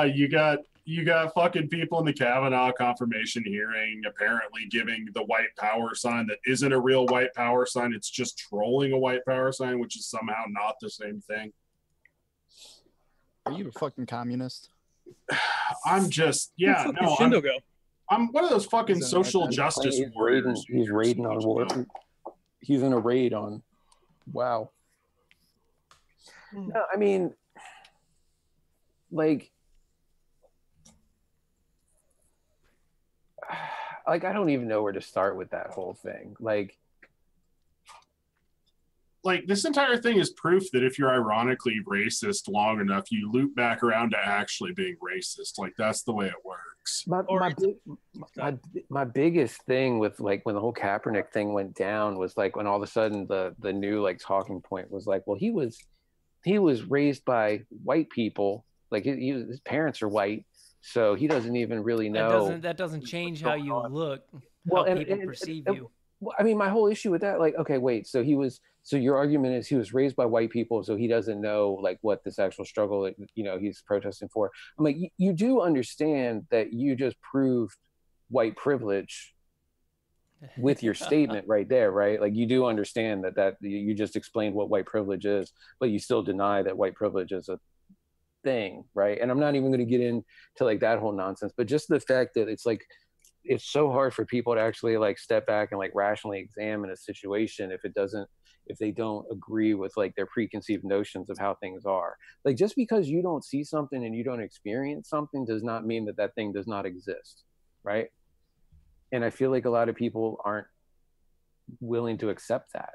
You got fucking people in the Kavanaugh confirmation hearing apparently giving the white power sign that isn't a real white power sign. It's just trolling a white power sign, which is somehow not the same thing. Are you a fucking communist? I'm just, yeah, no. I'm one of those fucking social justice warriors. He's raiding on war. He's in a raid on. Wow. No, I mean, like I don't even know where to start with that whole thing. Like this entire thing is proof that if you're ironically racist long enough, you loop back around to actually being racist. Like that's the way it works. My biggest thing with like when the whole Kaepernick thing went down was like when all of a sudden the new like talking point was like, well, he was raised by white people. Like his parents are white, so he doesn't even really know. That doesn't change how you look, how people perceive you. Well, I mean, my whole issue with that, like, okay, wait, so your argument is he was raised by white people, so he doesn't know like what this actual struggle, he's protesting for. I'm like, you do understand that you just proved white privilege with your statement right there, right? Like you do understand that you just explained what white privilege is, but you still deny that white privilege is a thing, right? And I'm not even going to get into like that whole nonsense, but just the fact that it's like it's so hard for people to actually like step back and like rationally examine a situation if they don't agree with like their preconceived notions of how things are. Like, just because you don't see something and you don't experience something does not mean that that thing does not exist, right? And I feel like a lot of people aren't willing to accept that.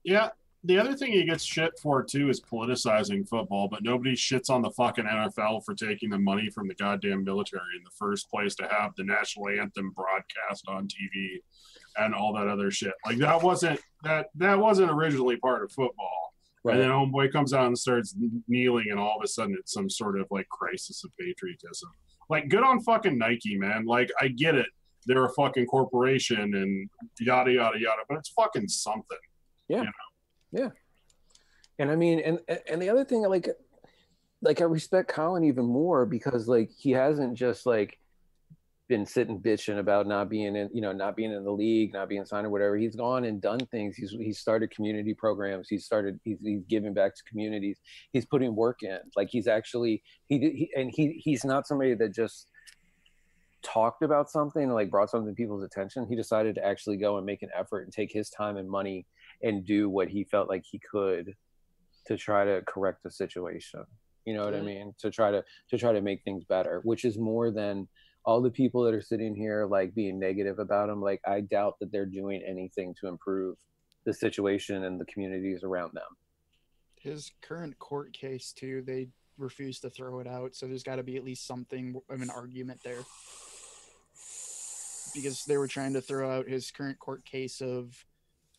Yeah. The other thing he gets shit for too is politicizing football, but nobody shits on the fucking NFL for taking the money from the goddamn military in the first place to have the national anthem broadcast on TV and all that other shit. Like that wasn't originally part of football. Right. And then homeboy comes out and starts kneeling, and all of a sudden it's some sort of like crisis of patriotism. Like, good on fucking Nike, man. Like, I get it. They're a fucking corporation and yada yada yada, but it's fucking something. Yeah. You know? Yeah. And I mean, and the other thing, like I respect Colin even more because like he hasn't just like been sitting bitching about not being in the league, not being signed or whatever. He's gone and done things. He's started community programs. He's giving back to communities. He's putting work in. Like he's actually he's not somebody that just talked about something and like brought something to people's attention. He decided to actually go and make an effort and take his time and money and do what he felt like he could to try to correct the situation. You know what I mean? To try to make things better, which is more than all the people that are sitting here like being negative about him. Like, I doubt that they're doing anything to improve the situation and the communities around them. His current court case too, they refuse to throw it out. So there's got to be at least something of an argument there. Because they were trying to throw out his current court case of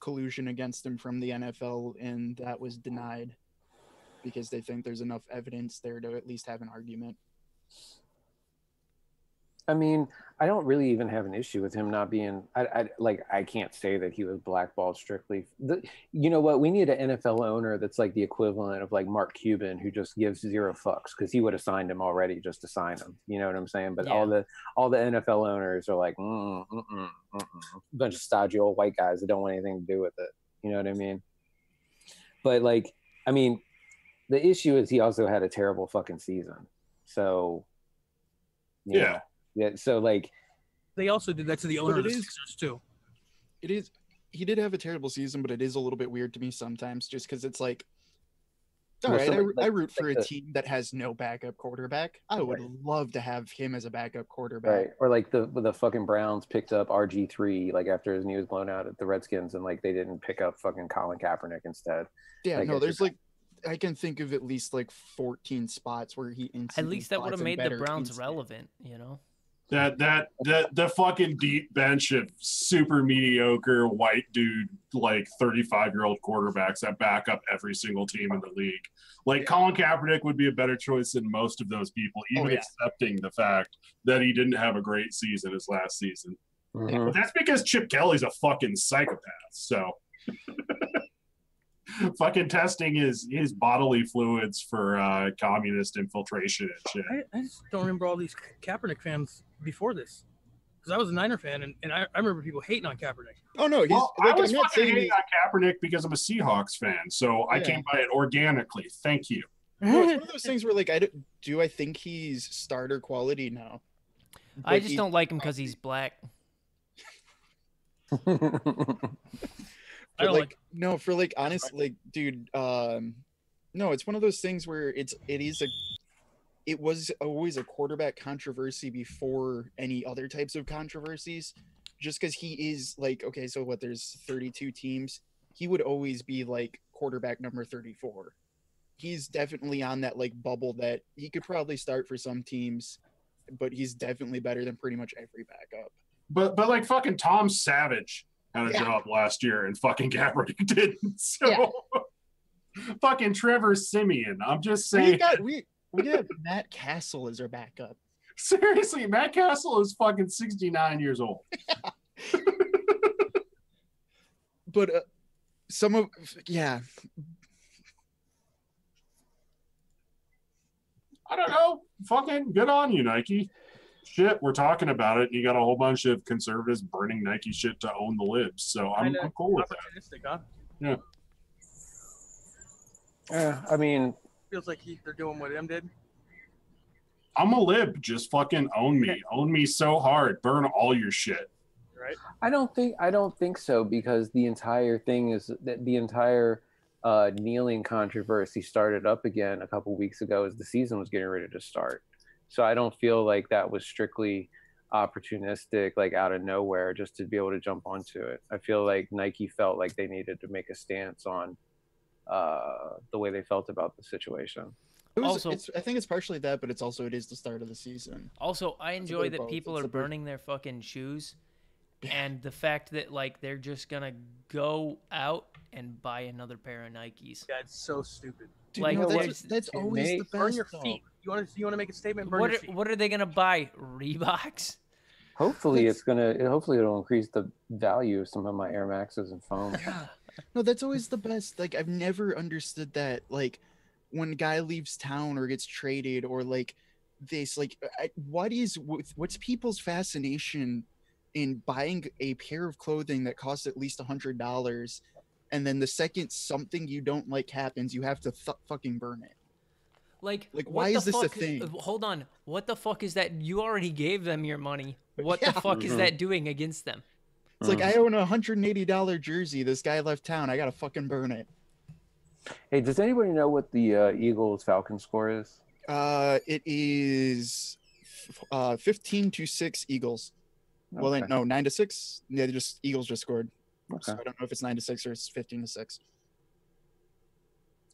collusion against him from the NFL, and that was denied because they think there's enough evidence there to at least have an argument. I mean, I don't really even have an issue with him not being. I can't say that he was blackballed strictly. You know what? We need an NFL owner that's like the equivalent of like Mark Cuban, who just gives zero fucks, because he would have signed him already just to sign him. You know what I'm saying? But all the NFL owners are like, a bunch of stodgy old white guys that don't want anything to do with it. You know what I mean? But like, I mean, the issue is he also had a terrible fucking season. So yeah. Yeah, so like they also did that to the owner of the Sixers too. It is. He did have a terrible season, but it is a little bit weird to me sometimes, just because it's like, all right, I root for a team that has no backup quarterback. I would love to have him as a backup quarterback. Right. Or like the fucking Browns picked up RG3 like after his knee was blown out at the Redskins, and like they didn't pick up fucking Colin Kaepernick instead. Yeah, like, no, there's like, I can think of at least like 14 spots where he at least that would have made the Browns relevant, you know. The fucking deep bench of super mediocre white dude, like 35-year-old quarterbacks that back up every single team in the league. Like Colin Kaepernick would be a better choice than most of those people, even accepting the fact that he didn't have a great season his last season. Mm-hmm. But that's because Chip Kelly's a fucking psychopath. So fucking testing his bodily fluids for communist infiltration and shit. I just don't remember all these Kaepernick fans before this, because I was a Niner fan, and I remember people hating on Kaepernick. Oh no, I was fucking hating on Kaepernick because I'm a Seahawks fan, so I came by it organically. Thank you. No, it's one of those things where like I think he's starter quality now. I just don't like him because he's black. I don't like no, for like honest, like dude, no, it's one of those things where it was always a quarterback controversy before any other types of controversies, just because he is like, okay, so what, there's 32 teams, he would always be like quarterback number 34. He's definitely on that like bubble that he could probably start for some teams, but he's definitely better than pretty much every backup. But like fucking Tom Savage had a job last year and fucking Kaepernick didn't. So fucking Trevor Siemian. I'm just saying. We have Matt Castle as our backup. Seriously, Matt Castle is fucking 69 years old. But I don't know. Fucking good on you, Nike. Shit, we're talking about it. You got a whole bunch of conservatives burning Nike shit to own the libs. So I'm cool with that. Huh? Yeah. I mean, feels like they're doing what M did. I'm a lib. Just fucking own me. Own me so hard. Burn all your shit. Right? I don't think so, because the entire thing is that the entire kneeling controversy started up again a couple weeks ago as the season was getting ready to start. So I don't feel like that was strictly opportunistic, like out of nowhere, just to be able to jump onto it. I feel like Nike felt like they needed to make a stance on the way they felt about the situation. I think it's partially that, but it is the start of the season. Also, I enjoy that people are burning their fucking shoes, and the fact that like they're just gonna go out and buy another pair of Nikes. Yeah, it's so stupid. Dude, Like, no, that's always the best. Burn your feet. You want to make a statement? Burn your feet. What are they gonna buy? Reeboks? Hopefully it'll increase the value of some of my Air Maxes and foam. Yeah. No, that's always the best. Like, I've never understood that. Like, when a guy leaves town or gets traded, or like this, like, what's people's fascination in buying a pair of clothing that costs at least $100, and then the second something you don't like happens, you have to fucking burn it. Like why is this a thing? Hold on. What the fuck is that? You already gave them your money. What the fuck is that doing against them? It's like, I own a $180 jersey. This guy left town. I gotta fucking burn it. Hey, does anybody know what the Eagles Falcons score is? It is 15-6 Eagles. Okay. Well, no, 9-6. Yeah, Eagles just scored. Okay. So I don't know if it's 9-6 or it's 15-6.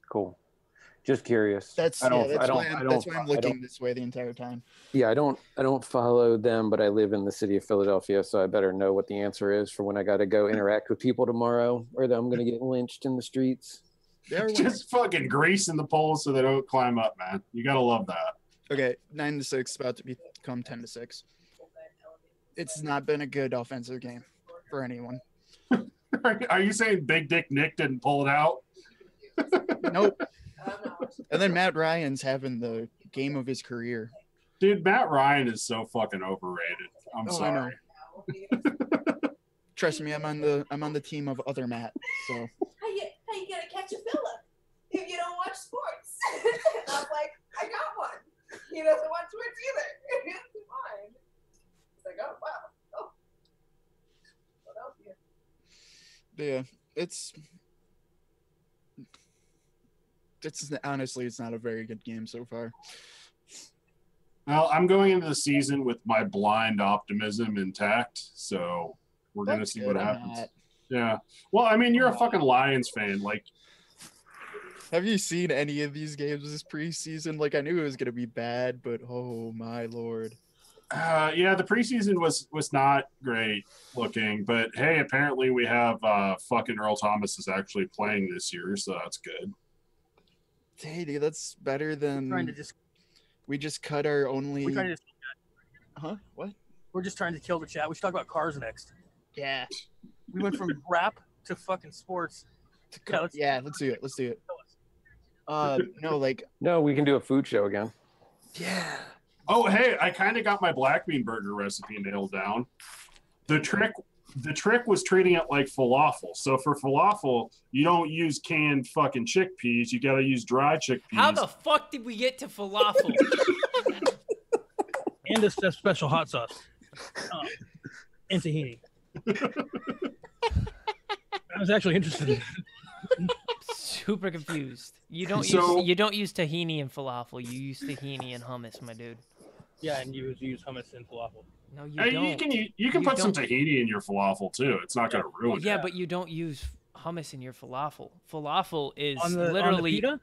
Cool. Just curious. That's why I'm looking this way the entire time. Yeah, I don't follow them, but I live in the city of Philadelphia, so I better know what the answer is for when I got to go interact with people tomorrow, or that I'm going to get lynched in the streets. Just fucking greasing the poles so they don't climb up, man. You gotta love that. Okay, 9-6, about to become 10-6. It's not been a good offensive game for anyone. Are you saying Big Dick Nick didn't pull it out? Nope. And then Matt Ryan's having the game of his career. Dude, Matt Ryan is so fucking overrated. I'm sorry. I know. Trust me, I'm on the team of other Matt. So how you gonna catch a Phillip if you don't watch sports? And I was like, I got one. He doesn't watch sports either. It's fine. He's like, oh wow. Oh. Philadelphia. Yeah, it's honestly, it's not a very good game so far. Well, I'm going into the season with my blind optimism intact, so we're going to see what happens. Yeah. Well, I mean, you're a fucking Lions fan. Like, have you seen any of these games this preseason? Like, I knew it was going to be bad, but oh my Lord. Yeah, the preseason was not great looking, but hey, apparently we have fucking Earl Thomas is actually playing this year, so that's good. Hey, dude, that's better than we just cut our only. We're trying to What? We're just trying to kill the chat. We should talk about cars next. Yeah. We went from rap to fucking sports. Yeah, let's do it. No, we can do a food show again. Yeah. Oh, hey, I kind of got my black bean burger recipe nailed down. The trick was treating it like falafel. So for falafel, you don't use canned fucking chickpeas. You got to use dry chickpeas. How the fuck did we get to falafel? And a special hot sauce. And tahini. I was actually interested in it. Super confused. You don't use tahini in falafel. You use tahini in hummus, my dude. Yeah, and you use hummus in falafel. No, you don't. You can put some tahini in your falafel too. It's not going to ruin it. Yeah, but you don't use hummus in your falafel. Falafel is literally on the pita?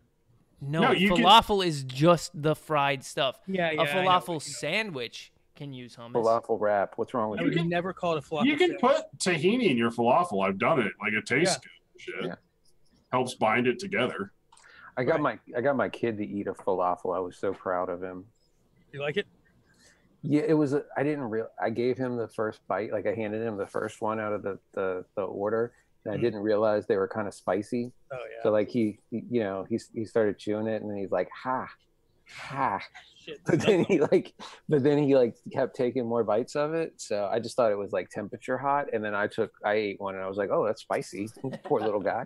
No, falafel is just the fried stuff. Yeah. A falafel sandwich can use hummus. Falafel wrap. What's wrong with you? You can never call it a falafel. You can put tahini in your falafel. I've done it. Like, it tastes good. Shit. Yeah. Helps bind it together. I got my kid to eat a falafel. I was so proud of him. You like it? Yeah, it was. I gave him the first bite. Like, I handed him the first one out of the order, and I didn't realize they were kind of spicy. Oh yeah. So like he started chewing it, and then he's like, ha. Shit, but then he kept taking more bites of it. So I just thought it was like temperature hot, and then I ate one, and I was like, oh, that's spicy. Poor little guy.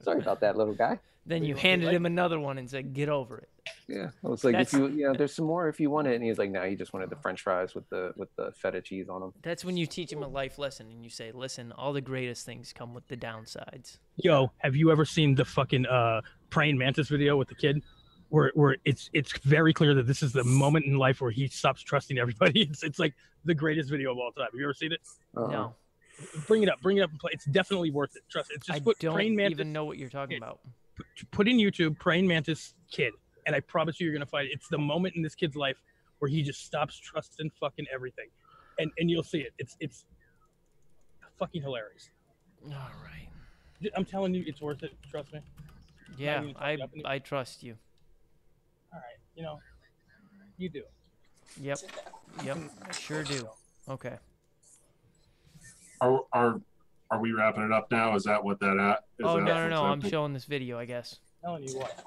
Sorry about that, little guy. Then you handed him another one and said, get over it. Yeah, I was like, That's- if you, there's some more if you want it. And he was like, no, he just wanted the French fries with the feta cheese on them. That's when you teach him a life lesson and you say, listen, all the greatest things come with the downsides. Yo, have you ever seen the fucking praying mantis video with the kid? Where it's very clear that this is the moment in life where he stops trusting everybody. It's like the greatest video of all time. Have you ever seen it? No, Bring it up and play. It's definitely worth it. Trust it. It's just I put don't praying mantis. even know what you're talking about. Put in YouTube praying mantis kid, and I promise you're gonna find it. It's the moment in this kid's life where he just stops trusting fucking everything, and you'll see it. It's fucking hilarious. All right. I'm telling you, it's worth it. Trust me. Yeah, I trust you. All right, you do. Yep, I sure do. Okay. Are we wrapping it up now? Is that what that at? Oh, no. I'm showing this video, I guess. I'm telling you what.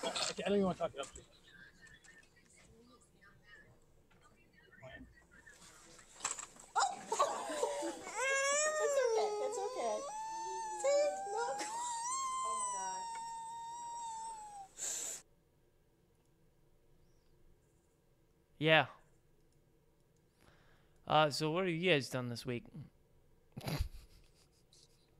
I don't even want to talk it up to you. It's okay. Look. Oh my god. Yeah. So what have you guys done this week?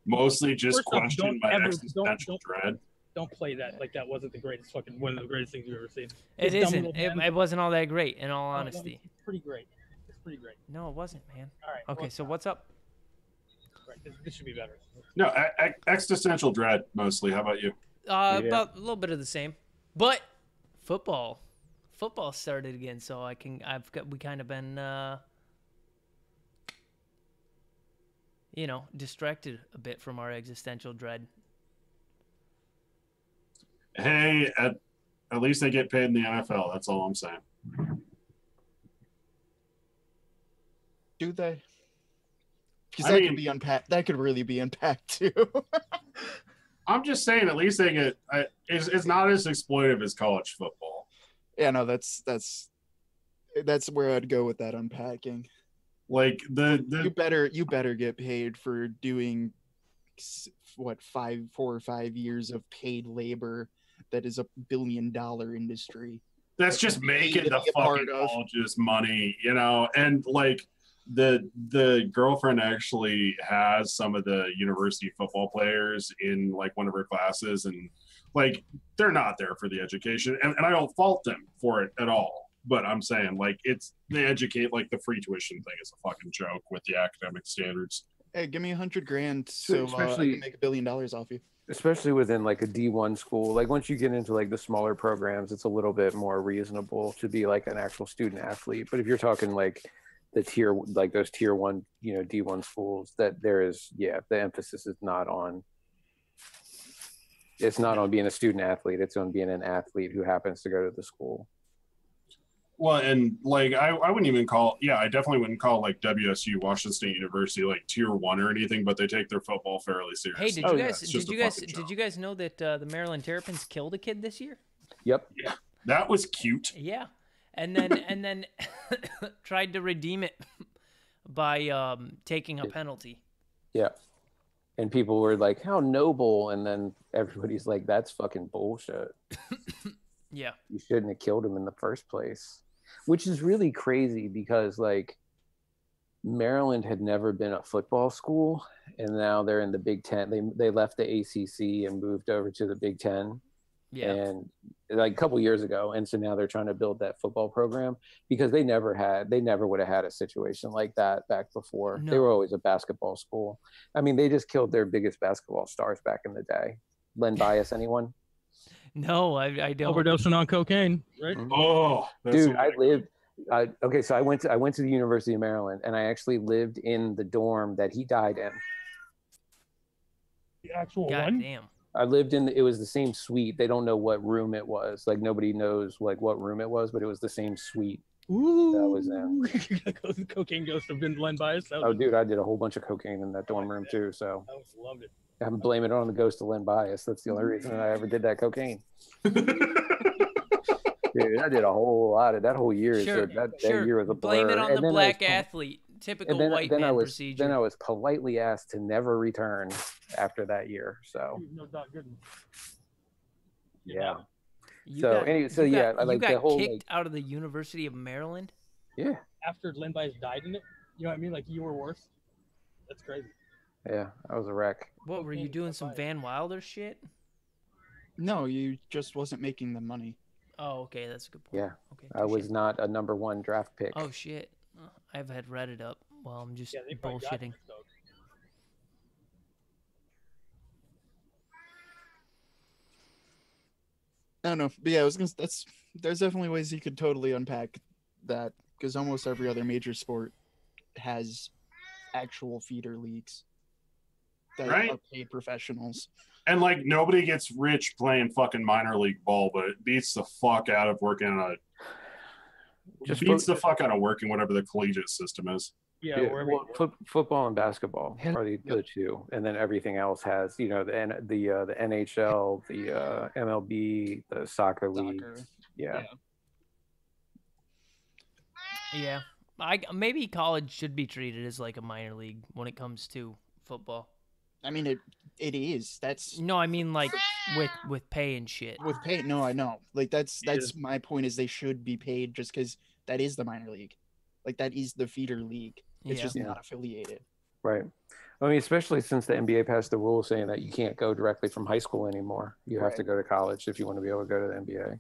Mostly just First off, question my existential dread. Don't play that like that wasn't the greatest fucking one of the greatest things you've ever seen. It This dumb isn't. little man- It wasn't all that great, in all No, honesty. it's pretty great. It's pretty great. No, it wasn't, man. All right. Okay, so what's up? Right, this should be better. No, existential dread mostly. How about you? About a little bit of the same, but football started again, so we kind of been distracted a bit from our existential dread. Hey, at least they get paid in the NFL. That's all I'm saying. Do they? Because I that mean- could be unpacked. That could really be unpacked too. I'm just saying, at least they get. It's not as exploitive as college football. Yeah, no, that's where I'd go with that unpacking. Like You better get paid for doing what 4 or 5 years of paid labor. That is $1 billion industry. that's just making to the be a part fucking of. colleges money, and like the girlfriend actually has some of the university football players in like one of her classes, and like they're not there for the education, and I don't fault them for it at all. But I'm saying, like, they educate, like, the free tuition thing is a fucking joke with the academic standards. Hey, give me $100,000 so I can make $1 billion off you. Especially within like a D1 school. Like once you get into like the smaller programs, it's a little bit more reasonable to be like an actual student athlete. But if you're talking like those tier 1, D1 schools, that there is, the emphasis is not on. It's not on being a student athlete. It's on being an athlete who happens to go to the school. Well, and like I wouldn't even call, I definitely wouldn't call like WSU, Washington State University, like tier 1 or anything, but they take their football fairly seriously. Hey, did you guys know that the Maryland Terrapins killed a kid this year? Yep. Yeah, that was cute. Yeah, and then tried to redeem it by taking a penalty. Yeah. And people were like, how noble. And then everybody's like, that's fucking bullshit. Yeah. You shouldn't have killed him in the first place. Which is really crazy because, like, Maryland had never been a football school. And now they're in the Big Ten. They left the ACC and moved over to the Big Ten. Yeah. And like a couple years ago. And so now they're trying to build that football program because they never would have had a situation like that back before. No. They were always a basketball school. I mean, they just killed their biggest basketball stars back in the day. Len Bias, anyone? No, I don't. Overdosing on cocaine, right? Oh, dude, so I went to the University of Maryland and I actually lived in the dorm that he died in. The actual God one? damn. I lived in it was the same suite. They don't know what room it was. Like nobody knows like what room it was, but it was the same suite. Ooh. That was them. The cocaine ghost have been Len Bias. Oh, dude, I did a whole bunch of cocaine in that dorm room too. So I loved it. I'm blaming it on the ghost of Len Bias. That's the only reason that I ever did that cocaine. Dude, I did a whole lot of that whole year. Sure, so that sure. year was a blur. Blame it on And the then black athlete. Typical white man procedure. Then I was politely asked to never return after that year. So No, not good. yeah. I like the whole kicked out of the University of Maryland. Yeah. After Len Bias died in it, you know what I mean? Like you were worse. That's crazy. Yeah, I was a wreck. What were you doing? Some Van Wilder shit? No, you just wasn't making the money. Oh, okay, that's a good point. Yeah, okay, I was not a number 1 draft pick. Oh shit, I've had Reddit up while I'm just bullshitting. I don't know, but yeah, I was gonna. There's definitely ways you could totally unpack that because almost every other major sport has actual feeder leagues that are paid professionals. And like nobody gets rich playing fucking minor league ball, but it beats the fuck out of working on the fuck out of working whatever the collegiate system is. Yeah, well, football and basketball are the two, and then everything else has, the NHL, the MLB, the soccer league. Yeah. Maybe college should be treated as like a minor league when it comes to football. I mean, it is. No, I mean like with pay and shit. With pay, no, I know. Like that's my point is they should be paid just because that is the minor league, like that is the feeder league. It's just not affiliated. Right. I mean, especially since the NBA passed the rule saying that you can't go directly from high school anymore. You have to go to college if you want to be able to go to the NBA.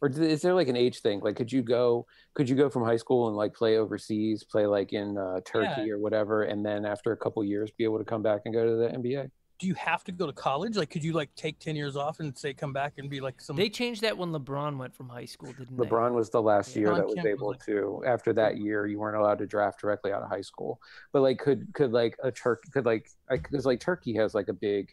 Or is there like an age thing? Like, could you go from high school and like play overseas, play like in Turkey or whatever, and then after a couple years be able to come back and go to the NBA? Do you have to go to college? Like, could you like take 10 years off and say come back and be like some? They changed that when LeBron went from high school, didn't they? LeBron was the last year that was able to. After that year, you weren't allowed to draft directly out of high school. But like, could like a Turkey because like Turkey has like a big,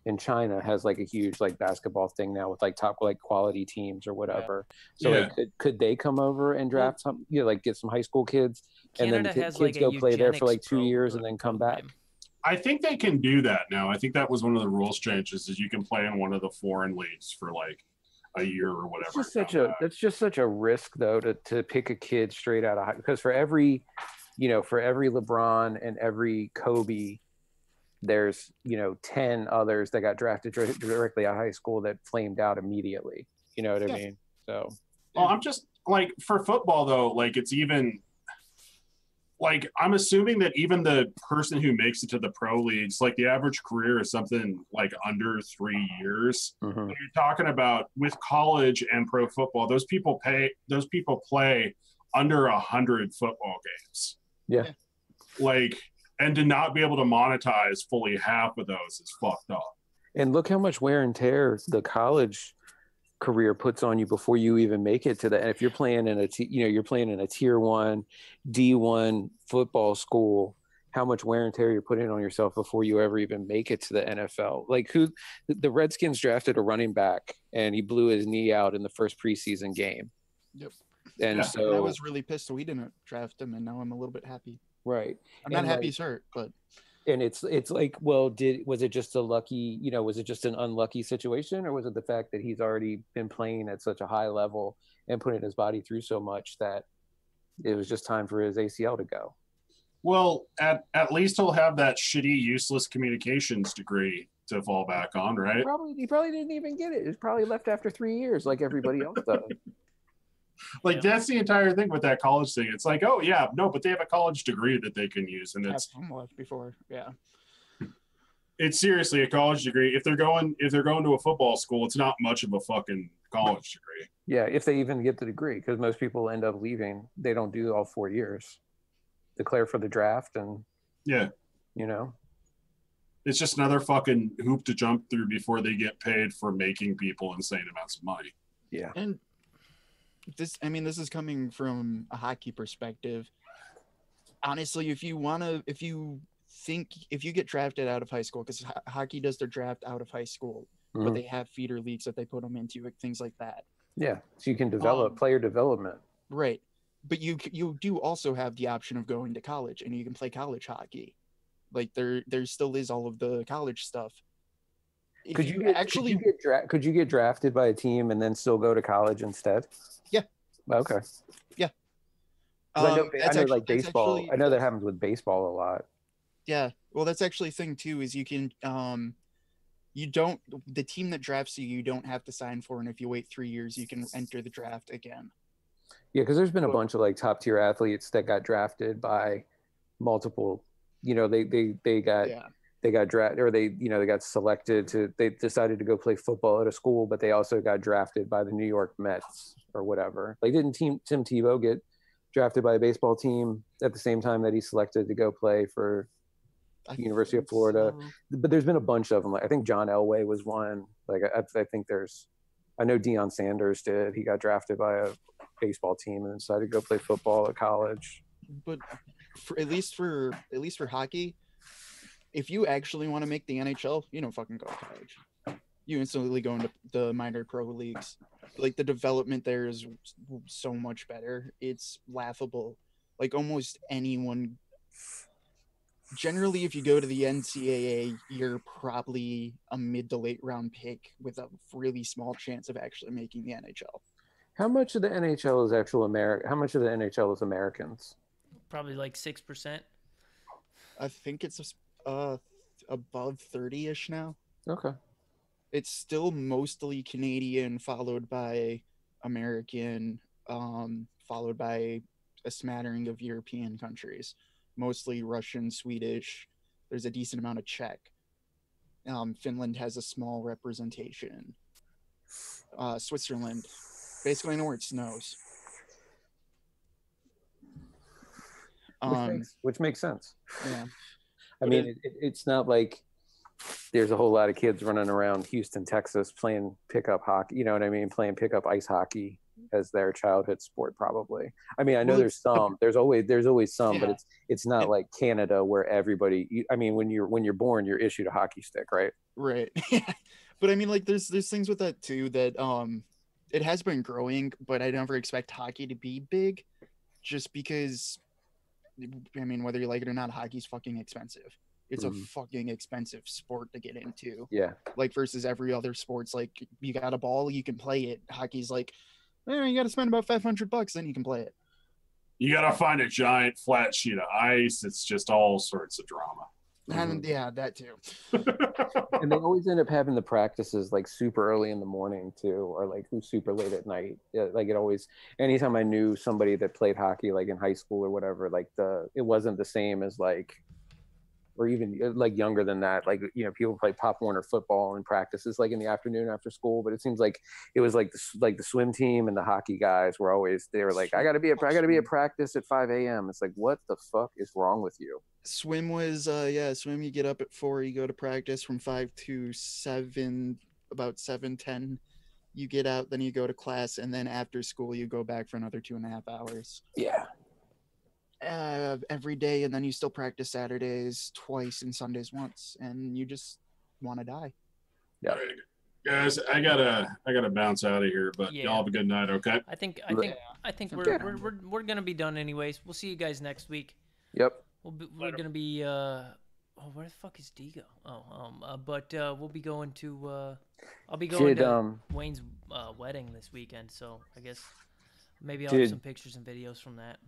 and China has like a huge like basketball thing now with like top like quality teams or whatever. So like, could they come over and draft some? Like get some high school kids, Canada and then has kids like go play there for like 2 years and then come back. I think they can do that now. I think that was one of the rules changes is you can play in one of the foreign leagues for like a year or whatever. That's just such a risk though to pick a kid straight out of high, because for every LeBron and every Kobe, there's 10 others that got drafted directly out of high school that flamed out immediately. You know what I mean? So well, I'm just like for football though, like it's even like I'm assuming that even the person who makes it to the pro leagues, like the average career is something like under 3 years. Mm-hmm. When you're talking about with college and pro football, those people play under 100 football games. Yeah. Like, and to not be able to monetize fully half of those is fucked up. And look how much wear and tear the college career puts on you before you even make it to the. And if you're playing in you're playing in a tier 1 D1 football school, how much wear and tear you're putting on yourself before you ever even make it to the NFL. Like the Redskins drafted a running back and he blew his knee out in the first preseason game. Yep. And so I was really pissed we didn't draft him, and now I'm a little bit happy. Right. I'm not happy he's hurt, but. And it's like, well, was it just was it just an unlucky situation, or was it the fact that he's already been playing at such a high level and putting his body through so much that it was just time for his ACL to go? Well, at least he'll have that shitty, useless communications degree to fall back on, right? He probably didn't even get it. It's probably left after 3 years, like everybody else does. Like that's the entire thing with that college thing. It's like, oh yeah, no, but they have a college degree that they can use, and it's before, it's seriously a college degree. If they're going to a football school, it's not much of a fucking college degree. Yeah, if they even get the degree, because most people end up leaving. They don't do all 4 years. Declare for the draft, and it's just another fucking hoop to jump through before they get paid for making people insane amounts of money. Yeah, and. This is coming from a hockey perspective. Honestly, if you get drafted out of high school, because hockey does their draft out of high school, but they have feeder leagues that they put them into, like, things like that. Yeah, so you can develop player development. Right, but you do also have the option of going to college, and you can play college hockey. Like there still is all of the college stuff. Could you get drafted by a team and then still go to college instead? Yeah. Okay. Yeah. I know like baseball. I know that happens with baseball a lot. Yeah. Well, that's actually a thing too. Is you the team that drafts you don't have to sign for, and if you wait 3 years, you can enter the draft again. Yeah, because there's been a bunch of like top tier athletes that got drafted by multiple, they got drafted, or they got selected they decided to go play football at a school, but they also got drafted by the New York Mets or whatever. Like, didn't Tim Tebow get drafted by a baseball team at the same time that he selected to go play for the University of Florida? So. But there's been a bunch of them. Like, I think John Elway was one. Like, I think I know Deion Sanders did. He got drafted by a baseball team and decided to go play football at college. But at least for hockey, if you actually want to make the NHL, you don't fucking go to college. You instantly go into the minor pro leagues. Like, the development there is so much better. It's laughable. Like, almost anyone. Generally, if you go to the NCAA, you're probably a mid to late round pick with a really small chance of actually making the NHL. How much of the NHL is How much of the NHL is Americans? Probably like 6%. I think it's above 30-ish now. Okay. It's still mostly Canadian, followed by American, followed by a smattering of European countries, mostly Russian, Swedish. There's a decent amount of Czech. Finland has a small representation. Switzerland, basically anywhere it snows. Which makes sense. Yeah. I mean, it's not like there's a whole lot of kids running around Houston, Texas playing pickup hockey. You know what I mean? Playing pickup ice hockey as their childhood sport, probably. I mean, I know there's some. There's always some, yeah. But it's not like Canada where everybody. I mean, when you're born, you're issued a hockey stick, right? Right. Yeah. But I mean, like, there's things with that too that it has been growing, but I never expect hockey to be big, just because. I mean, whether you like it or not, hockey's fucking expensive. It's a fucking expensive sport to get into. Yeah. Like, versus every other sports, like, you got a ball, you can play it. Hockey's like, you got to spend about $500, then you can play it. You got to find a giant flat sheet of ice. It's just all sorts of drama. And yeah, that too. And they always end up having the practices like super early in the morning too, or like super late at night. Like, it always, anytime I knew somebody that played hockey, like in high school or whatever, like it wasn't the same as like, or even like younger than that. Like, people play Pop Warner football and practices like in the afternoon after school, but it seems like it was like the swim team and the hockey guys were like, I gotta be at practice at 5 a.m. It's like, what the fuck is wrong with you? Swim was swim, you get up at 4, you go to practice from 5 to 7, about 7:10 you get out, then you go to class, and then after school you go back for another 2.5 hours. Yeah. Every day, and then you still practice Saturdays twice and Sundays once, and you just want to die. Yeah. All right. Guys, I gotta bounce out of here, but y'all have a good night, okay? I think we're gonna be done anyways. We'll see you guys next week. Yep. We're gonna be where the fuck is D go? But we'll be going to I'll be going to Wayne's wedding this weekend, so I guess maybe I'll have some pictures and videos from that.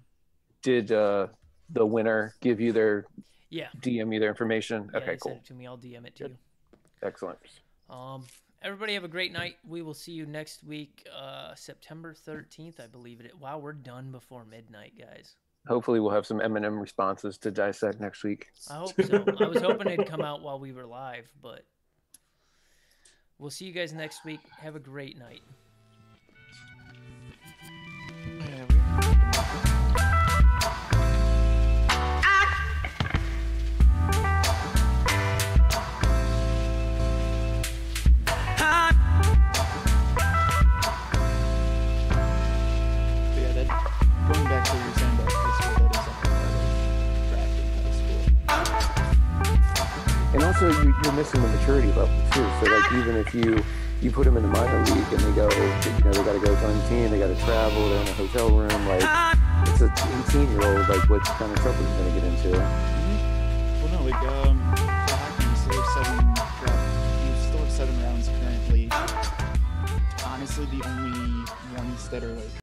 Did the winner give you their DM you their information? Yeah, okay, cool. Send it to me. I'll DM it to you. Excellent. Everybody have a great night. We will see you next week, September 13th, I believe it. Wow, we're done before midnight, guys. Hopefully we'll have some Eminem responses to dissect next week. I hope so. I was hoping it'd come out while we were live, but we'll see you guys next week. Have a great night. Going back to what you're saying about high school, that is something about drafting high school. And also, you're missing the maturity level too. So, like, even if you put them in the minor league and they go, they got to go join the team, they got to travel, they're in a hotel room, like, it's an 18-year-old, like, what kind of trouble he's going to get into? Well, no, like, for hockey, you still have 7 rounds currently. Honestly, the only ones that are, like,